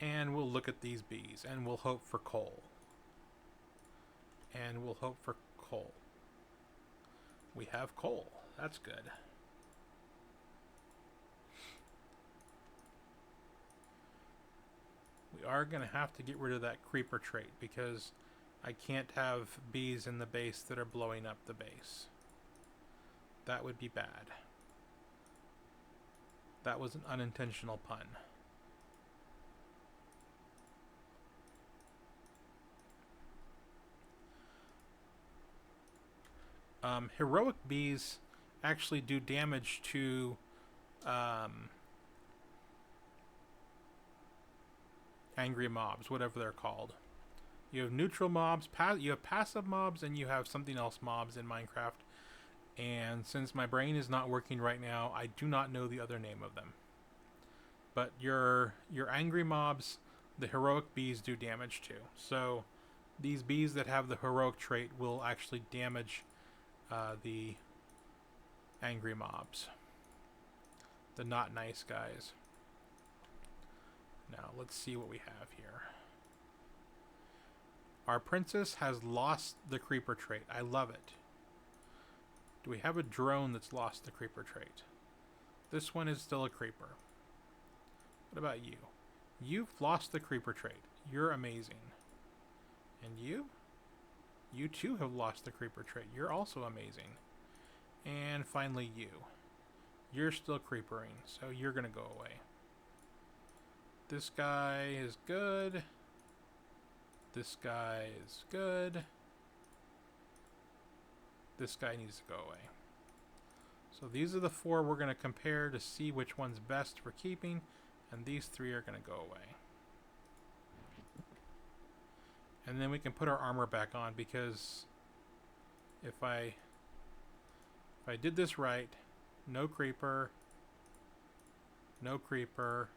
And we'll look at these bees, and we'll hope for coal. And we'll hope for coal. We have coal. That's good. We are going to have to get rid of that creeper trait because I can't have bees in the base that are blowing up the base. That would be bad. That was an unintentional pun. Heroic bees actually do damage to angry mobs, whatever they're called. You have neutral mobs, you have passive mobs, and you have something else mobs in Minecraft. And since my brain is not working right now, I do not know the other name of them. But your angry mobs, the heroic bees do damage to. So these bees that have the heroic trait will actually damage the angry mobs. The not nice guys. Now let's see what we have here. Our princess has lost the creeper trait. I love it. Do we have a drone that's lost the creeper trait? This one is still a creeper. What about you? You've lost the creeper trait. You're amazing. And you? You too have lost the creeper trait. You're also amazing. And finally you. You're still creepering, so you're gonna go away. This guy is good. This guy is good. This guy needs to go away. So these are the 4 we're going to compare to see which one's best for keeping, and these 3 are going to go away. And then we can put our armor back on, because if I did this right, no creeper, no creeper,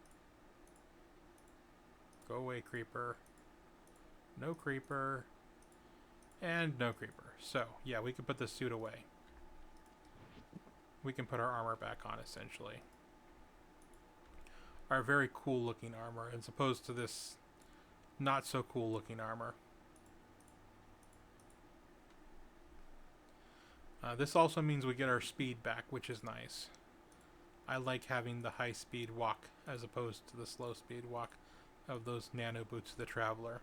go away creeper, no creeper, and no creeper. So, yeah, we can put the suit away. We can put our armor back on, essentially. Our very cool looking armor, as opposed to this not so cool looking armor. This also means we get our speed back, which is nice. I like having the high speed walk as opposed to the slow speed walk of those nano boots of the Traveler.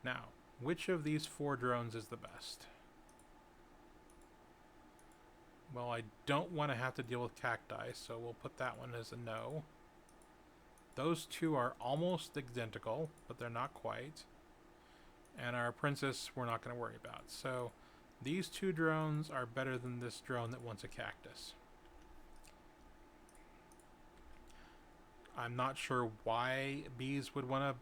Now, which of these 4 drones is the best? Well, I don't want to have to deal with cacti, so we'll put that one as a no. Those 2 are almost identical, but they're not quite. And our princess we're not going to worry about. So these 2 drones are better than this drone that wants a cactus. I'm not sure why bees would want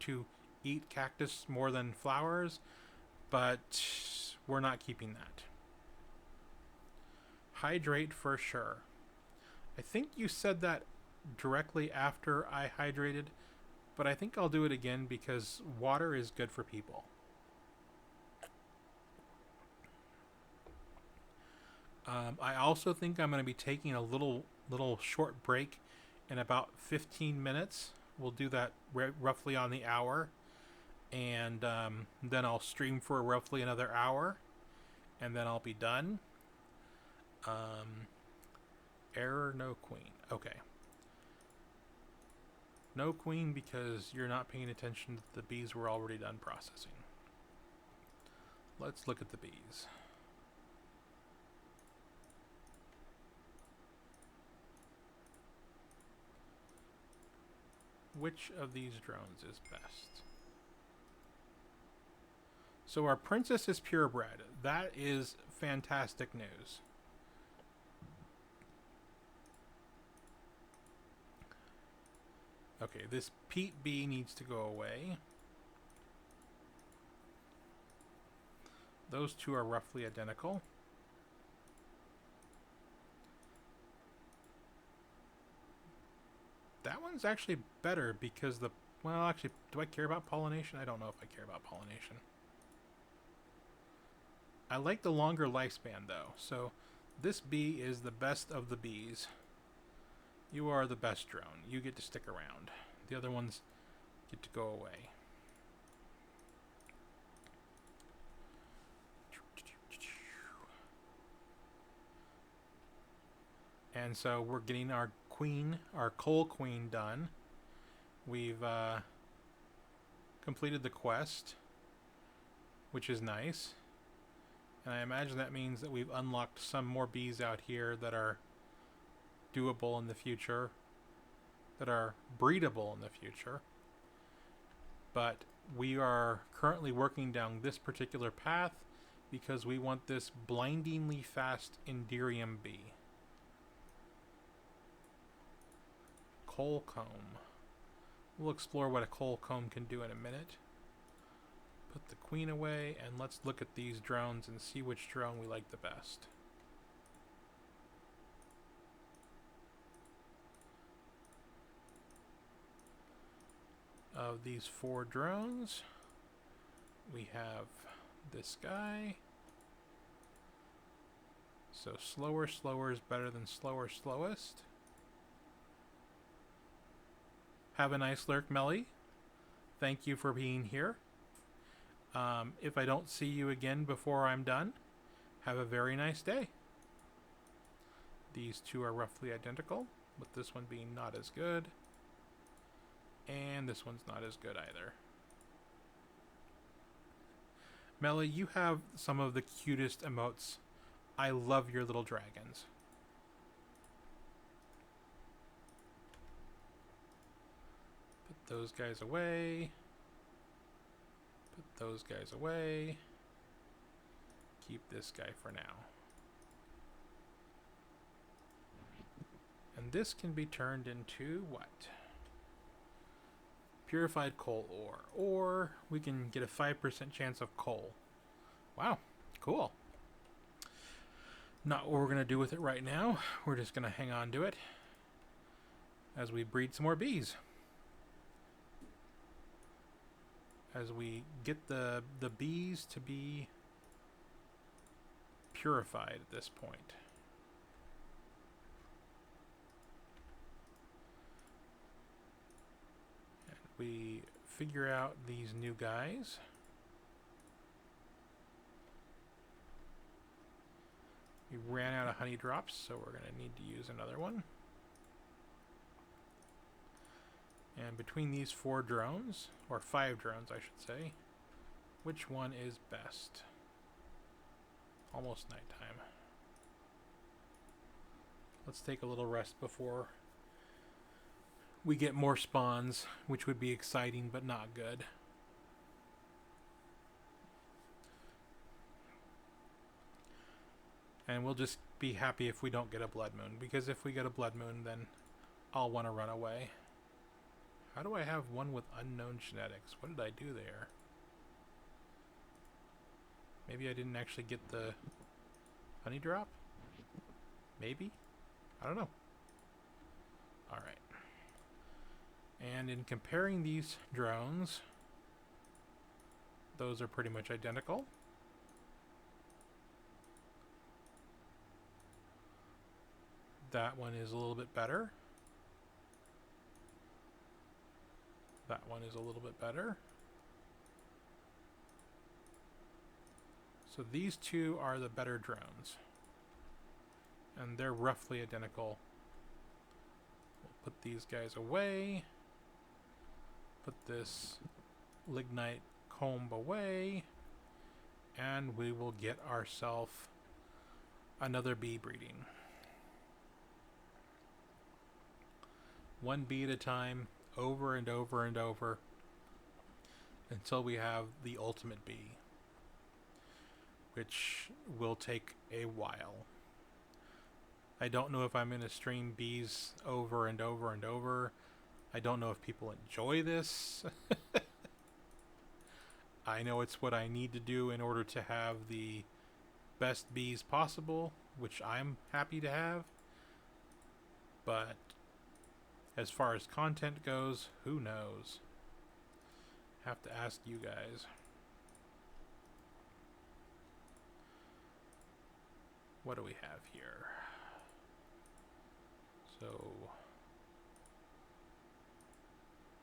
to eat cactus more than flowers, but we're not keeping that. Hydrate for sure. I think you said that directly after I hydrated, but I think I'll do it again because water is good for people. I also think I'm going to be taking a little short break in about 15 minutes. We'll do that roughly on the hour. And then I'll stream for roughly another hour. And then I'll be done. Error, no queen. Okay. No queen because you're not paying attention. The bees were already done processing. Let's look at the bees. Which of these drones is best? So our princess is purebred. That is fantastic news. Okay, this Pete bee needs to go away. Those 2 are roughly identical. That one's actually better because well, actually, do I care about pollination? I don't know if I care about pollination. I like the longer lifespan, though. So this bee is the best of the bees. You are the best drone. You get to stick around. The other ones get to go away. And so we're getting our queen, our coal queen done. We've completed the quest, which is nice. And I imagine that means that we've unlocked some more bees out here that are doable in the future, that are breedable in the future. But we are currently working down this particular path because we want this blindingly fast Enderium bee. Coal comb. We'll explore what a coal comb can do in a minute. Put the queen away, and let's look at these drones and see which drone we like the best. Of these 4 drones, we have this guy. So slower is better than slowest. Have a nice lurk, Melly. Thank you for being here. If I don't see you again before I'm done, have a very nice day. These 2 are roughly identical, with this one being not as good. And this one's not as good either. Melly, you have some of the cutest emotes. I love your little dragons. Put those guys away. Put those guys away. Keep this guy for now. And this can be turned into what? Purified coal ore. Or we can get a 5% chance of coal. Wow, cool. Not what we're going to do with it right now. We're just going to hang on to it as we breed some more bees. As we get the bees to be purified at this point. And we figure out these new guys. We ran out of honey drops, so we're going to need to use another one. And between these 4 drones, or 5 drones I should say, which one is best? Almost nighttime. Let's take a little rest before we get more spawns, which would be exciting but not good. And we'll just be happy if we don't get a blood moon, because if we get a blood moon, then I'll want to run away. How do I have one with unknown genetics? What did I do there? Maybe I didn't actually get the honey drop? Maybe? I don't know. Alright. And in comparing these drones, those are pretty much identical. That one is a little bit better. That one is a little bit better. So these 2 are the better drones. And they're roughly identical. We'll put these guys away. Put this lignite comb away. And we will get ourselves another bee breeding. 1 bee at a time, over and over and over, until we have the ultimate bee, which will take a while. I don't know if I'm going to stream bees over and over and over. I don't know if people enjoy this. I know it's what I need to do in order to have the best bees possible, which I'm happy to have. But as far as content goes, who knows? Have to ask you guys. What do we have here? So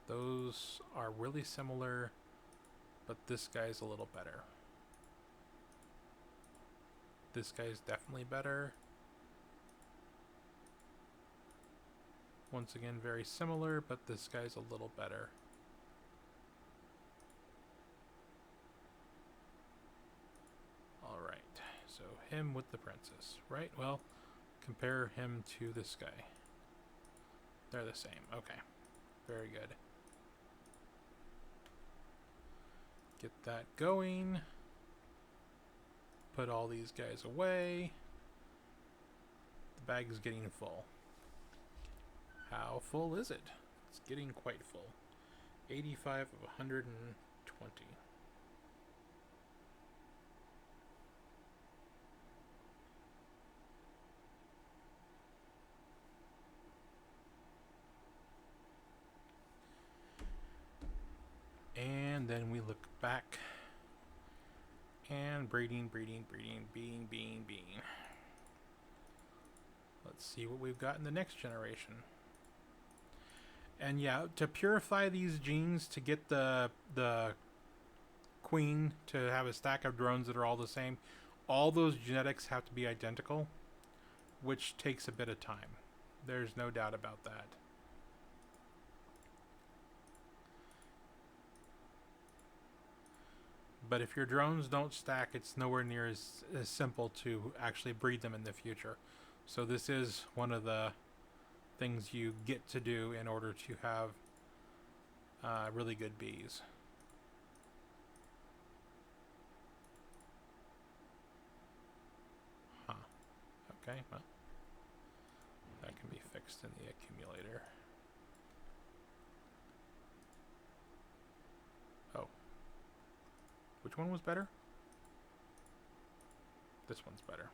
those are really similar, but this guy's a little better. This guy's definitely better. Once again, very similar, but this guy's a little better. Alright, so him with the princess, right? Well, compare him to this guy. They're the same. Okay. Very good. Get that going. Put all these guys away. The bag is getting full. How full is it? It's getting quite full. 85 of 120. And then we look back. And breeding, being. Let's see what we've got in the next generation. And yeah, to purify these genes to get the queen to have a stack of drones that are all the same, all those genetics have to be identical, which takes a bit of time. There's no doubt about that. But if your drones don't stack, it's nowhere near as simple to actually breed them in the future. So this is one of the things you get to do in order to have really good bees. Huh. Okay, well, that can be fixed in the accumulator. Oh. Which one was better? This one's better.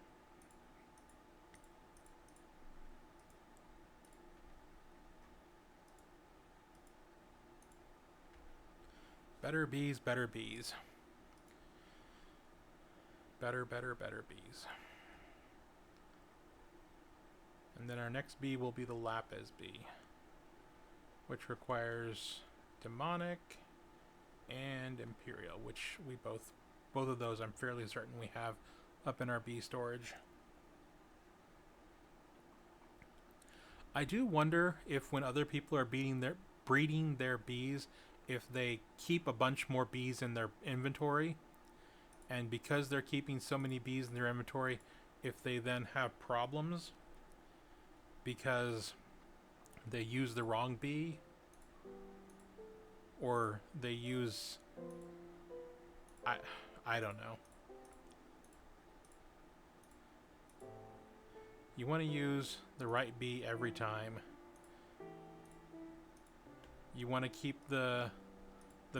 Better bees, better bees. Better bees. And then our next bee will be the lapis bee, which requires demonic and imperial, which we both of those I'm fairly certain we have up in our bee storage. I do wonder if when other people are breeding their bees, if they keep a bunch more bees in their inventory, and because they're keeping so many bees in their inventory, if they then have problems because they use the wrong bee, or they use I don't know. You want to use the right bee every time. You want to keep the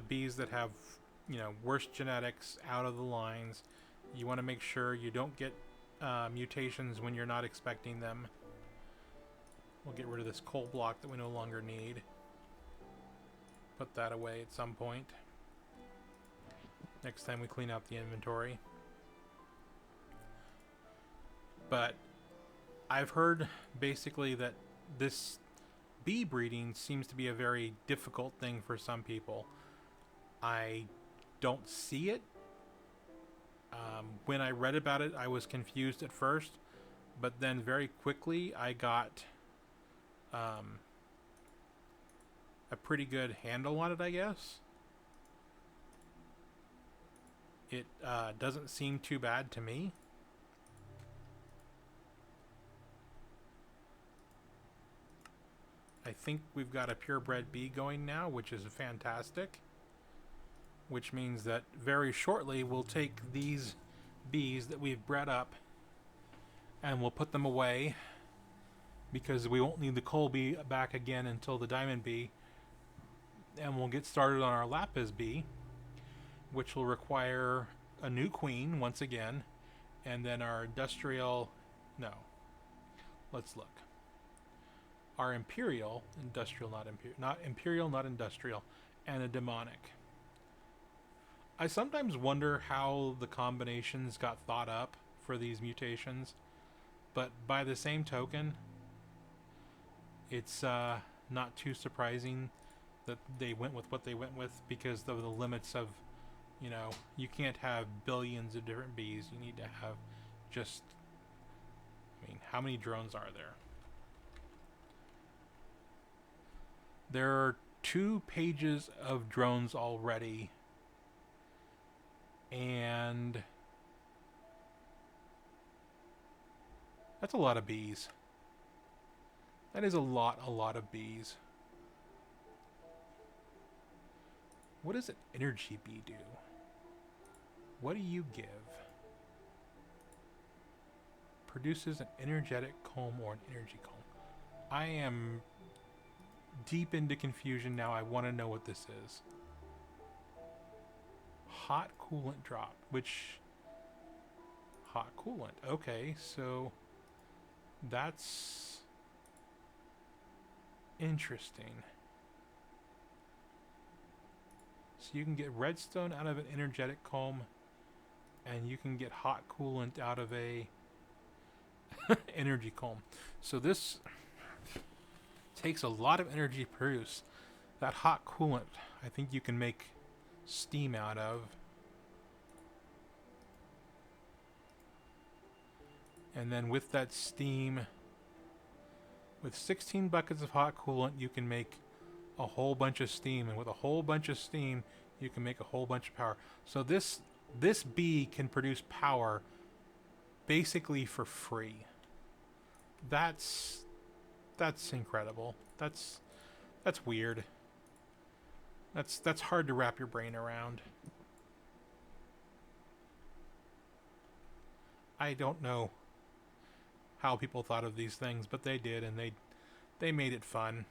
bees that have, worse genetics out of the lines. You want to make sure you don't get mutations when you're not expecting them. We'll get rid of this coal block that we no longer need. Put that away at some point. Next time we clean out the inventory. But I've heard basically that this bee breeding seems to be a very difficult thing for some people. I don't see it. When I read about it, I was confused at first, but then very quickly I got a pretty good handle on it, I guess. It doesn't seem too bad to me. I think we've got a purebred bee going now, which is fantastic. Which means that very shortly we'll take these bees that we've bred up and we'll put them away, because we won't need the coal bee back again until the diamond bee. And we'll get started on our lapis bee, which will require a new queen once again, and then our industrial, no, let's look. Our imperial, industrial, not imperial, not industrial, and a demonic. I sometimes wonder how the combinations got thought up for these mutations, but by the same token, it's not too surprising that they went with what they went with, because of the limits of, you can't have billions of different bees. You need to have just, how many drones are there? There are 2 pages of drones already, and that's a lot of bees. That is a lot of bees. What does an energy bee do? What do you give? Produces an energetic comb or an energy comb. I am deep into confusion now. I want to know what this is. Hot coolant drop, which... Hot coolant. Okay, so... That's... interesting. So you can get redstone out of an energetic comb, and you can get hot coolant out of a energy comb. So this takes a lot of energy to produce. That hot coolant, I think you can make steam out of. And then with that steam, with 16 buckets of hot coolant, you can make a whole bunch of steam. And with a whole bunch of steam, you can make a whole bunch of power. So this bee can produce power basically for free. That's incredible. That's weird. That's hard to wrap your brain around. I don't know how people thought of these things, but they did, and they made it fun.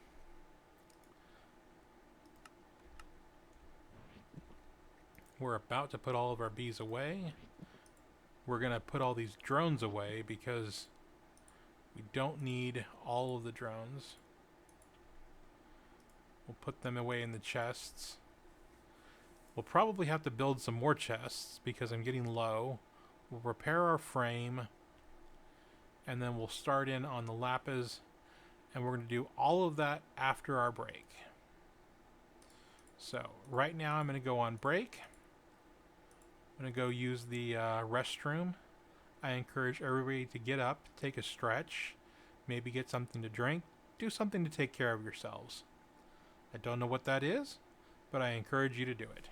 We're about to put all of our bees away. We're gonna put all these drones away because we don't need all of the drones. We'll put them away in the chests. We'll probably have to build some more chests because I'm getting low. We'll repair our frame. And then we'll start in on the lapis. And we're going to do all of that after our break. So, right now I'm going to go on break. I'm going to go use the restroom. I encourage everybody to get up, take a stretch, maybe get something to drink, do something to take care of yourselves. I don't know what that is, but I encourage you to do it.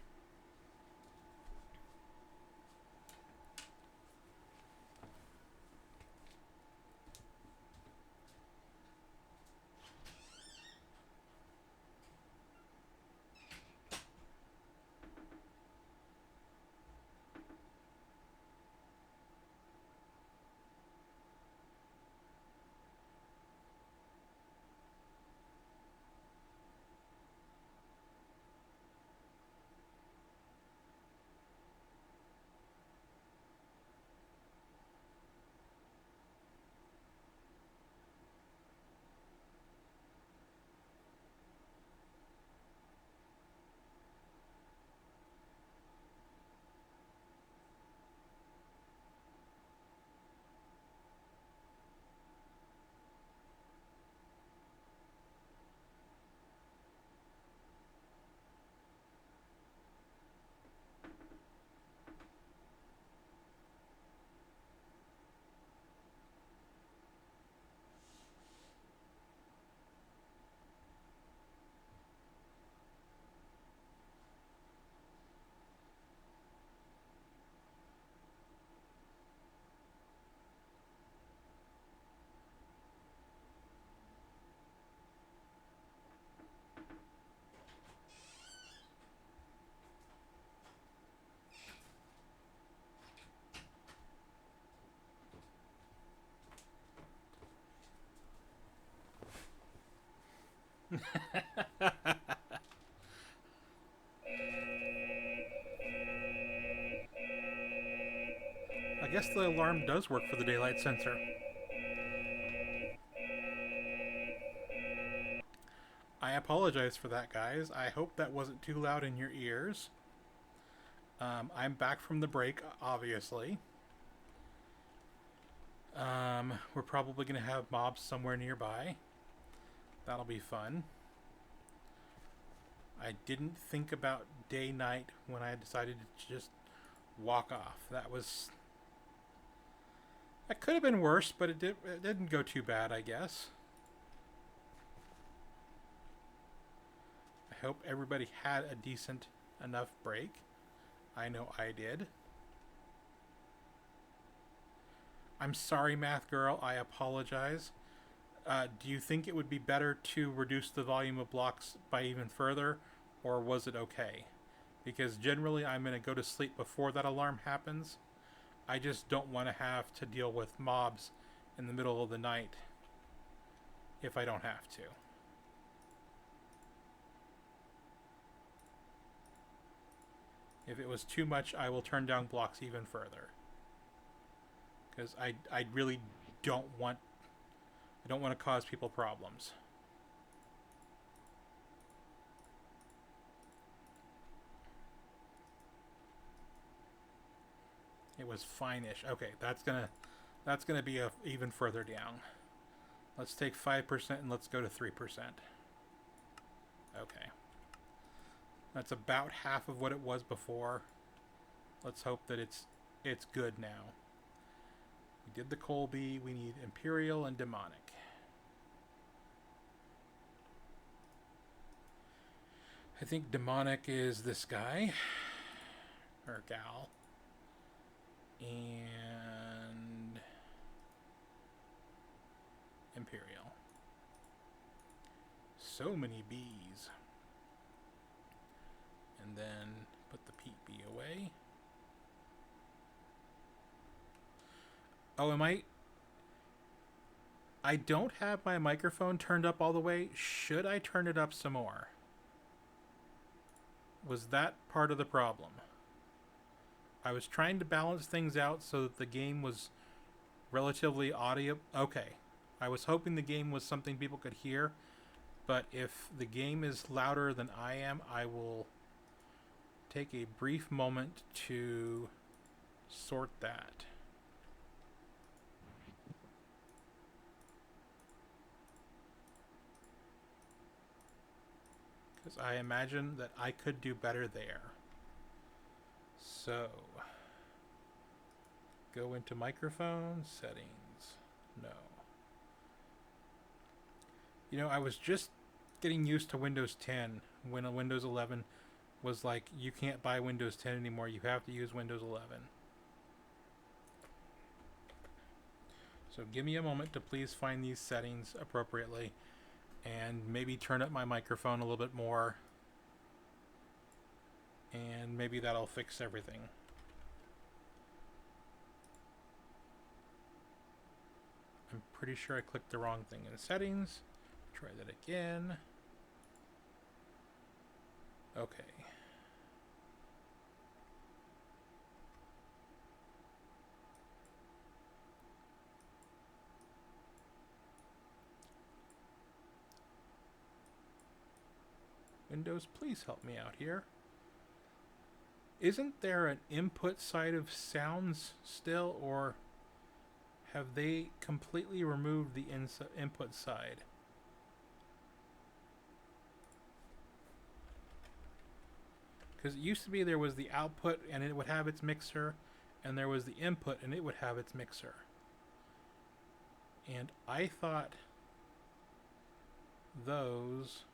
I guess the alarm does work for the daylight sensor. I apologize for that, guys. I hope that wasn't too loud in your ears. I'm back from the break, obviously. We're probably going to have mobs somewhere nearby. That'll be fun. I didn't think about day-night when I decided to just walk off. That could have been worse, but it didn't go too bad, I guess. I hope everybody had a decent enough break. I know I did. I'm sorry, Math Girl. I apologize. Do you think it would be better to reduce the volume of blocks by even further, or was it okay? Because generally I'm going to go to sleep before that alarm happens. I just don't want to have to deal with mobs in the middle of the night if I don't have to. If it was too much, I will turn down blocks even further. Because I really don't want to cause people problems. It was fine-ish. Okay, that's gonna be even further down. Let's take 5% and let's go to 3%. Okay. That's about half of what it was before. Let's hope that it's good now. We did the Colby. We need Imperial and Demonic. I think Demonic is this guy. Or gal. And Imperial. So many bees. And then put the Pete bee away. Oh, I don't have my microphone turned up all the way. Should I turn it up some more? Was that part of the problem? I was trying to balance things out so that the game was relatively audio. Okay. I was hoping the game was something people could hear. But if the game is louder than I am, I will take a brief moment to sort that. Because I imagine that I could do better there. So, go into microphone settings. No. You know, I was just getting used to Windows 10 when a Windows 11 was like, you can't buy Windows 10 anymore, you have to use Windows 11. So give me a moment to please find these settings appropriately and maybe turn up my microphone a little bit more, and maybe that'll fix everything. I'm pretty sure I clicked the wrong thing in settings. Try that again. Okay. Windows, please help me out here. Isn't there an input side of sounds still, or have they completely removed the input side? Because it used to be there was the output and it would have its mixer, and there was the input and it would have its mixer. And I thought those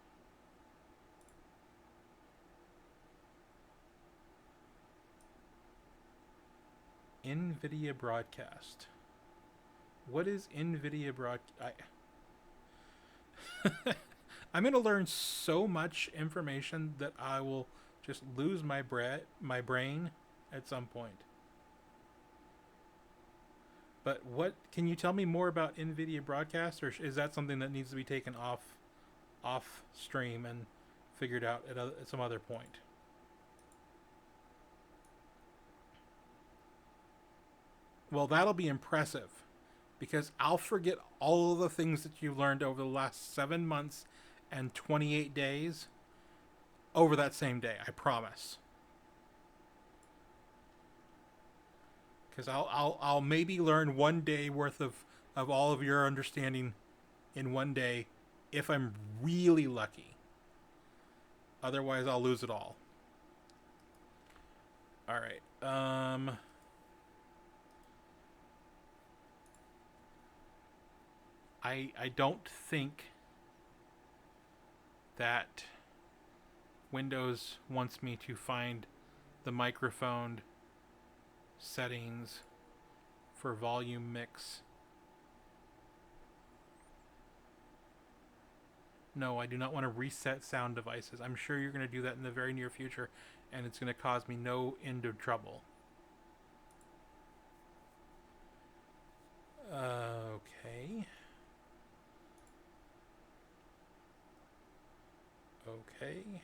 NVIDIA Broadcast. What is NVIDIA Broadcast? I'm going to learn so much information that I will just lose my brain at some point. But what can you tell me more about NVIDIA Broadcast, or is that something that needs to be taken off stream and figured out at some other point? Well, that'll be impressive, because I'll forget all of the things that you've learned over the last 7 months and 28 days over that same day, I promise. Because I'll maybe learn 1 day worth of all of your understanding in 1 day if I'm really lucky. Otherwise, I'll lose it all. All right. I don't think that Windows wants me to find the microphone settings for volume mix. No, I do not want to reset sound devices. I'm sure you're going to do that in the very near future, and it's going to cause me no end of trouble. Okay. Okay.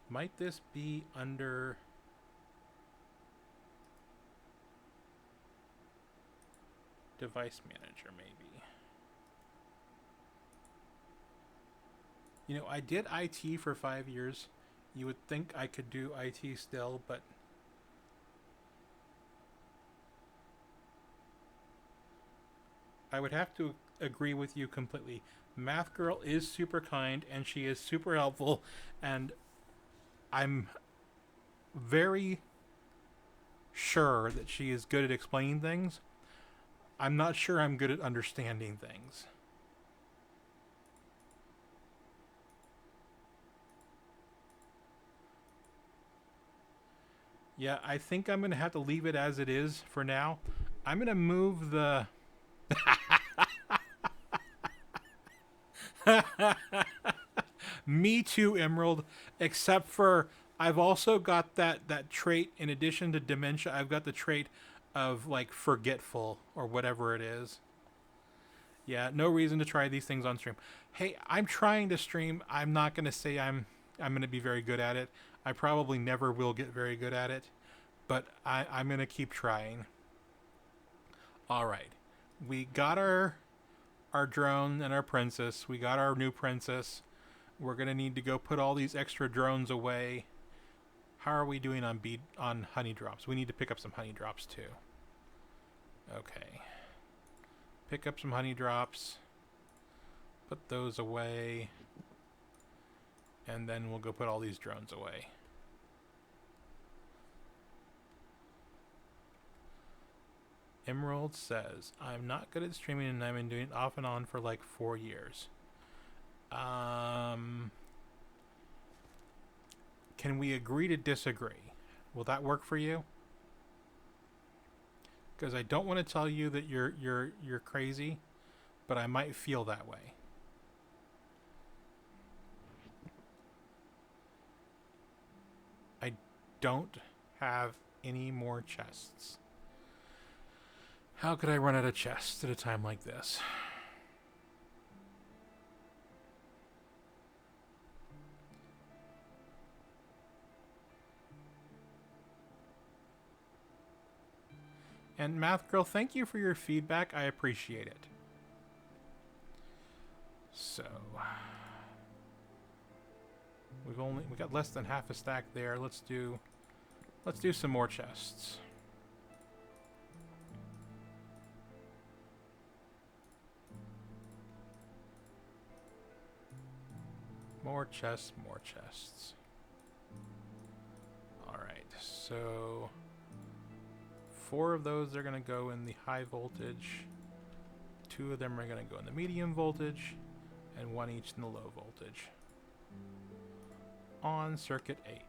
Might this be under... Device Manager, maybe? You know, I did IT for 5 years. You would think I could do IT still, but... I would have to agree with you completely. Math Girl is super kind, and she is super helpful, and I'm very sure that she is good at explaining things. I'm not sure I'm good at understanding things. Yeah, I think I'm going to have to leave it as it is for now. I'm going to move the... Me too, Emerald. Except for I've also got that trait. In addition to dementia, I've got the trait of like forgetful or whatever it is. Yeah, no reason to try these things on stream. Hey, I'm trying to stream. I'm not gonna say I'm gonna be very good at it. I probably never will get very good at it, but I'm gonna keep trying. All right, we got our drone and our princess. We got our new princess. We're gonna need to go put all these extra drones away. How are we doing on honey drops? We need to pick up some honey drops too. Okay. Pick up some honey drops. Put those away. And then we'll go put all these drones away. Emerald says, I'm not good at streaming and I've been doing it off and on for like 4 years. Can we agree to disagree? Will that work for you? Because I don't want to tell you that you're crazy, but I might feel that way. I don't have any more chests. How could I run out of chests at a time like this? And Math Girl, thank you for your feedback. I appreciate it. So we got less than half a stack there. Let's do some more chests. More chests, more chests. All right, so 4 of those are going to go in the high voltage. 2 of them are going to go in the medium voltage, and 1 each in the low voltage. On circuit 8.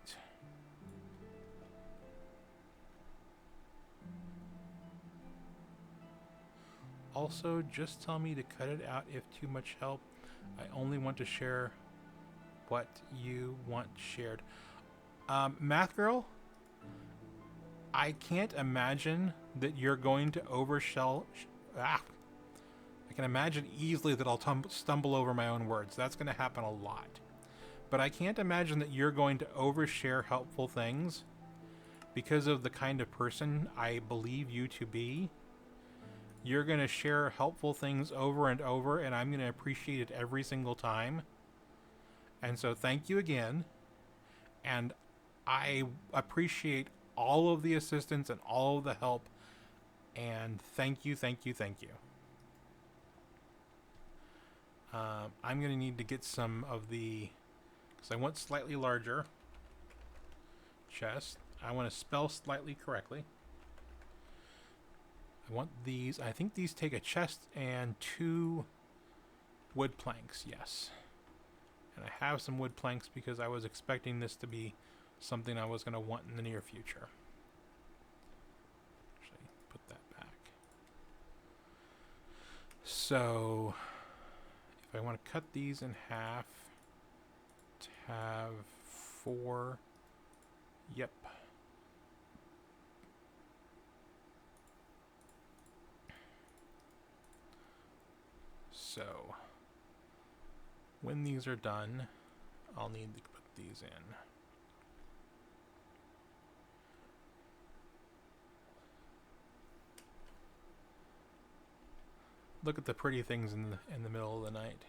Also, just tell me to cut it out if too much help. I only want to share what you want shared. Math Girl, I can't imagine that you're going to overshell. I can imagine easily that I'll stumble over my own words. That's going to happen a lot. But I can't imagine that you're going to overshare helpful things because of the kind of person I believe you to be. You're going to share helpful things over and over, and I'm going to appreciate it every single time. And so thank you again. And I appreciate all of the assistance and all of the help. And thank you, thank you, thank you. I'm going to need to get some of the... because I want slightly larger chest. I want to spell slightly correctly. I want these... I think these take a chest and 2 wood planks, yes. And I have some wood planks because I was expecting this to be something I was going to want in the near future. Actually, put that back. So if I want to cut these in half to have 4, yep. So when these are done, I'll need to put these in. Look at the pretty things in the middle of the night.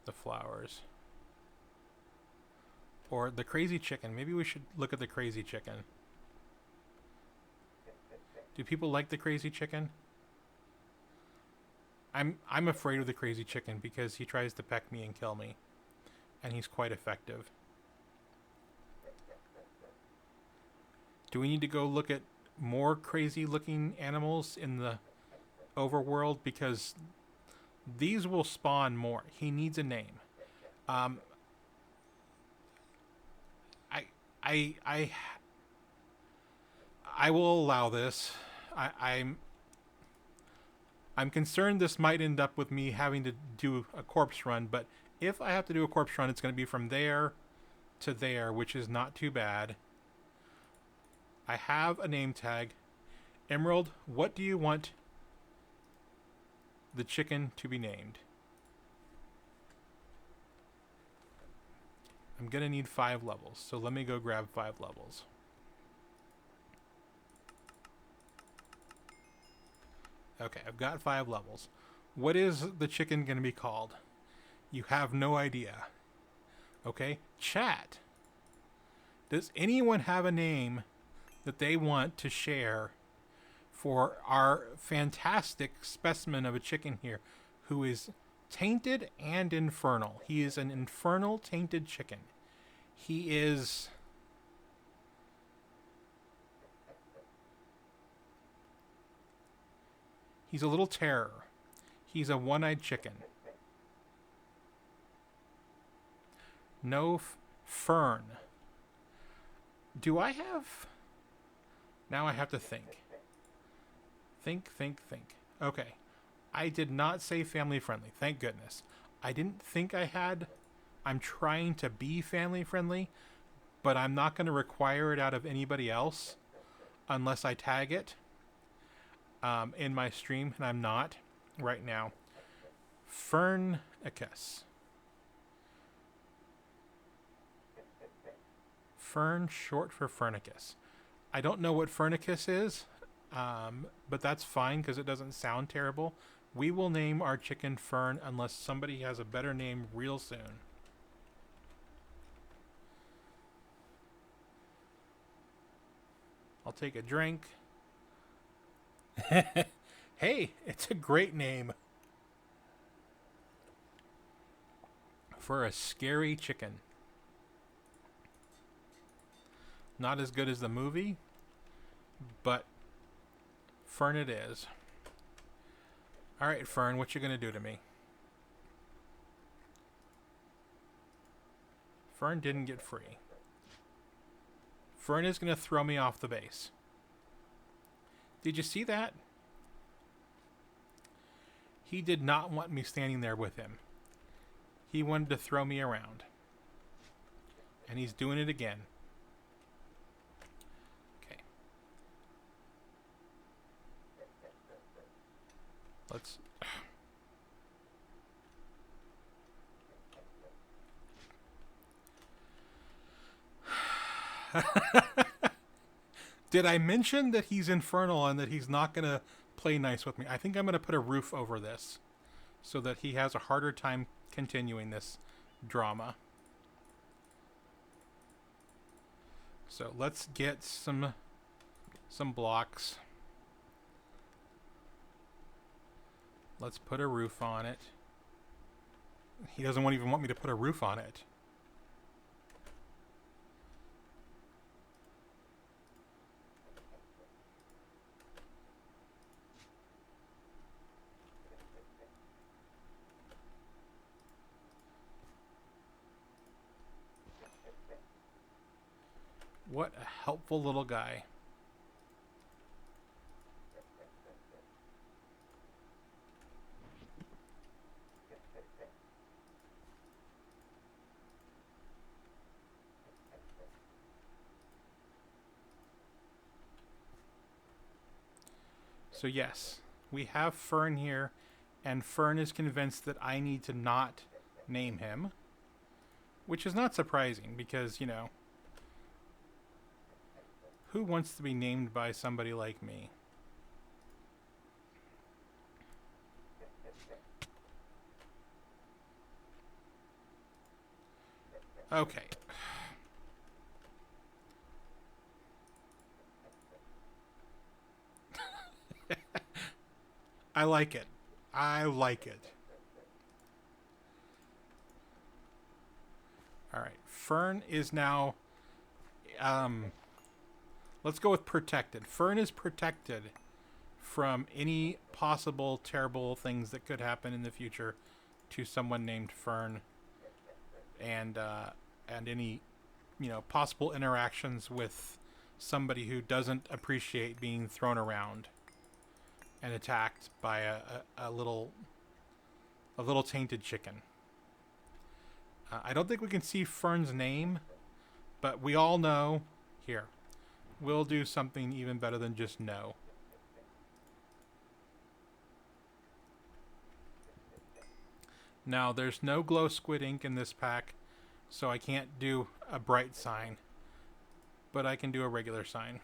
The flowers. Or the crazy chicken. Maybe we should look at the crazy chicken. Do people like the crazy chicken? I'm afraid of the crazy chicken because he tries to peck me and kill me. And he's quite effective. Do we need to go look at more crazy looking animals in the overworld? Because these will spawn more. He needs a name. I will allow this. I'm concerned this might end up with me having to do a corpse run, but if I have to do a corpse run, it's going to be from there to there, which is not too bad. I have a name tag. Emerald, what do you want the chicken to be named? I'm going to need 5 levels, so let me go grab 5 levels. Okay, I've got 5 levels. What is the chicken going to be called? You have no idea. Okay, chat. Does anyone have a name that they want to share for our fantastic specimen of a chicken here who is tainted and infernal? He is an infernal tainted chicken. He is... He's a little terror. He's a one-eyed chicken. No Fern. Do I have... Now I have to think. Think. Okay. I did not say family friendly. Thank goodness. I didn't think I had. I'm trying to be family friendly, but I'm not going to require it out of anybody else unless I tag it in my stream, and I'm not right now. Fernicus. Fern, short for Fernicus. I don't know what Fernicus is, but that's fine because it doesn't sound terrible. We will name our chicken Fern unless somebody has a better name real soon. I'll take a drink. Hey, it's a great name for a scary chicken. Not as good as the movie, but Fern it is. Alright, Fern, what you gonna do to me? Fern didn't get free. Fern is gonna throw me off the base. Did you see that? He did not want me standing there with him. He wanted to throw me around. And he's doing it again. Okay. Let's... Did I mention that he's infernal and that he's not going to play nice with me? I think I'm going to put a roof over this so that he has a harder time continuing this drama. So let's get some blocks. Let's put a roof on it. He doesn't even want me to put a roof on it. What a helpful little guy. So yes, we have Fern here, and Fern is convinced that I need to not name him, which is not surprising because, you know, who wants to be named by somebody like me? Okay. I like it. I like it. Alright. Fern is now... let's go with protected. Fern is protected from any possible terrible things that could happen in the future to someone named Fern. And any, you know, possible interactions with somebody who doesn't appreciate being thrown around and attacked by a little tainted chicken. I don't think we can see Fern's name, but we all know. Here, we'll do something even better than just know. Now, there's no glow squid ink in this pack, so I can't do a bright sign, but I can do a regular sign.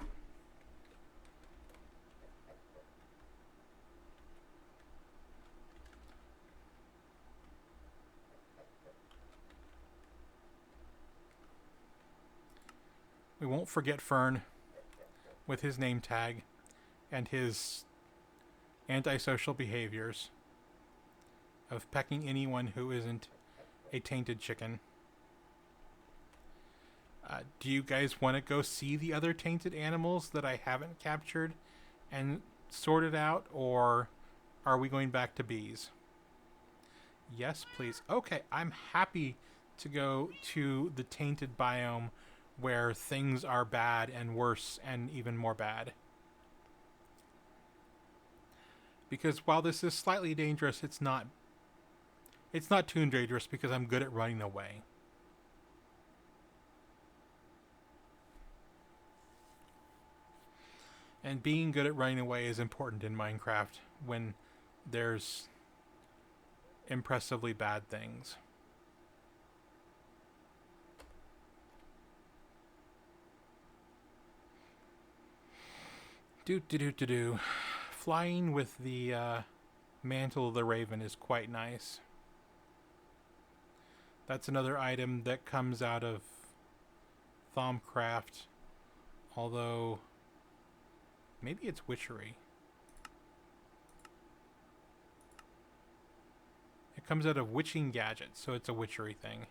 We won't forget Fern with his name tag and his antisocial behaviors of pecking anyone who isn't a tainted chicken. Do you guys want to go see the other tainted animals that I haven't captured and sorted out, or are we going back to bees? Yes, please. Okay, I'm happy to go to the tainted biome where things are bad and worse and even more bad. Because while this is slightly dangerous, it's not too dangerous because I'm good at running away. And being good at running away is important in Minecraft when there's impressively bad things. Flying with the mantle of the raven is quite nice. That's another item that comes out of Thaumcraft, although maybe it's witchery. It comes out of witching gadgets, so it's a witchery thing.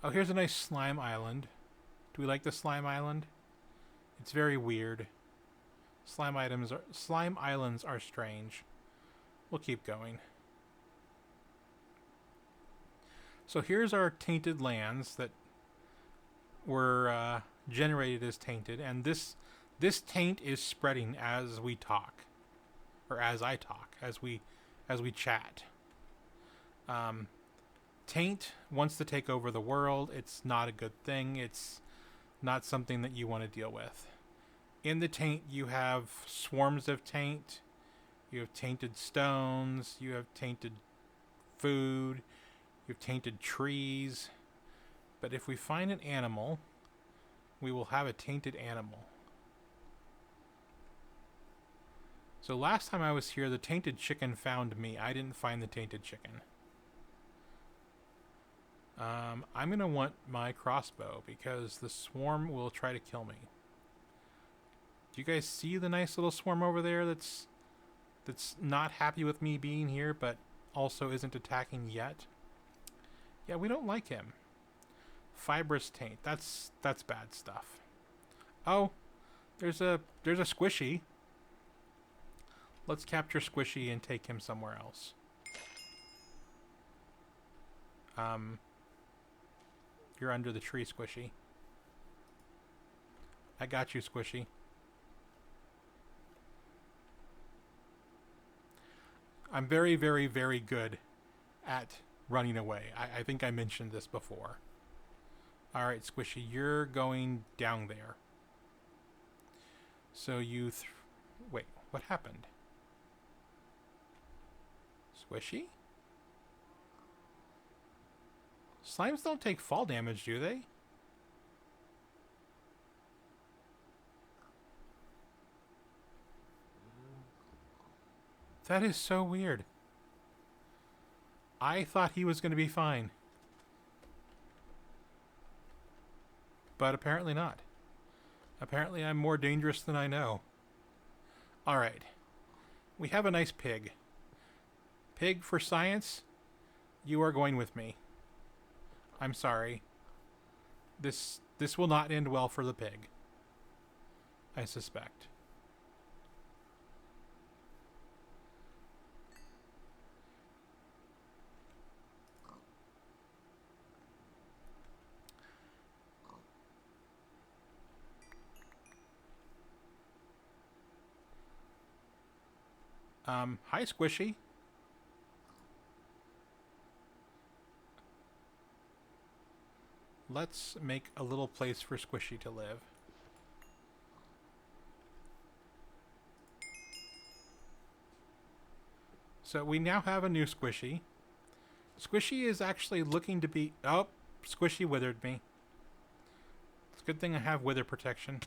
Oh, here's a nice slime island. Do we like the slime island? It's very weird. Slime islands are strange. We'll keep going. So here's our tainted lands that were generated as tainted, and this taint is spreading as we talk, or as I talk, as we chat. Taint wants to take over the world. It's not a good thing. It's not something that you want to deal with. In the taint, you have swarms of taint. You have tainted stones. You have tainted food. You have tainted trees. But if we find an animal, we will have a tainted animal. So last time I was here, the tainted chicken found me. I didn't find the tainted chicken. I'm going to want my crossbow because the swarm will try to kill me. Do you guys see the nice little swarm over there that's not happy with me being here, but also isn't attacking yet? Yeah, we don't like him. Fibrous taint. That's bad stuff. Oh, there's a squishy. Let's capture Squishy and take him somewhere else. You're under the tree, Squishy. I got you, Squishy. I'm very, very, very good at running away. I think I mentioned this before. Alright, Squishy, you're going down there. So you... wait, What happened? Squishy? Slimes don't take fall damage, do they? That is so weird. I thought he was going to be fine. But apparently not. Apparently I'm more dangerous than I know. Alright. We have a nice pig. Pig for science, you are going with me. I'm sorry. This will not end well for the pig. I suspect. Hi, Squishy. Let's make a little place for Squishy to live. So we now have a new Squishy. Squishy is actually looking to be... Oh, Squishy withered me. It's a good thing I have wither protection.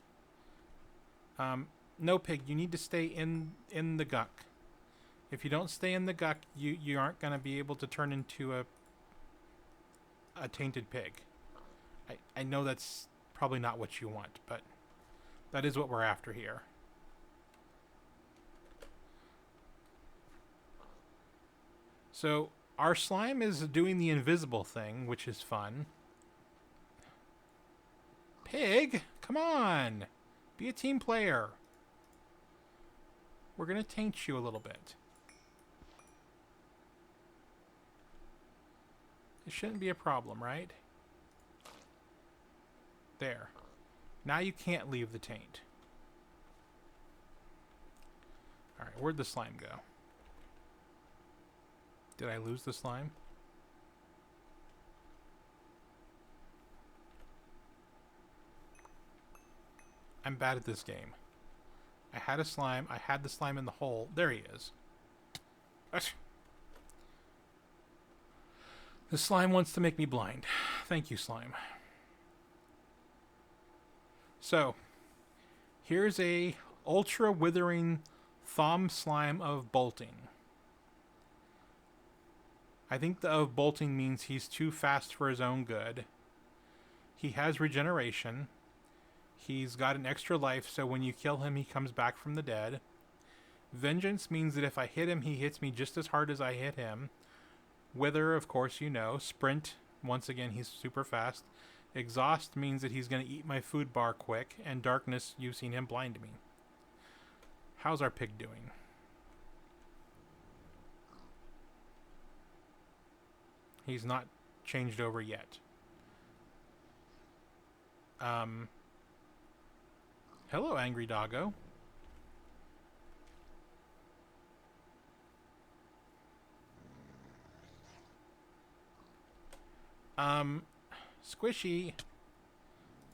No, pig, you need to stay in the guck. If you don't stay in the guck, you aren't going to be able to turn into a tainted pig. I know that's probably not what you want, but that is what we're after here. So our slime is doing the invisible thing, which is fun. Pig, come on! Be a team player. We're going to taint you a little bit. It shouldn't be a problem, right? There. Now you can't leave the taint. Alright, where'd the slime go? Did I lose the slime? I'm bad at this game. I had a slime. I had the slime in the hole. There he is. The slime wants to make me blind. Thank you, slime. So, here's a ultra withering thumb slime of bolting. I think the of bolting means he's too fast for his own good. He has regeneration. He's got an extra life, so when you kill him, he comes back from the dead. Vengeance means that if I hit him, he hits me just as hard as I hit him. Wither, of course, you know. Sprint, once again, he's super fast. Exhaust means that he's going to eat my food bar quick. And darkness, you've seen him blind me. How's our pig doing? He's not changed over yet. Hello, Angry Doggo. Squishy.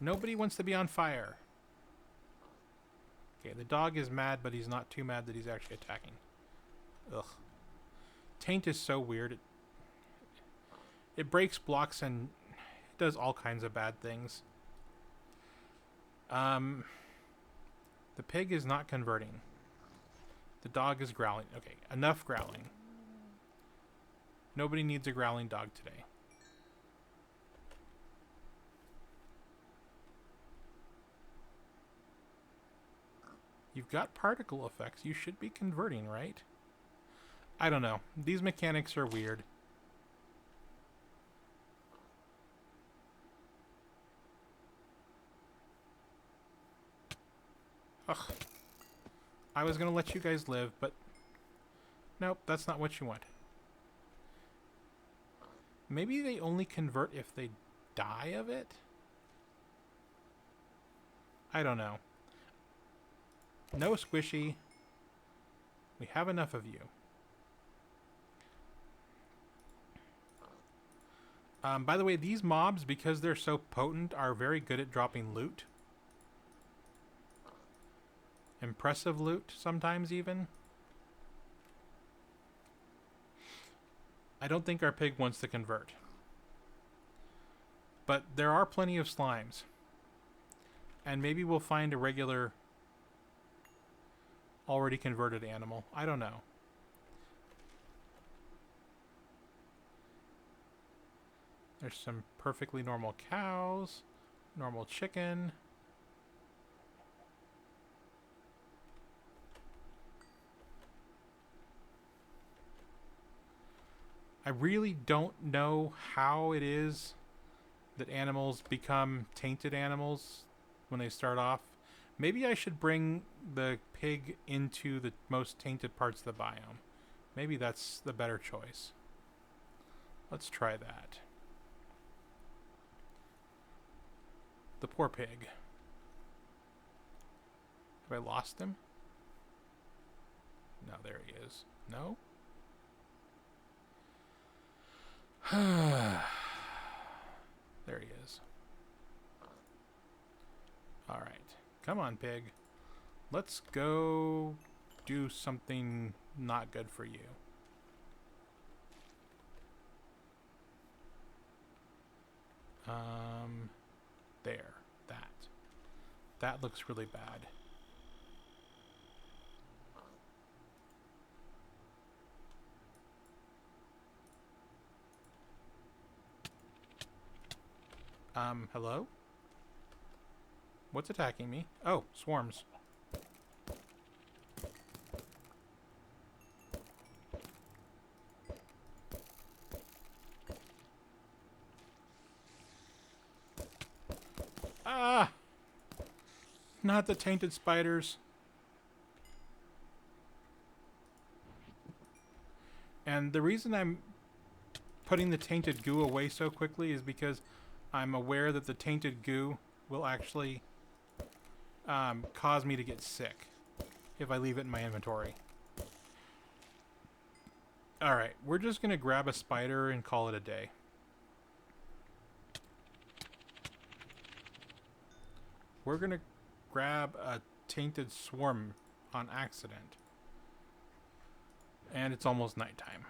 Nobody wants to be on fire. Okay, the dog is mad, but he's not too mad that he's actually attacking. Ugh. Taint is so weird. It breaks blocks and it does all kinds of bad things. The pig is not converting. The dog is growling. Okay, enough growling. Nobody needs a growling dog today. You've got particle effects. You should be converting, right? I don't know. These mechanics are weird. Ugh. I was going to let you guys live, but nope, that's not what you want. Maybe they only convert if they die of it? I don't know. No, Squishy. We have enough of you. By the way, these mobs, because they're so potent, are very good at dropping loot. impressive loot sometimes even. I don't think our pig wants to convert. But there are plenty of slimes. And maybe we'll find a regular already converted animal. I don't know. There's some perfectly normal cows, normal chicken. I really don't know how it is that animals become tainted animals when they start off. Maybe I should bring the pig into the most tainted parts of the biome. Maybe that's the better choice. Let's try that. The poor pig. Have I lost him? No, there he is. No? There he is. Alright. Come on, pig. Let's go do something not good for you. There. That. That looks really bad. Hello? What's attacking me? Oh, swarms. Ah! Not the tainted spiders. And the reason I'm putting the tainted goo away so quickly is because I'm aware that the tainted goo will actually cause me to get sick if I leave it in my inventory. Alright, we're just going to grab a spider and call it a day. We're going to grab a tainted swarm on accident. And it's almost nighttime.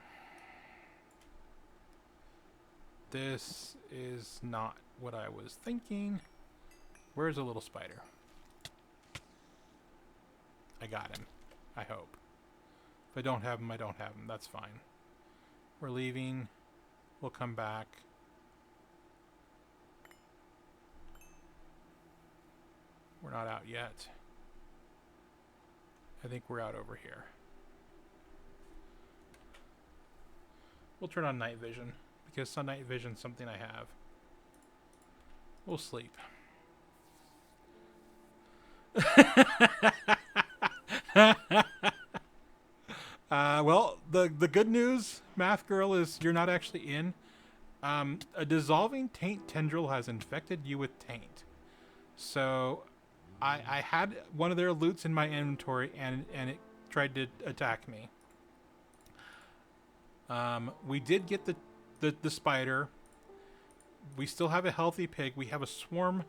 This is not what I was thinking. Where's a little spider? I got him. I hope. If I don't have him, I don't have him. That's fine. We're leaving. We'll come back. We're not out yet. I think we're out over here. We'll turn on night vision, because night vision's something I have. We'll sleep. Well, the good news, Math Girl, is you're not actually in. A dissolving taint tendril has infected you with taint. So I had one of their loots in my inventory, and it tried to attack me. We did get the spider. We still have a healthy pig. We have a swarm.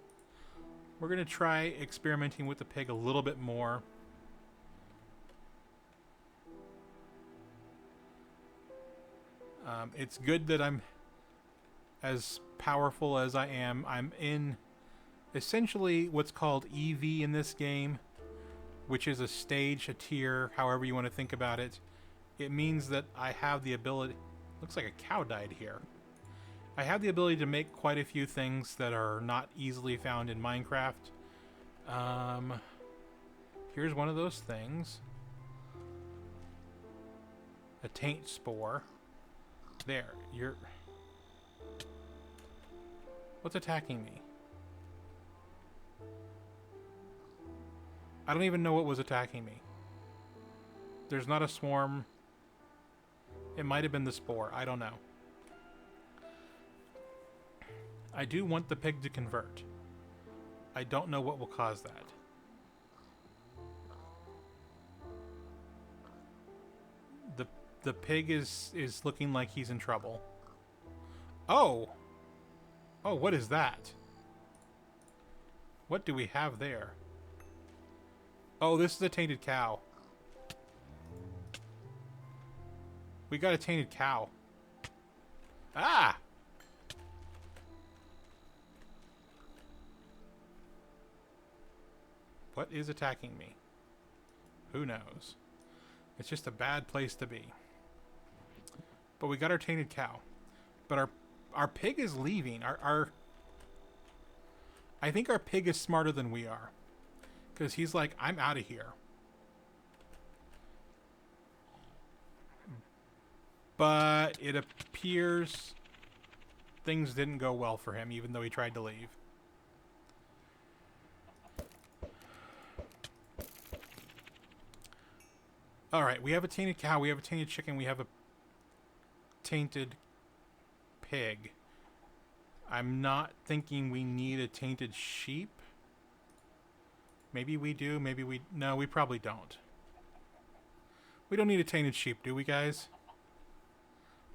We're going to try experimenting with the pig a little bit more. It's good that I'm as powerful as I am. I'm in essentially what's called EV in this game, which is a stage, a tier, however you want to think about it. It means that I have the ability... Looks like a cow died here. I have the ability to make quite a few things that are not easily found in Minecraft. Here's one of those things. A taint spore. There, you're... What's attacking me? I don't even know what was attacking me. There's not a swarm. It might have been the spore. I don't know. I do want the pig to convert. I don't know what will cause that. The pig is looking like he's in trouble. Oh! Oh, what is that? What do we have there? Oh, this is a tainted cow. We got a tainted cow. Ah! What is attacking me? Who knows? It's just a bad place to be. But we got our tainted cow. But our pig is leaving. I think our pig is smarter than we are. Because he's like, I'm out of here. But it appears things didn't go well for him, even though he tried to leave. Alright, we have a tainted cow, we have a tainted chicken, we have a tainted pig. I'm not thinking we need a tainted sheep. Maybe we do, maybe we... No, we probably don't. We don't need a tainted sheep, do we, guys?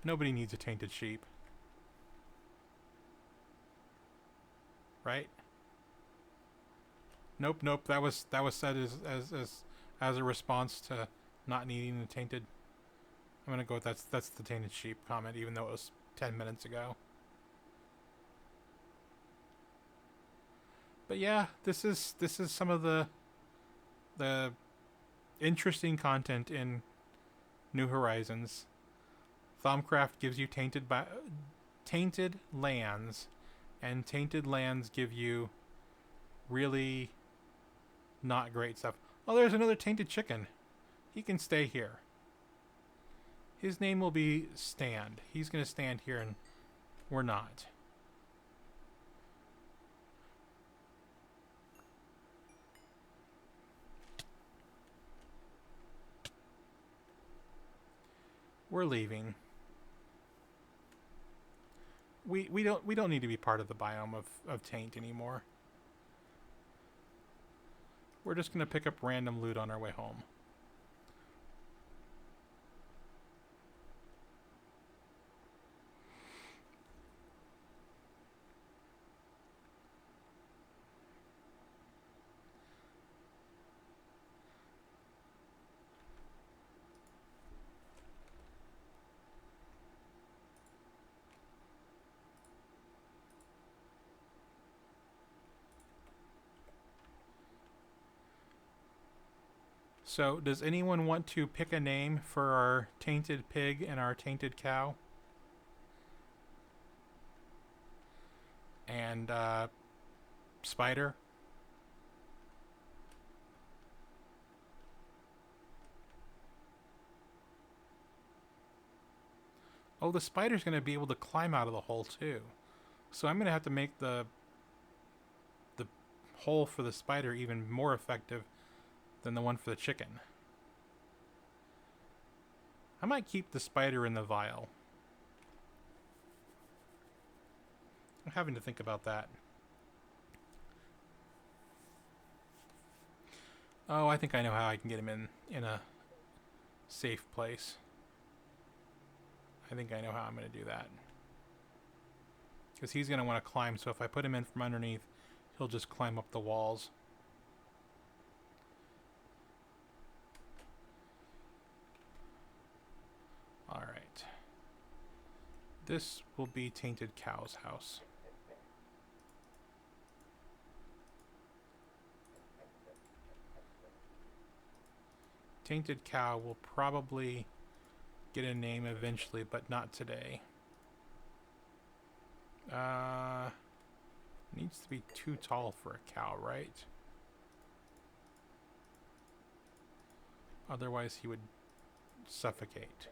Nobody needs a tainted sheep. Right? Nope, nope. That was said as a response to not needing the tainted. I'm gonna go with that's the tainted sheep comment, even though it was 10 minutes ago. But yeah, this is some of the interesting content in New Horizons. Thaumcraft gives you tainted lands, and tainted lands give you really not great stuff. Oh, there's another tainted chicken. He can stay here. His name will be Stand. He's going to stand here, and we're not. We're leaving. We don't need to be part of the biome of Taint anymore. We're just going to pick up random loot on our way home. So, does anyone want to pick a name for our tainted pig and our tainted cow? And, spider? Oh, the spider's going to be able to climb out of the hole, too. So I'm going to have to make the hole for the spider even more effective than the one for the chicken. I might keep the spider in the vial. I'm having to think about that. Oh, I think I know how I can get him in a safe place. I think I know how I'm going to do that. Because he's going to want to climb, so if I put him in from underneath, he'll just climb up the walls. Alright. This will be Tainted Cow's house. Tainted Cow will probably get a name eventually, but not today. Needs to be too tall for a cow, right? Otherwise he would suffocate.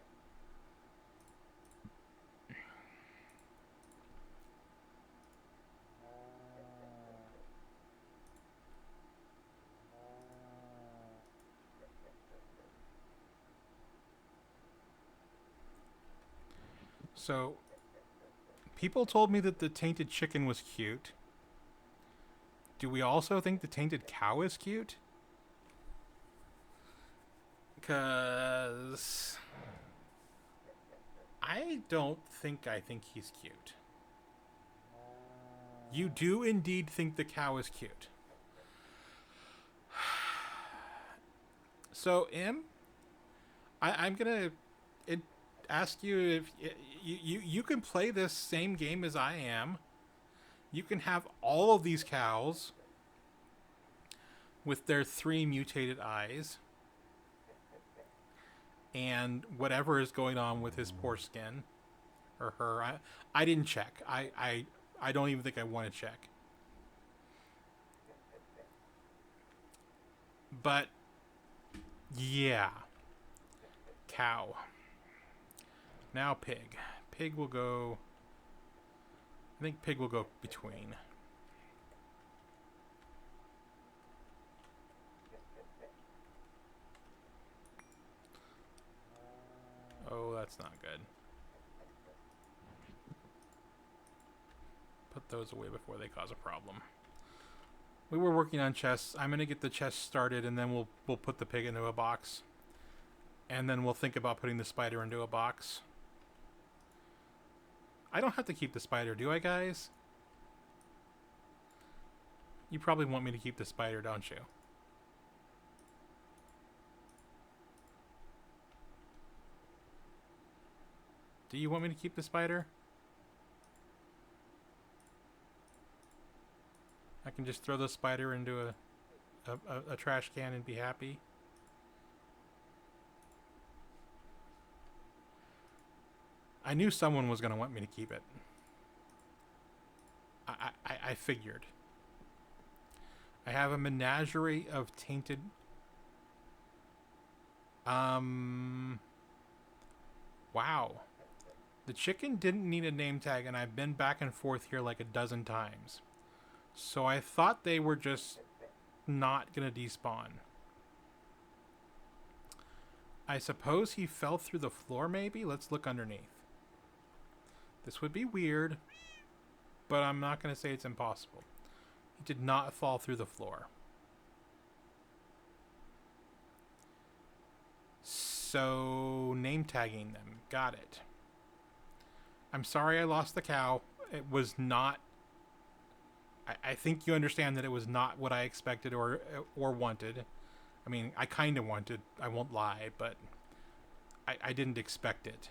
So, people told me that the tainted chicken was cute. Do we also think the tainted cow is cute? Because I think he's cute. You do indeed think the cow is cute. So, I'm gonna ask you if you can play this same game as I am. You can have all of these cows with their 3 mutated eyes and whatever is going on with his poor skin or her. I didn't check. I don't even think I want to check. But yeah, cow. Now pig. Pig will go. I think pig will go between. Oh, that's not good. Put those away before they cause a problem. We were working on chests. I'm gonna get the chest started, and then we'll put the pig into a box, and then we'll think about putting the spider into a box. I don't have to keep the spider, do I, guys? You probably want me to keep the spider, don't you? Do you want me to keep the spider? I can just throw the spider into a trash can and be happy. I knew someone was going to want me to keep it. I figured. I have a menagerie of tainted... Wow. The chicken didn't need a name tag, and I've been back and forth here like a dozen times. So I thought they were just not going to despawn. I suppose he fell through the floor, maybe? Let's look underneath. This would be weird, but I'm not going to say it's impossible. He did not fall through the floor. So, name tagging them. Got it. I'm sorry I lost the cow. It was not... I think you understand that it was not what I expected or wanted. I mean, I kind of wanted, I won't lie, but I didn't expect it.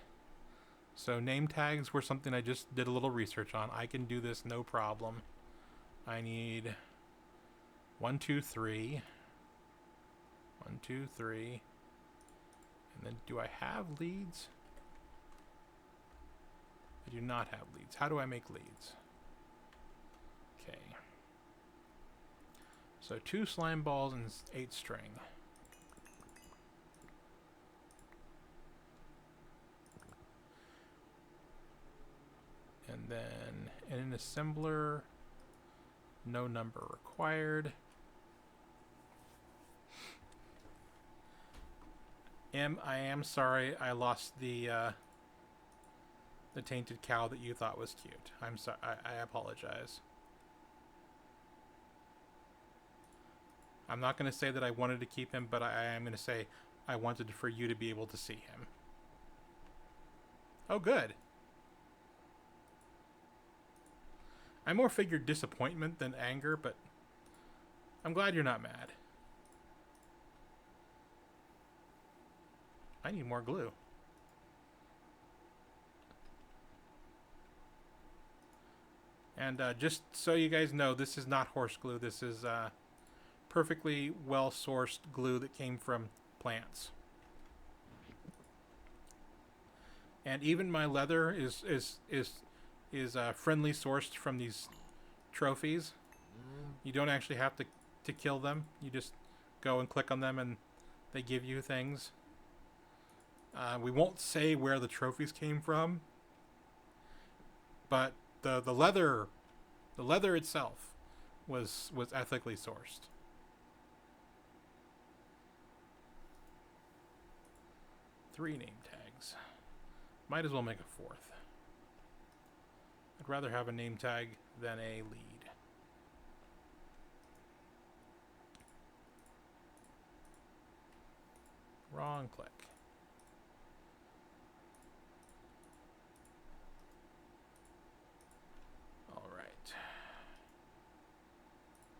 So name tags were something I just did a little research on. I can do this, no problem. I need 1, 2, 3. 1, 2, 3. And then do I have leads? I do not have leads. How do I make leads? Okay. So 2 slime balls and 8 string. And then in an assembler, no number required. I am sorry I lost the tainted cow that you thought was cute. I'm sorry. I apologize. I'm not going to say that I wanted to keep him, but I am going to say I wanted for you to be able to see him. Oh, good. I more figured disappointment than anger, but I'm glad you're not mad. I need more glue. And just so you guys know, this is not horse glue. This is perfectly well-sourced glue that came from plants. And even my leather is friendly sourced from these trophies. You don't actually have to kill them. You just go and click on them and they give you things. We won't say where the trophies came from, but the leather itself was ethically sourced. Three name tags. Might as well make a 4th. I'd rather have a name tag than a lead. Wrong click. All right.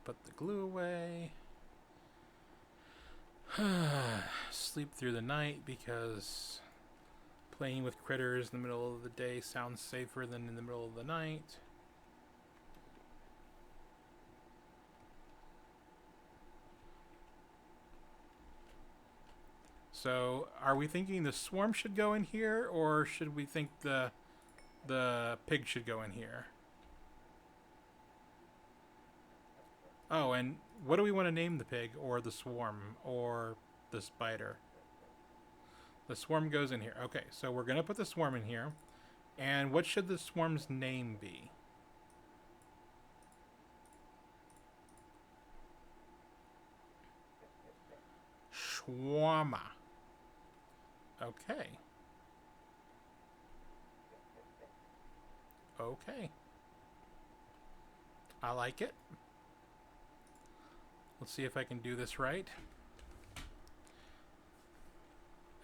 Put the glue away. Sleep through the night because playing with critters in the middle of the day sounds safer than in the middle of the night. So, are we thinking the swarm should go in here, or should we think the pig should go in here? Oh, and what do we want to name the pig, or the swarm, or the spider? The swarm goes in here. Okay, so we're going to put the swarm in here. And what should the swarm's name be? Shawarma. Okay. Okay. I like it. Let's see if I can do this right.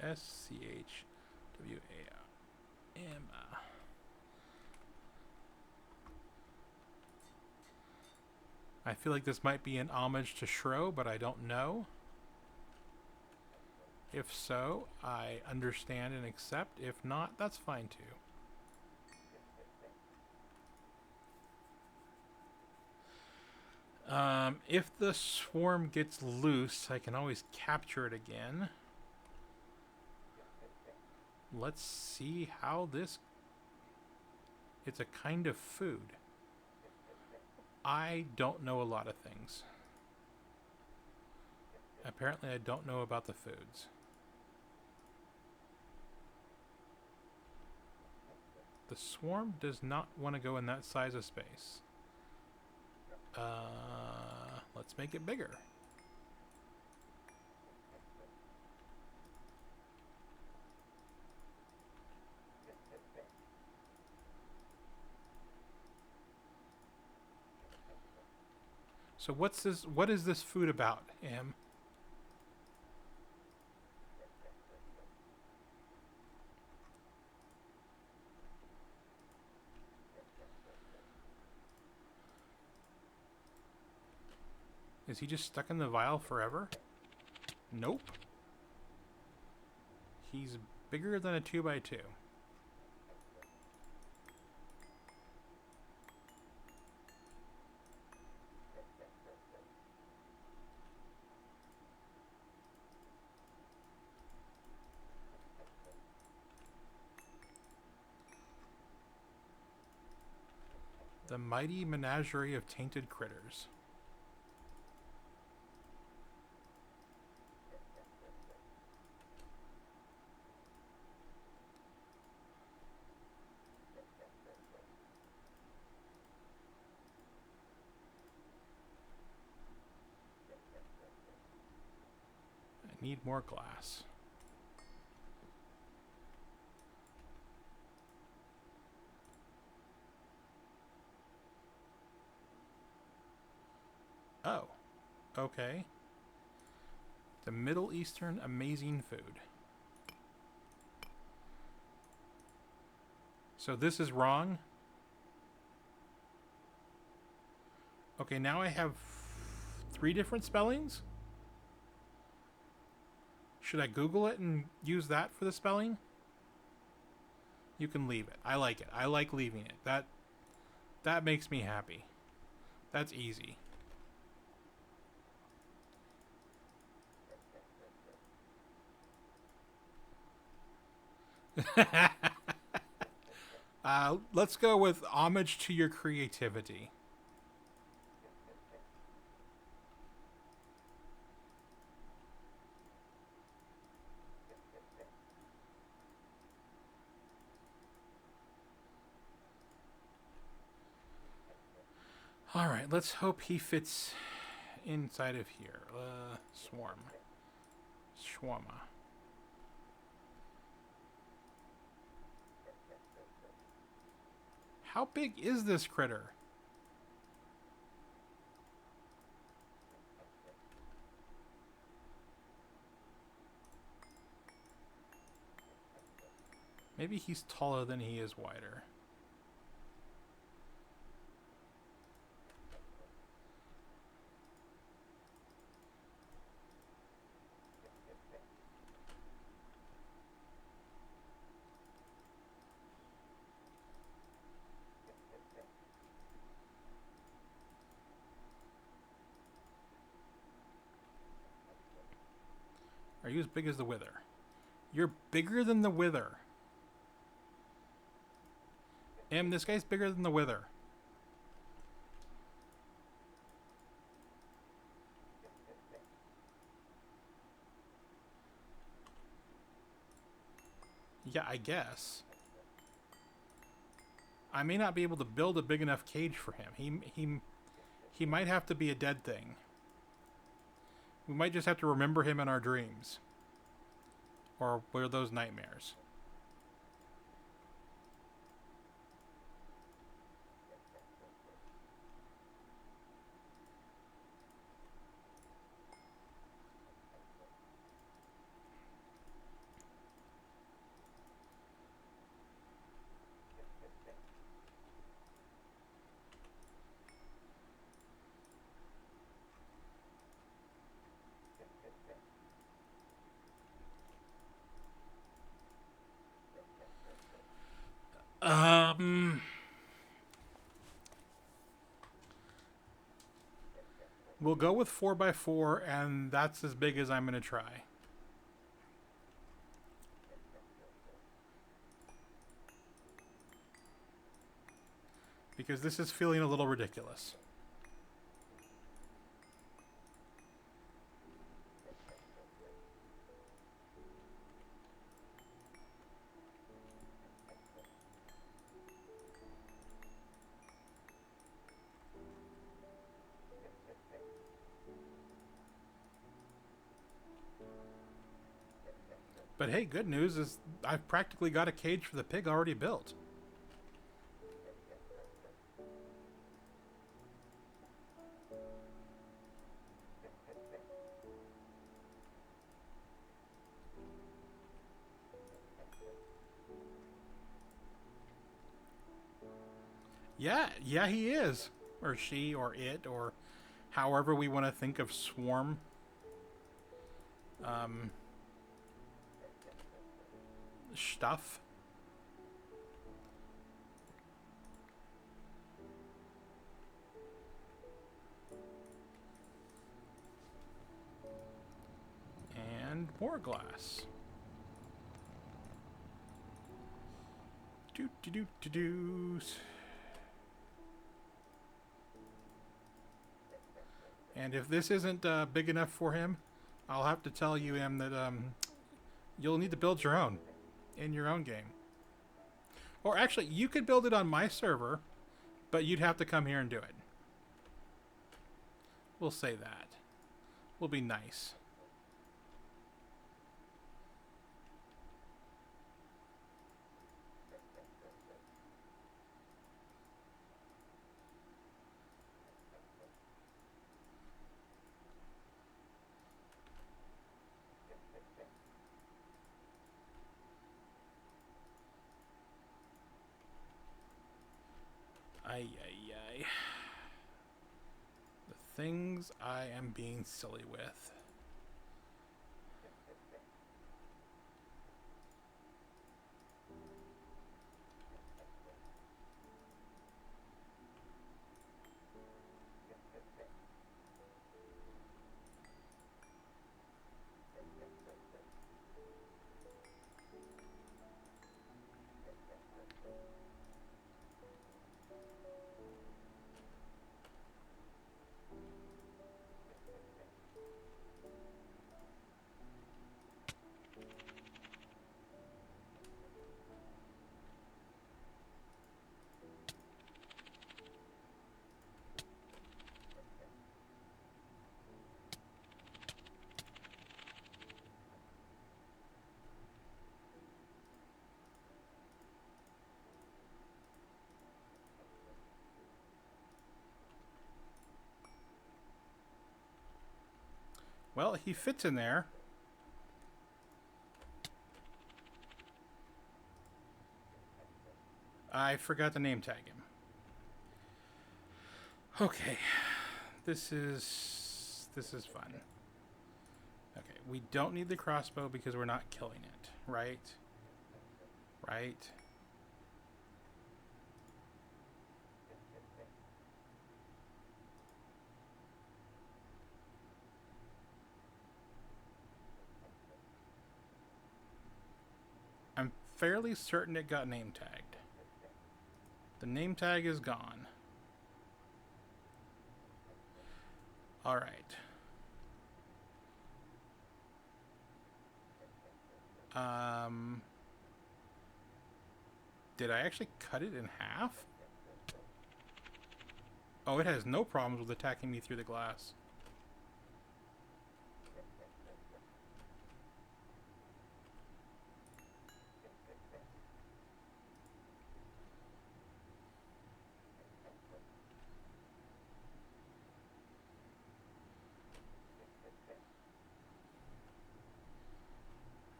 SCHWARM. I feel like this might be an homage to Shro, but I don't know. If so, I understand and accept. If not, that's fine too. If the swarm gets loose, I can always capture it again. Let's see how this... It's a kind of food. I don't know a lot of things. Apparently I don't know about the foods. The swarm does not want to go in that size of space. Let's make it bigger. So what's this? What is this food about, Em? Is he just stuck in the vial forever? Nope. He's bigger than a 2x2. The mighty menagerie of tainted critters. I need more glass. Oh, okay. The Middle Eastern amazing food. So this is wrong? Okay, now I have 3 different spellings? Should I Google it and use that for the spelling? You can leave it. I like it. I like leaving it. That makes me happy. That's easy. Let's go with homage to your creativity. All right, let's hope he fits inside of here. Swarm. Shawarma. How big is this critter? Maybe he's taller than he is wider. Are you as big as the Wither? You're bigger than the Wither. This guy's bigger than the Wither. Yeah, I guess. I may not be able to build a big enough cage for him. He might have to be a dead thing. We might just have to remember him in our dreams. Or were those nightmares? We'll go with 4x4, and that's as big as I'm going to try. Because this is feeling a little ridiculous. But hey, good news is I've practically got a cage for the pig already built. Yeah, he is. Or she, or it, or however we want to think of swarm. Stuff. And more glass. Do-do-do-do-doos. And if this isn't big enough for him, I'll have to tell you, Em, that you'll need to build your own in your own game. Or actually, you could build it on my server, but you'd have to come here and do it. We'll say that. We'll be nice. Ay, ay, ay. The things I am being silly with. Well, he fits in there. I forgot to name tag him. Okay. This is fun. Okay, we don't need the crossbow because we're not killing it, right? Right? fairly certain it got name tagged. The name tag is gone. All right. Did I actually cut it in half? Oh, it has no problems with attacking me through the glass.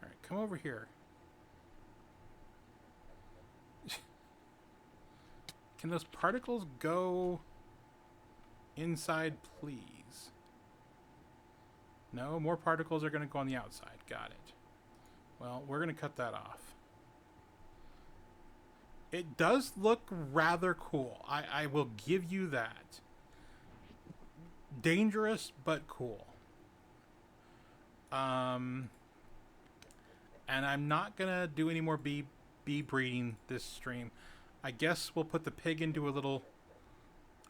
Alright, come over here. Can those particles go inside, please? No, more particles are going to go on the outside. Got it. Well, we're going to cut that off. It does look rather cool. I will give you that. Dangerous, but cool. And I'm not going to do any more bee breeding this stream. I guess we'll put the pig into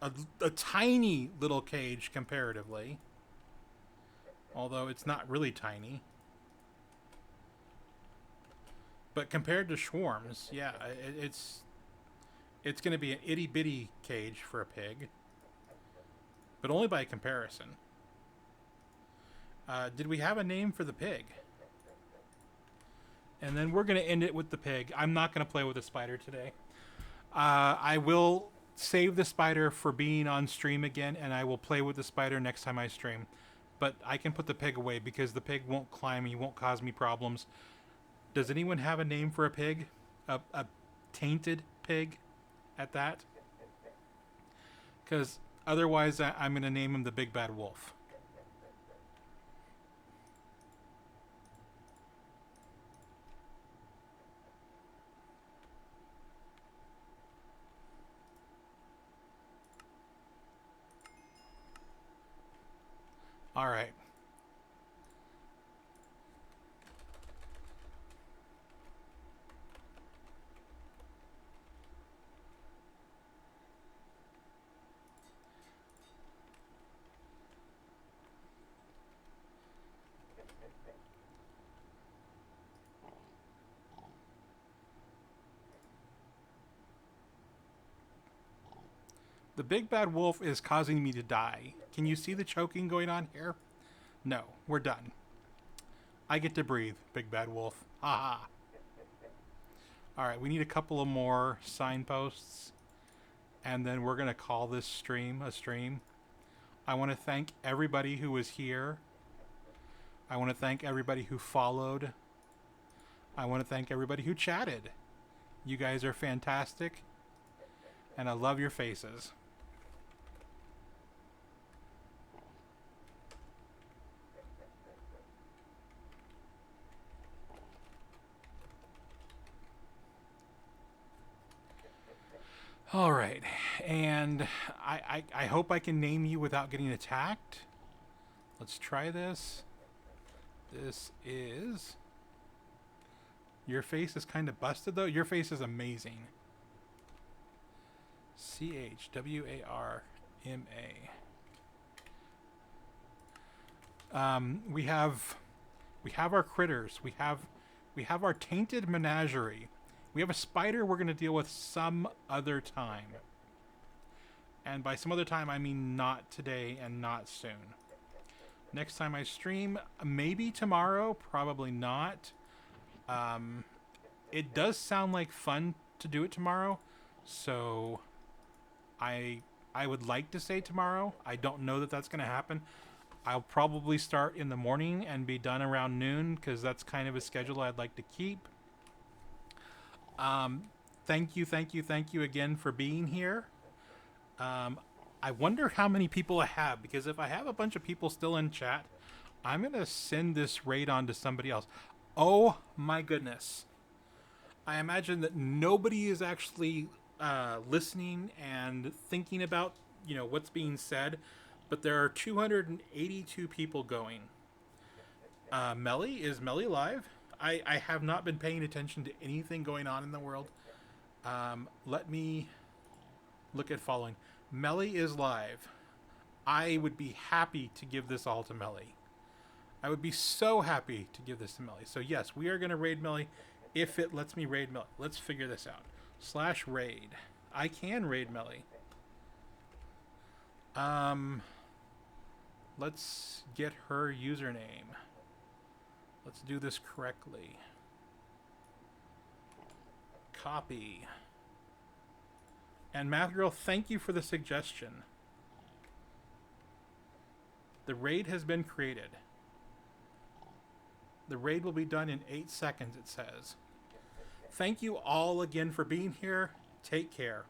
a tiny little cage comparatively. Although it's not really tiny. But compared to swarms, yeah, it's going to be an itty bitty cage for a pig. But only by comparison. Did we have a name for the pig? And then we're going to end it with the pig. I'm not going to play with the spider today. I will save the spider for being on stream again, and I will play with the spider next time I stream. But I can put the pig away because the pig won't climb me, won't cause me problems. Does anyone have a name for a pig? A tainted pig at that? Because otherwise I'm going to name him the Big Bad Wolf. All right. The Big Bad Wolf is causing me to die. Can you see the choking going on here? No, we're done. I get to breathe, Big Bad Wolf. Ha ha. Alright, we need a couple of more signposts. And then we're going to call this stream a stream. I want to thank everybody who was here. I want to thank everybody who followed. I want to thank everybody who chatted. You guys are fantastic. And I love your faces. All right, and I hope I can name you without getting attacked. Let's try this. This is... Your face is kind of busted, though. Your face is amazing. CHWARMA. We have our critters. We have our tainted menagerie. We have a spider we're going to deal with some other time. And by some other time, I mean not today and not soon. Next time I stream, maybe tomorrow, probably not. It does sound like fun to do it tomorrow, so I would like to say tomorrow. I don't know that that's going to happen. I'll probably start in the morning and be done around noon, because that's kind of a schedule I'd like to keep. Thank you again for being here. I wonder how many people I have, because if I have a bunch of people still in chat, I'm going to send this raid on to somebody else. Oh my goodness. I imagine that nobody is actually listening and thinking about, what's being said, but there are 282 people going. Melly, is Melly live? I have not been paying attention to anything going on in the world. Let me look at following. Melly is live. I would be happy to give this all to Melly. I would be so happy to give this to Melly. So yes, we are going to raid Melly if it lets me raid Melly. Let's figure this out. /raid. I can raid Melly. Let's get her username. Let's do this correctly. Copy. And Math Girl, thank you for the suggestion. The raid has been created. The raid will be done in 8 seconds, it says. Thank you all again for being here. Take care.